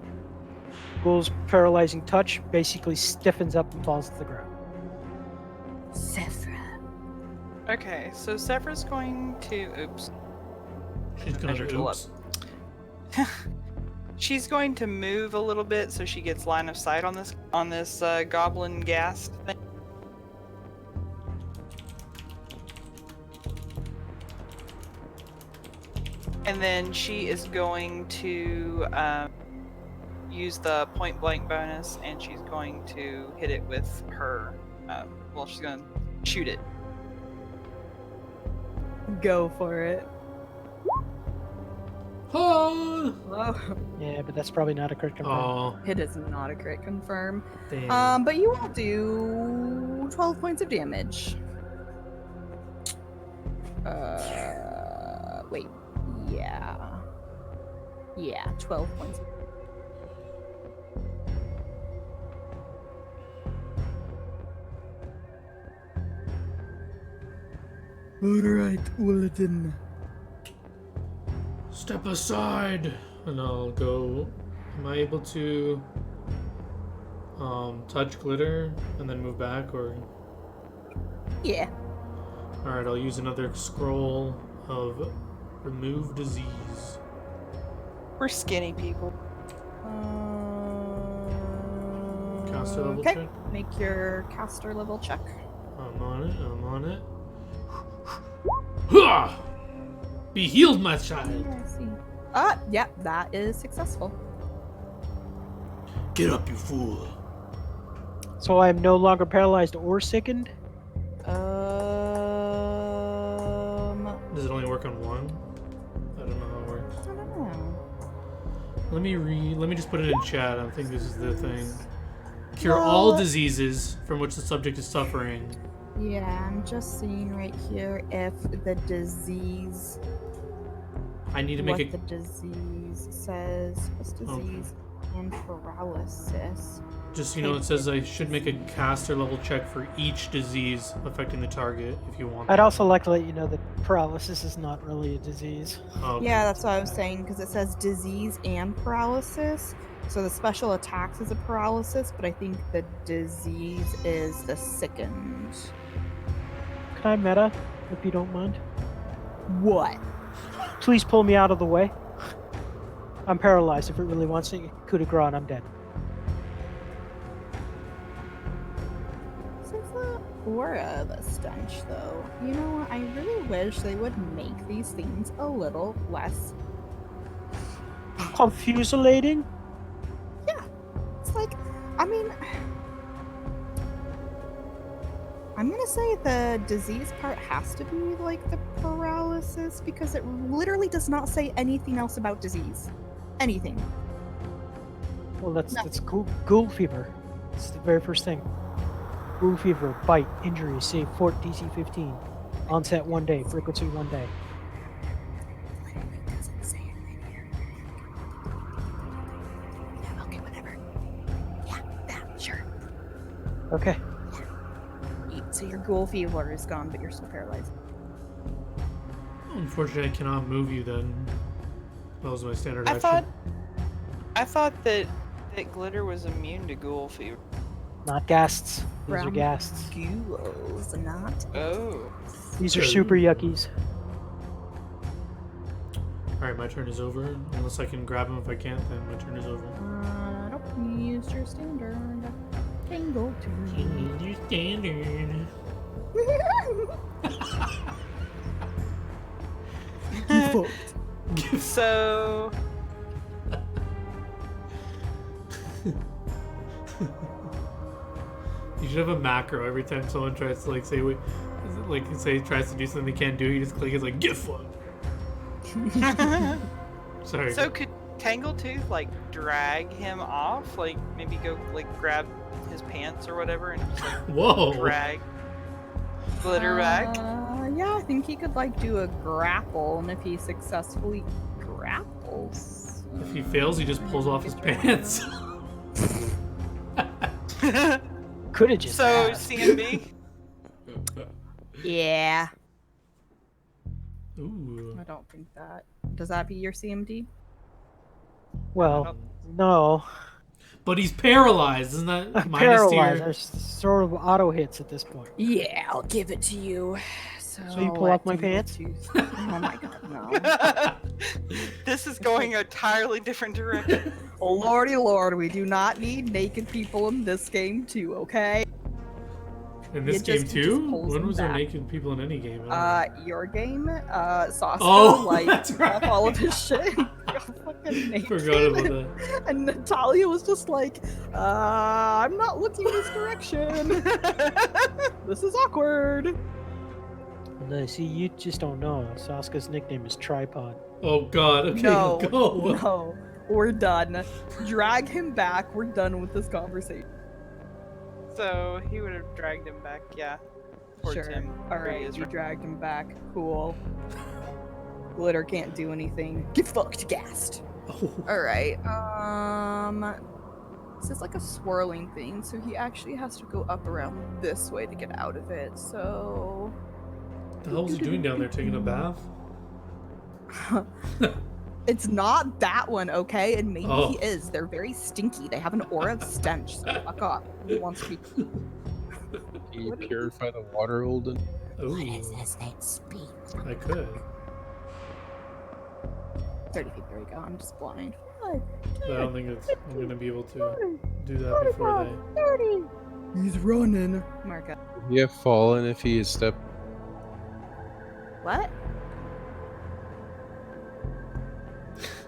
ghoul's paralyzing touch, basically stiffens up and falls to the ground. Sephra. Okay, so Sephra's going to. Oops. She's gonna Measure pull oops. She's going to move a little bit so she gets line of sight on this goblin ghast thing. And then she is going to use the point blank bonus, and she's going to hit it with her. Well, she's going to shoot it. Go for it. Oh, Oh, Yeah, but that's probably not a crit confirm. oh it is not a crit confirm. damn. But you will do 12 points of damage. Wait. Yeah. Yeah, 12 points. Alright, well then. Step aside, and I'll go. Am I able to touch glitter and then move back, or? Yeah. All right, I'll use another scroll of remove disease. We're skinny people. Caster level Okay, check. make your caster level check. I'm on it. I'm on it. Hah! Be healed, my child. Yeah, I see. Yep, that is successful. Get up, you fool. So I am no longer paralyzed or sickened? Does it only work on one? I don't know how it works. I don't know. Let me just put it in chat. I think this is the thing. Cure all diseases from which the subject is suffering. Yeah, I'm just seeing right here if the disease. I need to what make the disease says. What's disease and paralysis? Just so you know, it says I should make a caster level check for each disease affecting the target if you want. I'd also like to let you know that paralysis is not really a disease. Oh, okay. Yeah, that's what I was saying, because it says disease and paralysis. So the special attacks is a paralysis, but I think the disease is the sickened. Can I meta, if you don't mind? What? Please pull me out of the way. I'm paralyzed. If it really wants to, coup de grace, and I'm dead. So it's the aura of a stench, though. You know what? I really wish they would make these things a little less. Confusulating? It's like, I mean, I'm gonna say the disease part has to be like the paralysis because it literally does not say anything else about disease. Anything. Well, that's ghoul fever. It's the very first thing. Ghoul fever, bite, injury, save fort DC 15. Onset 1 day, frequency 1 day. Literally doesn't say anything here. Yeah, okay, whatever. Yeah, that, sure. Okay. So your ghoul fever is gone, but you're still paralyzed. Unfortunately, I cannot move you then. That was my standard I action. thought that glitter was immune to ghoul fever. Not ghasts. These are From ghasts. Ghouls, not. Oh. These are super yuckies. Alright, my turn is over. Unless I can grab him. If I can't, then my turn is over. Nope, you used your standard. Tangle to Your standard. So You should have a macro every time someone tries to like say tries to do something they can't do. You just click it's like get fucked. Sorry. So could Tangletooth like drag him off? Like maybe go like grab his pants or whatever and just like Whoa. drag glitter back? Yeah, I think he could like do a grapple, and if he successfully grapples, If he fails, he just pulls off his pants. Could have just. So asked. CMB? yeah. Ooh. I don't think that. Does that be your CMD? Well, no. But he's paralyzed, isn't that I'm minus to paralyzed. your... There's sort of auto hits at this point. Yeah, I'll give it to you. So you pull off my pants? Oh my god, no. This is going a entirely different direction. Oh, lordy lord, we do not need naked people in this game too, okay? In this It game just too? pulls When him was there back. naked people in any game? I don't know. Your game, Sasuke, Oh, like, that's right. off all of his shit. Got fucking naked. Forgot about that. And Natalia was just like, I'm not looking this direction. This is awkward. No, see, you just don't know. Sasuke's nickname is Tripod. Oh god, okay, No, go. no, we're done. Drag him back. We're done with this conversation. So he would have dragged him back, yeah. towards Sure. him. All where he right, is you right- dragged him back. Cool. Glitter can't do anything. Get fucked, gassed. Oh. All right. This is like a swirling thing, so he actually has to go up around this way to get out of it. So. What the hell was he doing down there? Taking a bath? It's not that one, okay? And maybe Oh. he is. They're very stinky. They have an aura of stench. So fuck off. He wants to be. Can you purify the water, Olden? Ooh, that speak? I could. 30 feet. There we go. I'm just blind. What? But I don't think I'm gonna be able to do that before they. 30. He's running. Marco. Would he have fallen if he had stepped? What?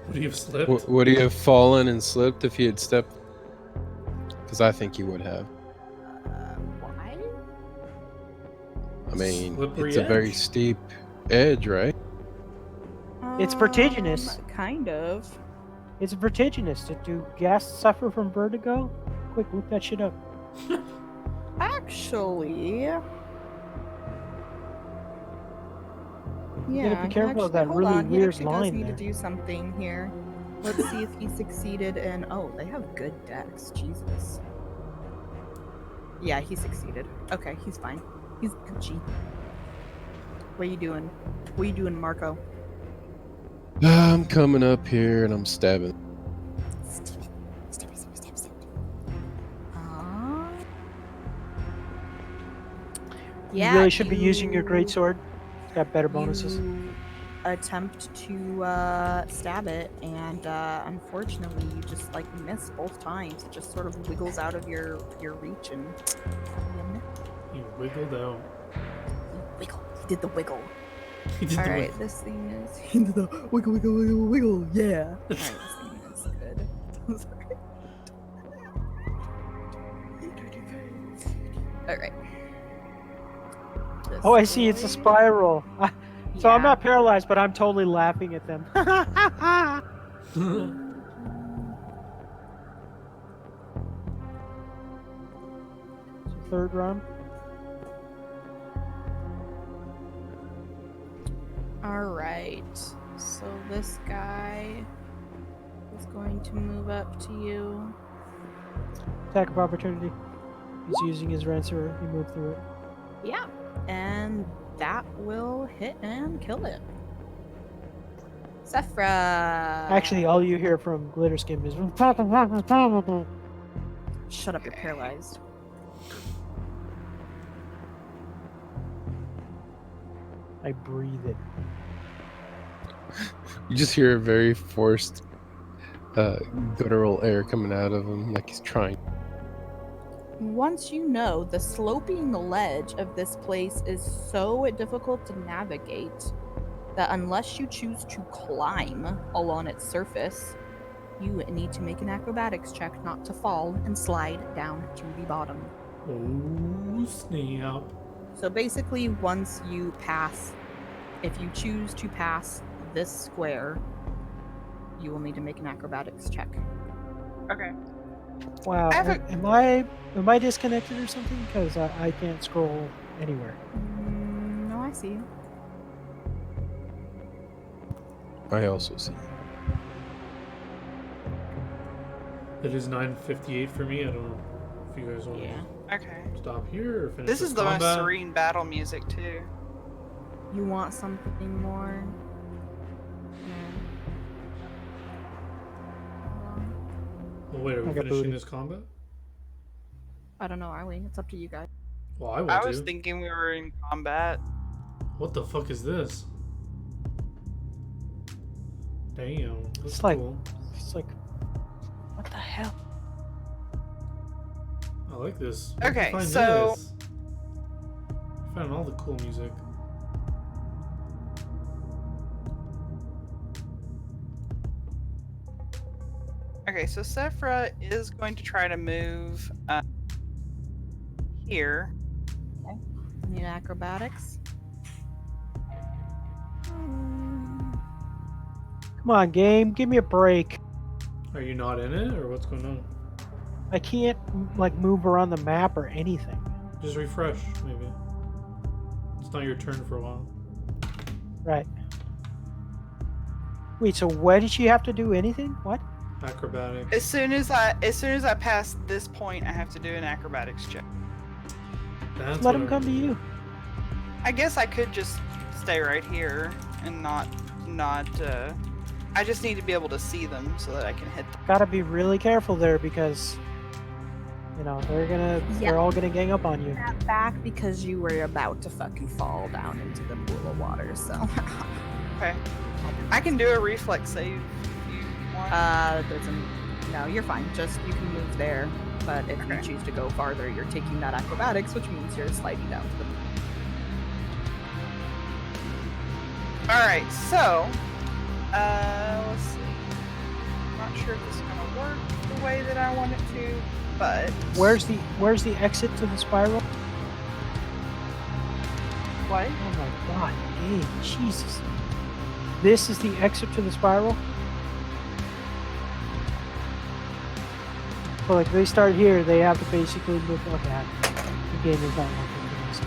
Would he have slipped? Would he have fallen and slipped if he had stepped? Because I think he would have. Why? I mean, Slippery it's a very edge. steep edge, right? It's vertiginous. Kind of. It's vertiginous. Do guests suffer from vertigo? Quick, look that shit up. Actually. You Yeah, gotta be careful of actually, that hold really on. He weird actually does line need there. to do something here. Let's see if he succeeded in. Oh, they have good decks. Jesus. Yeah, he succeeded. Okay, he's fine. He's Gucci. What are you doing? What are you doing, Marco? I'm coming up here and I'm stabbing. Yeah, You really should be using your great sword. It's got better bonuses. You attempt to stab it, and unfortunately, you just like miss both times. It just sort of wiggles out of your reach, and He wiggled out. wiggle. He did the wiggle. He did All the right, wiggle. this thing is he did the wiggle, wiggle, wiggle, wiggle. Yeah. All right, this thing is good. Sorry. All right. This Oh, I see. It's a boy- spiral. So I'm Yeah. not paralyzed, but I'm totally laughing at them. Third round. All right. So this guy is going to move up to you. Attack of opportunity. He's using his rancer. He moved through it. Yeah. And that will hit and kill it. Sephra. Actually, all you hear from Glitterskim is. Shut up, you're paralyzed. I breathe it. You just hear a very forced, guttural air coming out of him, like he's trying. Once you know, the sloping ledge of this place is so difficult to navigate that unless you choose to climb along its surface, you need to make an acrobatics check not to fall and slide down to the bottom. Oh, snap. So basically, once you pass, if you choose to pass this square, you will need to make an acrobatics check. Okay. Wow. I have Am I disconnected or something? Because I can't scroll anywhere. No, I see. I also see. It is 9:58 for me. I don't know if you guys want Yeah. Okay. to stop here or finish This is the most combat. serene battle music too. You want something more? Oh, wait, are we I got finishing booted. this combat? I don't know, are we? It's up to you guys. Well, I want I to. was thinking we were in combat. What the fuck is this? Damn, that's It's like- cool. It's like, what the hell? I like this. Where'd you Okay, find so- this? I found all the cool music. Okay, so Sephra is going to try to move here. Need acrobatics? Come on, game. Give me a break. Are you not in it, or what's going on? I can't, like, move around the map or anything. Just refresh, maybe. It's not your turn for a while. Right. Wait, so why did she have to do anything? What? Acrobatics. As soon as I pass this point, I have to do an acrobatics check. That's Let what him I come to remember. you. I guess I could just stay right here and not. I just need to be able to see them so that I can hit them. Gotta be really careful there because, you know, they're all gonna gang up on you. That back because you were about to fucking fall down into the pool of water. So, Okay. I can do a reflex save if you want. doesn't. No, you're fine. Just you can move there, but if Okay. you choose to go farther, you're taking that acrobatics, which means you're sliding down to the. Alright, so let's see. I'm not sure if this is gonna work the way that I want it to, but Where's the exit to the spiral? what? Oh my god, hey, Jesus. This is the exit to the spiral? So like they start here, they have to basically move. Okay, the game is not working for this.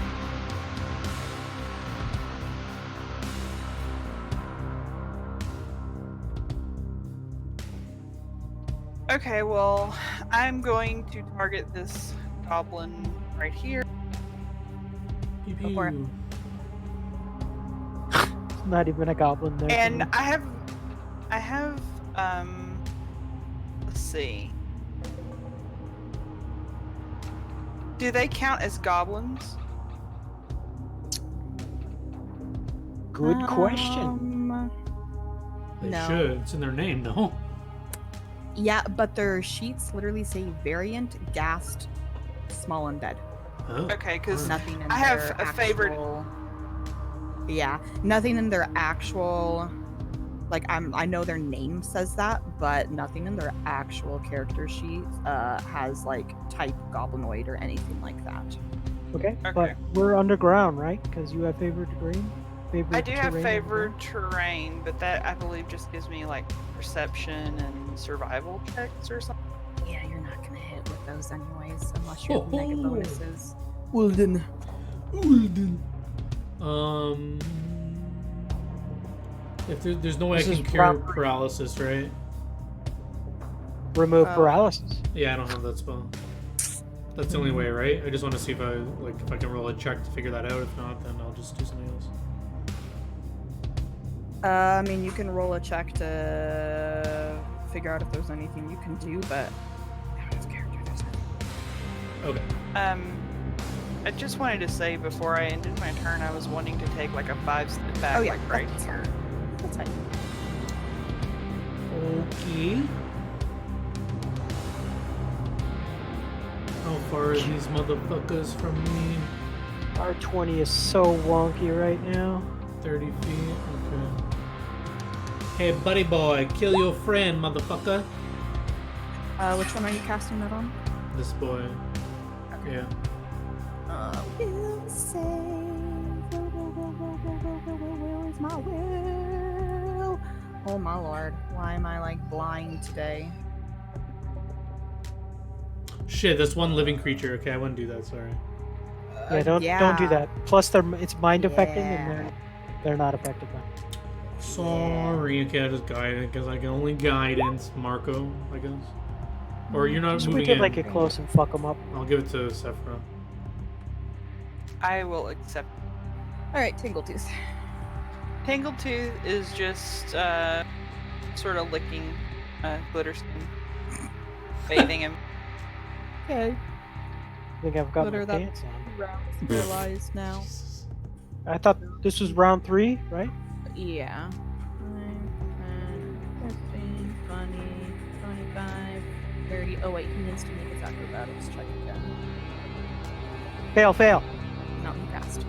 Okay, well, I'm going to target this goblin right here. Pew, Go for it. pew. It's not even a goblin there. And I have let's see. Do they count as goblins? Good question. They No. should. It's in their name, no? Yeah, but their sheets literally say variant, gassed, small undead. Oh. Okay, because Nothing in I have their a favorite- actual- Yeah, nothing in their actual. Like I know their name says that, but nothing in their actual character sheet has like type goblinoid or anything like that. Okay, Okay. but we're underground, right? Because you have favored terrain. I do have terrain favored terrain, but that I believe just gives me like perception and survival checks or something. Yeah, you're not gonna hit with those anyways, unless you're Oh, mega oh. bonuses. Well then. If there's no way This I is can cure round- paralysis, right? Remove Oh. paralysis. Yeah, I don't have that spell. That's the only way, right? I just want to see if I can roll a check to figure that out. If not, then I'll just do something else. I mean, you can roll a check to figure out if there's anything you can do, but out of character, there's nothing. Okay. I just wanted to say before I ended my turn, I was wanting to take like a 5-step back, Oh, yeah, like right that's here. That's fine. Okay. How far are these motherfuckers from me? R20 is so wonky right now. 30 feet. Okay. Hey, buddy boy, kill your friend, motherfucker. Which one are you casting that on? This boy. Yeah. Will save. Will is my will. Oh my lord, why am I like blind today? Shit, that's one living creature. Okay, I wouldn't do that. Sorry. Yeah, don't do that. Plus, it's mind affecting, and they're not affected by it. Sorry. Okay, I just guided because I can only guidance Marco, I guess. Or you're not Just we moving could in. like get close and fuck them up. I'll give it to Sephra. I will accept. All right, Tingletooth. Tangletooth is just sort of licking Glitterskin, bathing him. Okay, I think I've got my Glitter, that- pants on. round is paralyzed now. I thought this was round 3, right? Yeah. 9, 10, 15, 20, 25, 30. Oh wait, he needs to make his acrobatics check again. Fail. No, he passed.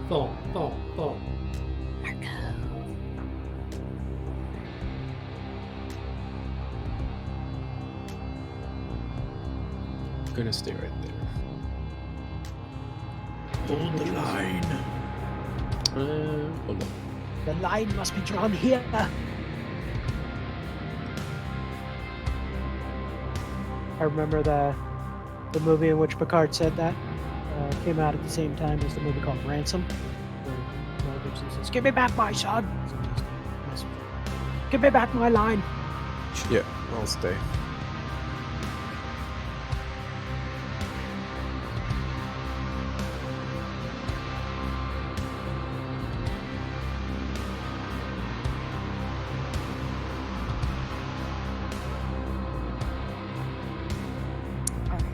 Fall. Marco. I'm gonna stay right there. Hold the line. Hold on. The line must be drawn here. I remember the movie in which Picard said that came out at the same time as the movie called Ransom, looks and says, "Give me back my son! Give me back my line!" Yeah, I'll stay. Alright.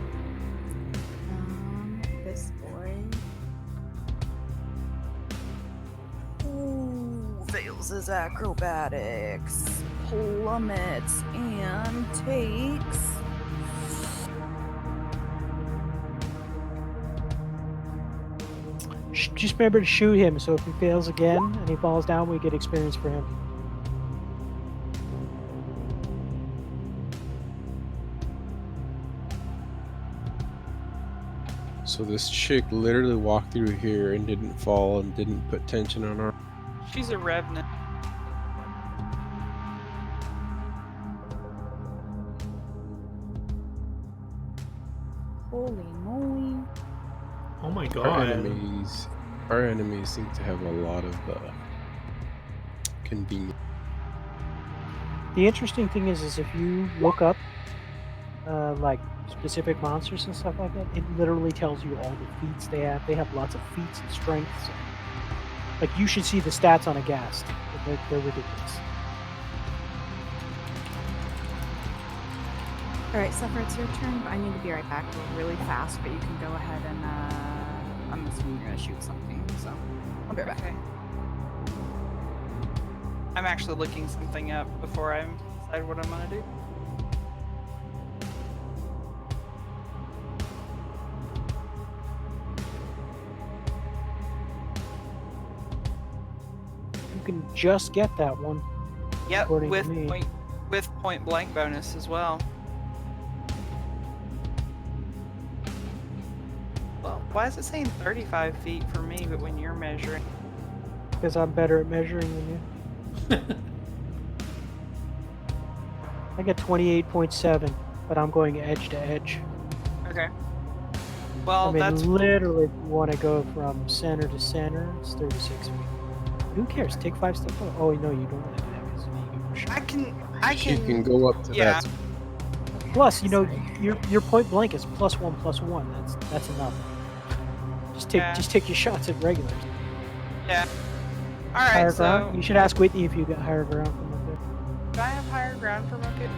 This boy. Ooh, fails his acrobatics, plummets, and takes. Just remember to shoot him, so if he fails again and he falls down, we get experience for him. So this chick literally walked through here and didn't fall and didn't put tension on her. She's a revenant. Holy moly. Oh my Our god. enemies seem to have a lot of convenience. The interesting thing is if you look up like specific monsters and stuff like that, it literally tells you all the feats they have. They have lots of feats and strengths. Like, you should see the stats on a ghast. They're ridiculous. Alright, Suffer, it's your turn. I need to be right back really fast, but you can go ahead and, I'm assuming you're gonna shoot something, so I'll be right back. Okay. I'm actually looking something up before I decide what I'm gonna do. You can just get that one. Yep, According to with me. point blank bonus as well. Well, why is it saying 35 feet for me, but when you're measuring? Because I'm better at measuring than you. I get 28.7, but I'm going edge to edge. Okay. Well, I mean, that's literally, if you want to go from center to center, it's 36 feet. Who cares? Take 5 steps. Oh, no, you don't want to do that because then you get more shot. I She can. can go up to Yeah. that. Plus, you know, Sorry. your point blank is +1/+1. That's enough. Just take your shots at regulars. Yeah. All right. Higher So, ground. You should ask Whitney if you got higher ground from up there. do I have higher ground from up here?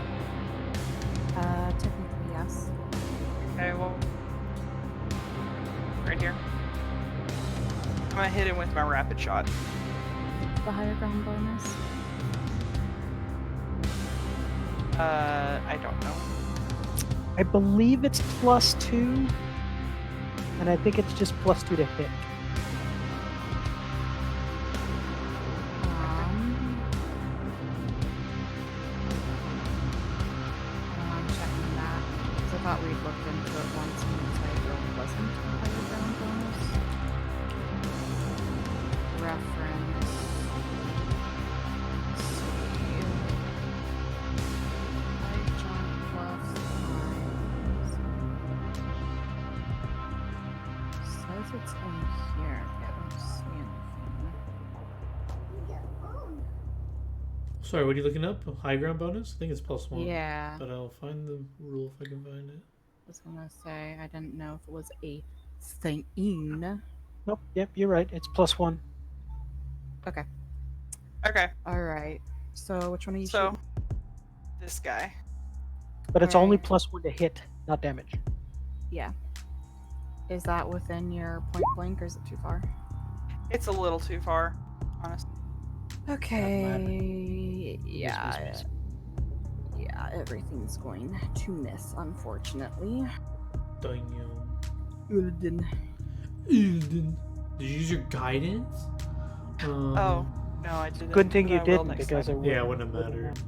Technically, yes. Okay. Well, right here. I'm gonna hit him with my rapid shot. The higher ground bonus. I don't know. I believe it's +2, and I think it's just +2 to hit. I'm checking that because I thought we'd looked into it once and it said there wasn't a higher ground bonus. Reference. Let's see. High jump plus times. Says it's in here. I don't see anything. Sorry, what are you looking up? High ground bonus? I think it's +1. Yeah. But I'll find the rule if I can find it. I was gonna say I didn't know if it was a thing. Nope. Yep, you're right. It's +1. Okay. Okay. All right. So which one are you So, shooting? this guy. But it's only Alright. +1 to hit, not damage. Yeah. Is that within your point blank or is it too far? It's a little too far, honestly. Okay. Miss, Yeah. miss. Yeah, everything's going to miss, unfortunately. Damn. Ulden. Did you use your guidance? Oh, no, I didn't. Good thing but you I will didn't, next because time. it Yeah, it wouldn't wouldn't have mattered.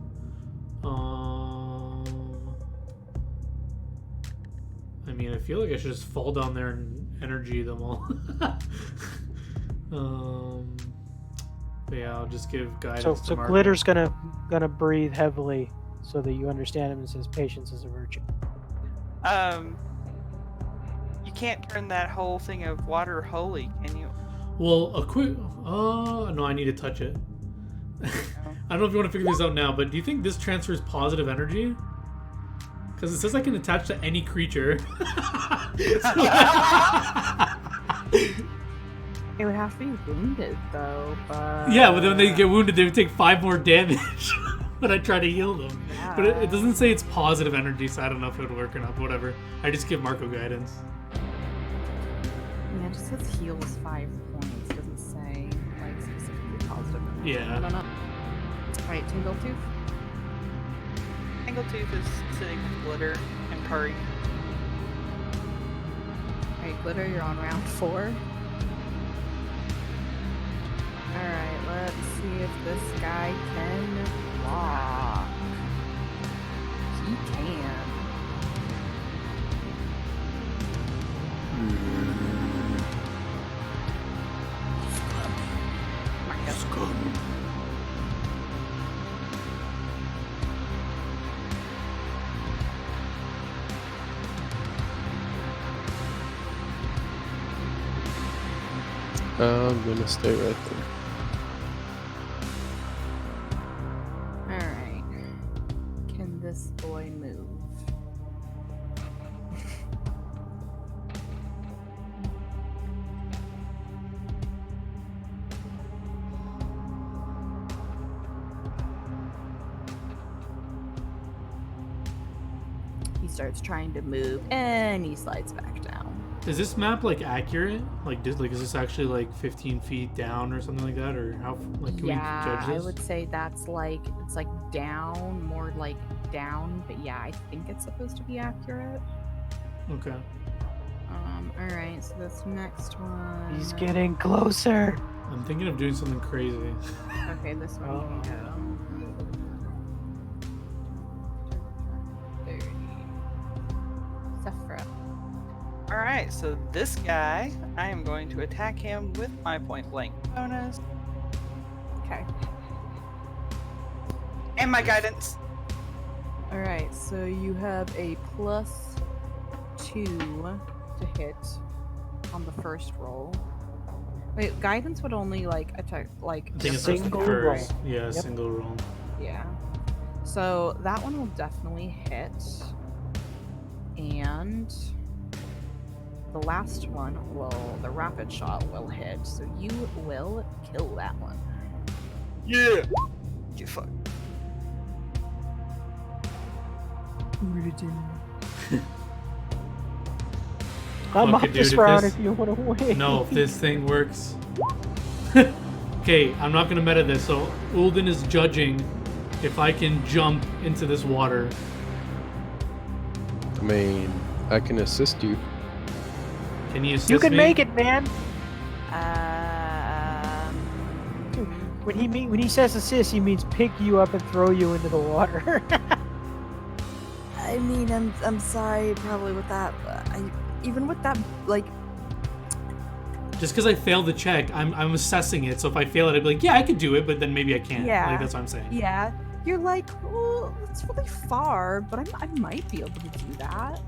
I mean, I feel like I should just fall down there and energy them all. But yeah, I'll just give guidance So, to so Marco. Glitter's gonna breathe heavily so that you understand him and says patience is a virtue. You can't turn that whole thing of water holy, can you? Well, a quick. No, I need to touch it. I don't know if you want to figure this out now, but do you think this transfers positive energy? Because it says I can attach to any creature. It would have to be wounded though, but Yeah, but when they get wounded, they would take 5 more damage when I try to heal them. Yeah. But it doesn't say it's positive energy, so I don't know if it would work or not. But whatever. I just give Marco guidance. Yeah, it just says heals 5 points. It doesn't say like specifically positive. Yeah. I don't know. Alright, Tingletooth. Tangletooth is sitting with Glitter and Curry. Alright, Glitter, you're on round 4. Alright, let's see if this guy can walk. He can. I'm gonna stay right there. Alright. Can this boy move? He starts trying to move and he slides back down. Is this map like accurate? Like, is this actually like 15 feet down or something like that, or how? Like, can we judge I this? would say that's like it's like down, more like down, but yeah, I think it's supposed to be accurate. Okay. All right, so this next one. He's getting closer. I'm thinking of doing something crazy. Okay, this one Oh. you can go. 30. Sephra. Alright, so this guy, I am going to attack him with my point blank bonus Okay. and my guidance. All right, so you have a +2 to hit on the first roll. Wait, guidance would only like attack like I think it's Single just the first. roll. Yeah, Yep. single roll. yeah. So that one will definitely hit, and the last one will, the rapid shot will hit. So you will kill that one. Yeah! Get fucked. I'm Fuck up it, this dude, if round this- if you want to win. No, if this thing works. Okay, I'm not gonna meta this. So Ulden is judging if I can jump into this water. I mean, I can assist you. Can you assist You can me? make it, man. Um, When he says assist, he means pick you up and throw you into the water. I mean, I'm sorry, probably with that. Even with that, like, Just because I failed the check, I'm assessing it. So if I fail it, I'd be like, yeah, I could do it, but then maybe I can't. Yeah. Like, that's what I'm saying. yeah, you're like, oh, it's really far, but I might be able to do that.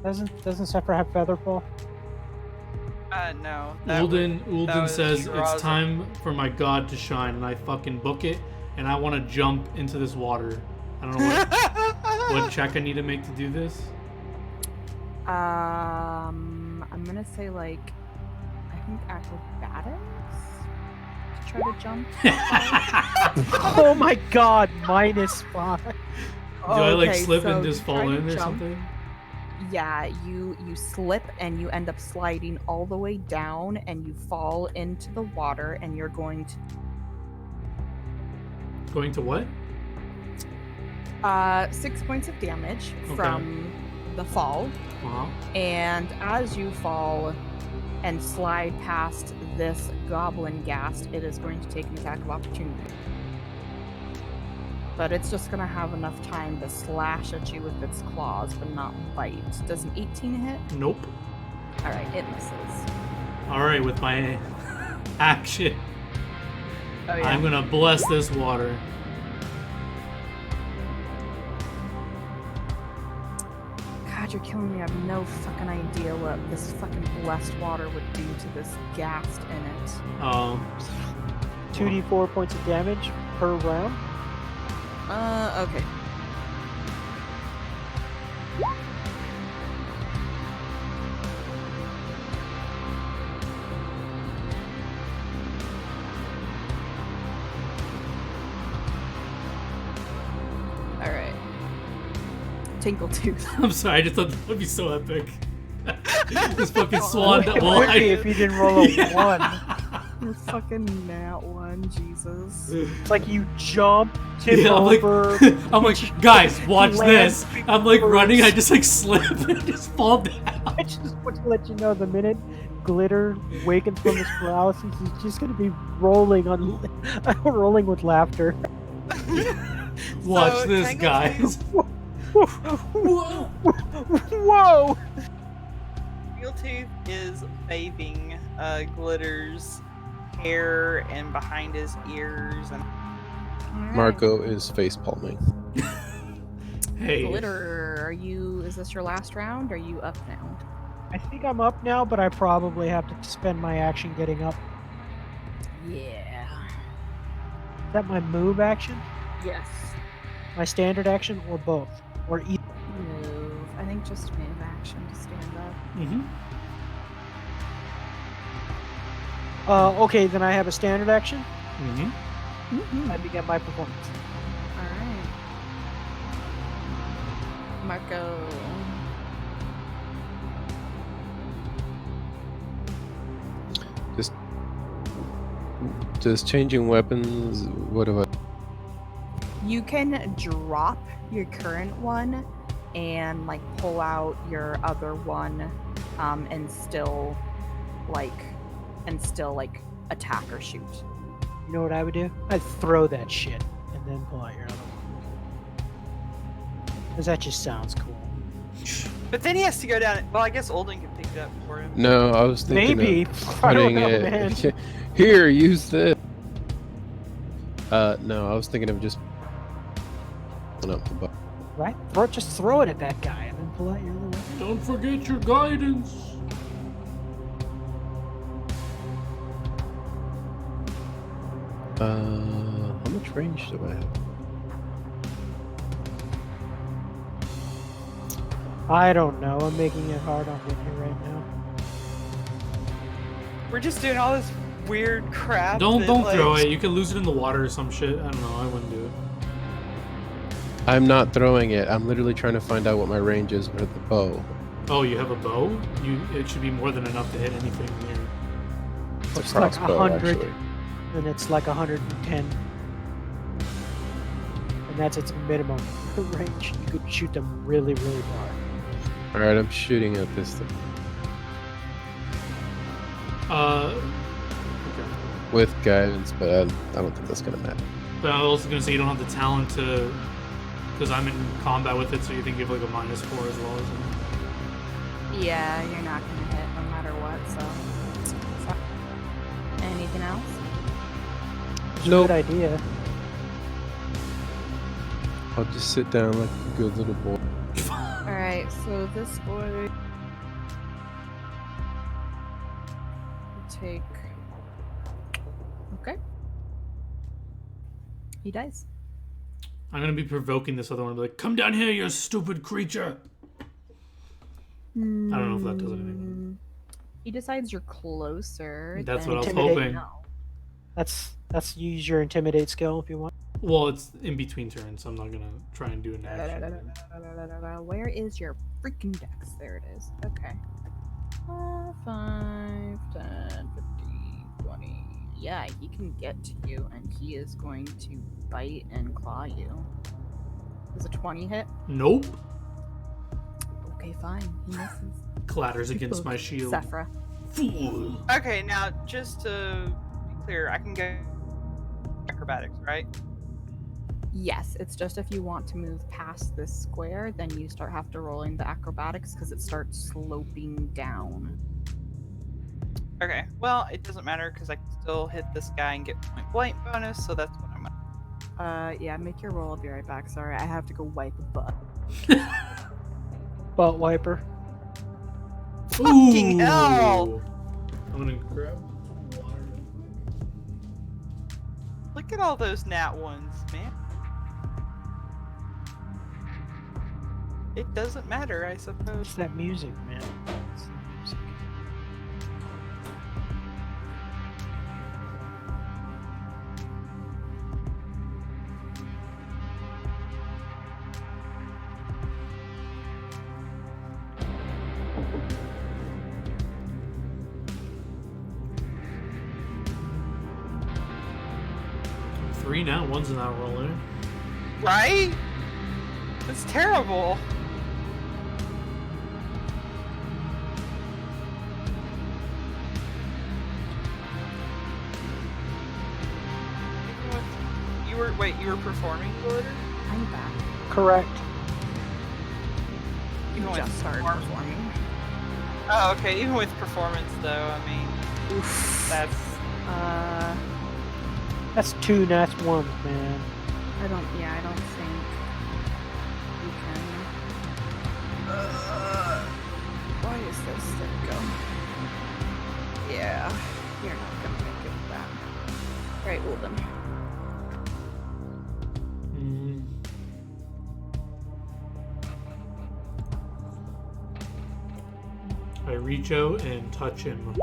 Doesn't Sephiroth have Featherfall? No. that was Ulden says Shiraz. it's time for my god to shine, and I fucking book it, and I want to jump into this water. I don't know what check I need to make to do this. I'm gonna say like, I think acrobatics to try to jump. Oh my god, -5. Do I like Okay, slip so and just to fall try to in or jump, something? Yeah, you slip and you end up sliding all the way down and you fall into the water and you're going to Going to what? 6 points of damage Okay. from the fall. Uh-huh. And as you fall and slide past this goblin ghast, it is going to take an attack of opportunity. But it's just going to have enough time to slash at you with its claws, but not bite. Does an 18 hit? Nope. Alright, it misses. Alright, with my action, Oh, I'm gonna bless this water. God, God, you're killing me. I have no fucking idea what this fucking blessed water would do to this ghast in it. 2d4 points of damage per round. Okay. Alright. Tinkle Tooth. I'm sorry, I just thought that would be so epic. This fucking swan that It will would be if you didn't roll a Yeah. 1. Fucking nat 1, Jesus. It's like you jump, tip Yeah, I'm like, over. I'm like, guys, watch land this. I'm like first. running, I just like slip and just fall down. I just want to let you know the minute Glitter wakens from his paralysis, he's just going to be rolling rolling with laughter. Watch So, this, Tangled guys. Whoa! Tooth is bathing Glitter's hair and behind his ears, and Alright. Marco is face palming. Hey. Glitter, is this your last round? Or are you up now? I think I'm up now, but I probably have to spend my action getting up. Yeah. Is that my move action? Yes. My standard action, or both? Or either? Move. I think just move action to stand up. Mm-hmm. Okay, then I have a standard action. Mm-hmm. I begin my performance. Alright. Marco. Just changing weapons. What do I? You can drop your current one and like pull out your other one and still attack or shoot. You know what I would do? I'd throw that shit and then pull out your other one. Because that just sounds cool. but then he has to go down. Well, I guess Olden can pick it up for him. No, I was thinking Maybe. of I don't putting know, it. man. Here, use this. No, I was thinking of just pulling up the butt. Right? Just throw it at that guy and then pull out your other one. Don't forget your guidance. How much range do I have? I don't know. I'm making it hard on Whitney right now. We're just doing all this weird crap. Don't that, throw like, it. You can lose it in the water or some shit. I don't know. I wouldn't do it. I'm not throwing it. I'm literally trying to find out what my range is with the bow. Oh, you have a bow? It should be more than enough to hit anything near. It's a It's like crossbow, 100. actually. And it's like 110. And that's its minimum range. You could shoot them really, really far. Alright, I'm shooting at this thing. Okay. With guidance, but I don't think that's gonna matter. But I was also gonna say you don't have the talent to, because I'm in combat with it. So you think you have like a -4 as well, isn't it? Yeah, you're not gonna hit no matter what, so. Anything else? Nope. Good idea. I'll just sit down like a good little boy. Alright, so this boy will take. Okay. He dies. I'm gonna be provoking this other one. Be like, come down here, you stupid creature. I don't know if that does anything. He decides you're closer. That's then what I was Intimidate. hoping. No. That's use your intimidate skill if you want. Well, it's in between turns, so I'm not gonna try and do an action. Where is your freaking dex? There it is. Okay. 5, 10, 15, 20. Yeah, he can get to you, and he is going to bite and claw you. Does a 20 hit? Nope. Okay, fine. He misses. Clatters against my shield. Sephra. Fool. Okay, now just to be clear, I can go acrobatics, right? Yes, it's just if you want to move past this square, then you have to rolling the acrobatics because it starts sloping down. Okay, well, it doesn't matter because I can still hit this guy and get point blank bonus, so that's what I'm at. Yeah, make your roll. I'll be right back. Sorry, I have to go wipe a butt. butt wiper. Fucking hell! Ooh. I'm gonna grab water. Look at all those nat ones, man. It doesn't matter, I suppose. It's that music, man. It's the music. Three now, one's not rolling. Right? That's terrible. You were performing the order? I'm back. Correct. You Even just with started performance. performing. Oh, okay. Even with performance, though, I mean, that's That's 2 nats 1s, man. I don't think you can. Why is this thing go? Yeah, you're not gonna make it back. Right, well then. Mm. I reach out and touch him.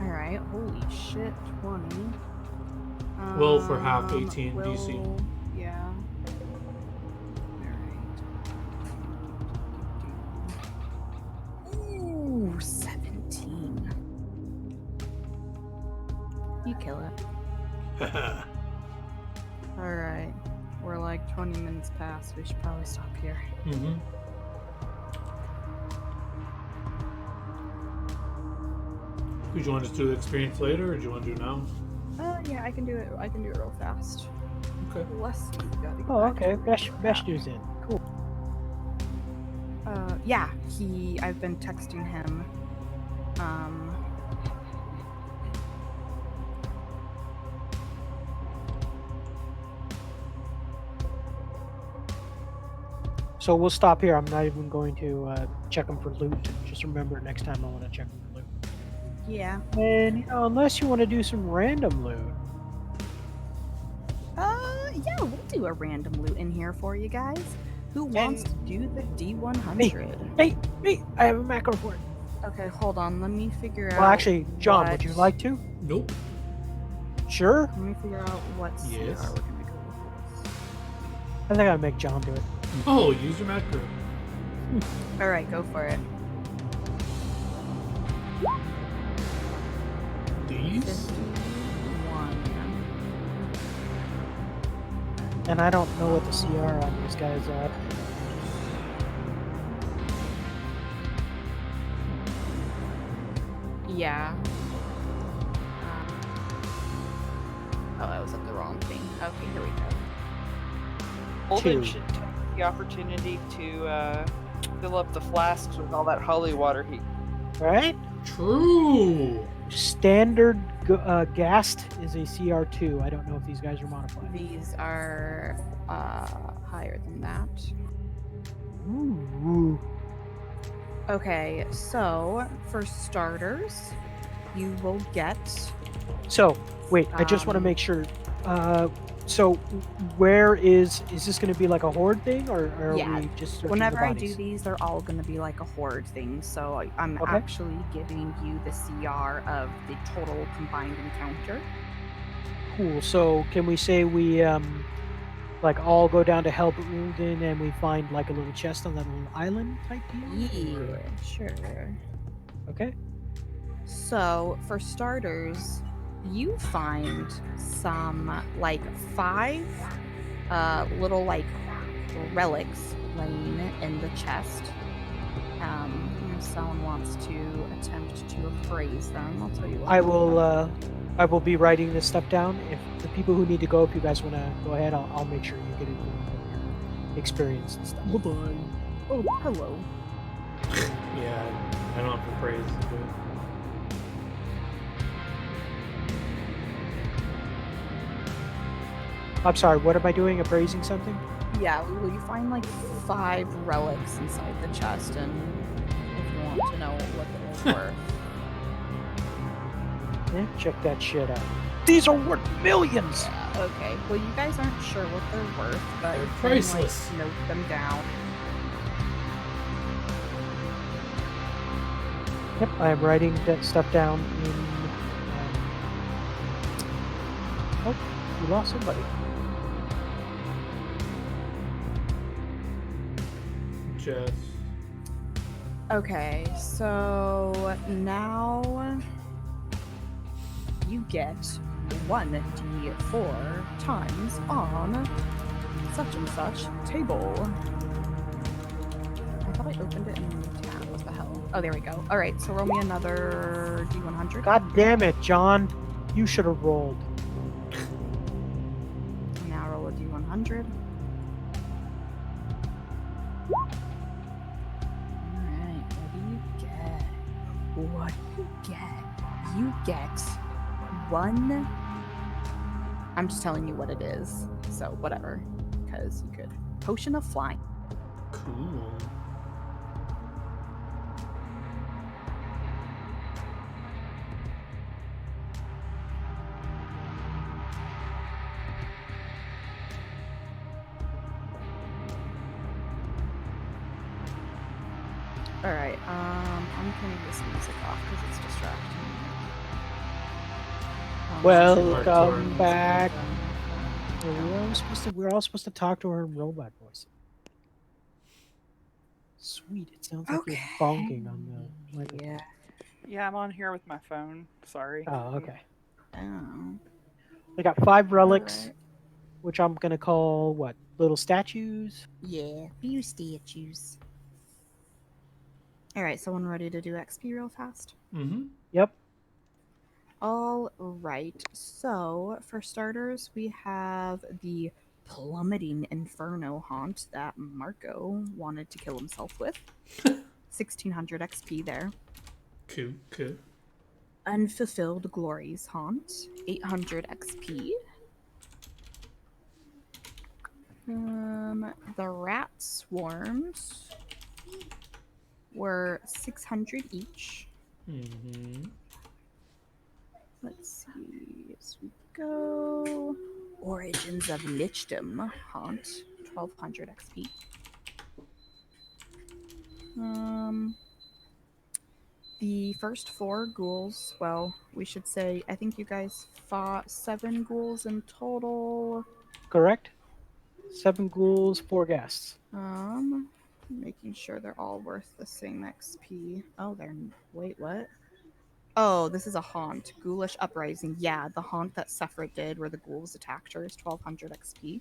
Alright, holy shit, 20. Well, for half 18 DC. Yeah. Alright. Ooh, 17. You kill it. Alright. We're like 20 minutes past. We should probably stop here. Mm-hmm. Would you want to do the experience later, or do you want to do it now? Yeah, I can do it. I can do it real fast. Okay. Leslie, you gotta go Oh, back okay. to Veshnu's in. Cool. Yeah, I've been texting him. So we'll stop here. I'm not even going to check them for loot. Just remember, next time I want to check them for loot. Yeah. And, unless you want to do some random loot. Yeah, we'll do a random loot in here for you guys. Who wants to do the D100? Hey, I have a macro for it. Okay, hold on. Let me figure out. Well, actually, John, what- would you like to? Nope. Sure. Let me figure out what CR Yes. we're gonna go with this. I think I'll make John do it. Oh, use your macro. All right, go for it. These? 51. And I don't know what the CR on these guys are. Yeah. Oh, I was at the wrong thing. Okay, here we go. Two. Holden should take the opportunity to fill up the flasks with all that holy water he. Right? True. Standard gassed is a CR2. I don't know if these guys are modified. These are higher than that. Ooh. Okay, so for starters, you will get. So, wait, I just want to Um, make sure. So, where is this going to be like a horde thing, or are Yeah, we just searching Whenever the I do bodies? they're all going to be like a horde thing. So I'm Okay. actually giving you the CR of the total combined encounter. Cool. So, can we say we like all go down to help Ulden and we find like a little chest on that little island type deal? Yeah, sure. Okay. So for starters, you find some like 5 little like relics laying in the chest. If someone wants to attempt to appraise them, I'll tell you what. I will be writing this stuff down. If the people who need to go, if you guys want to go ahead, I'll make sure you get your experience and stuff. Bye-bye. Oh, hello. Yeah, I don't have to praise. I'm sorry, what am I doing? Appraising something? Yeah, well, you find like 5 relics inside the chest, and if you want to know what they're worth. Yeah, check that shit out. These are worth millions! Yeah, okay. Well, you guys aren't sure what they're worth, but They're you can, priceless. like, note them down. Yep, I am writing that stuff down in. Oh, we lost somebody. Jess. Okay, so now you get 1d4 times on such and such table. I thought I opened it in the tab. What the hell? Oh, there we go. All right, so roll me another d100. God damn it, John. You should have rolled. Now roll a d100. Alright, what do you get? What do you get? You get 1. I'm just telling you what it is, so whatever. Because you could. Potion of Flying. Cool. Alright, I'm turning this music off because it's distracting me. Welcome back. We're all supposed to talk to her in robot voice. Sweet. It sounds like you're bonking on the microphone. Yeah. Yeah, I'm on here with my phone. Sorry. Oh, okay. Oh. We got 5 relics, Alright. which I'm gonna call what? Little statues. Yeah, few statues. Alright, someone ready to do XP real fast? Mm-hmm. Yep. All right. So, for starters, we have the plummeting inferno haunt that Marco wanted to kill himself with. 1600 XP there. Cool. Cool. Unfulfilled glories haunt, 800 XP. The rat swarms were 600 each. Mm-hmm. Let's see as we go. Origins of Lichdom haunt, 1200 XP. The first 4 ghouls, well, we should say, I think you guys fought 7 ghouls in total. Correct. 7 ghouls, 4 guests. Making sure they're all worth the same XP. Oh, wait, what? Oh, this is a haunt. Ghoulish Uprising. Yeah, the haunt that Sephra did where the ghouls attacked her is 1200 XP.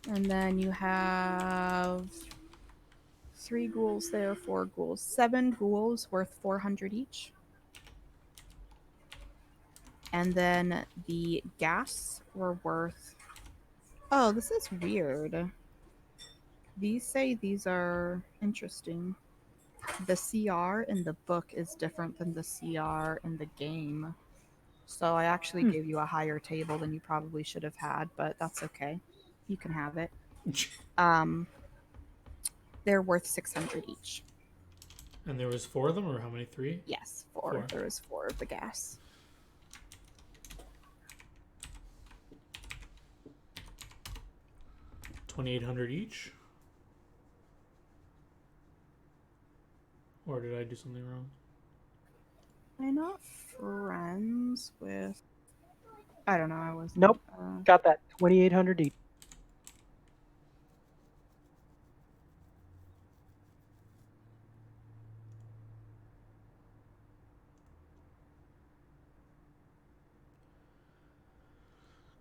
And then you have 3 ghouls there, 4 ghouls. 7 ghouls worth 400 each. And then the gas were worth... Oh, this is weird. These say these are interesting. The CR in the book is different than the CR in the game. So I actually gave you a higher table than you probably should have had, but that's okay. You can have it. They're worth 600 each. And there was 4 of them, or how many? 3? Yes, 4. 4. There was 4 of the gas. $2,800 each. Or did I do something wrong? Am I not friends with... I don't know, I wasn't... Nope. Got that. 2,800 each.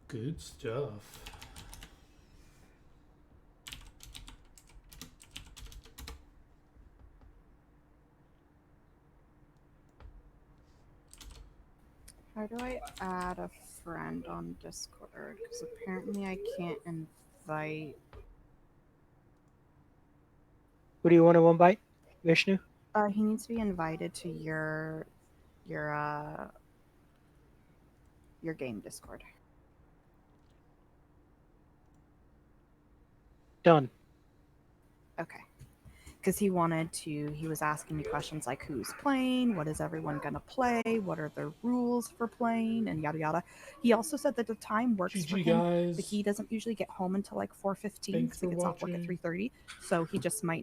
Good stuff. How do I add a friend on Discord? Because apparently I can't invite... Who do you want to invite? Vishnu? He needs to be invited to your game Discord. Done. Okay. Because he was asking me questions like who's playing, what is everyone going to play, what are the rules for playing, and yada yada. He also said that the time works for GG him, guys. but he doesn't usually get home until like 4:15 Thanks because he for gets off work at watching. 3:30. So he just might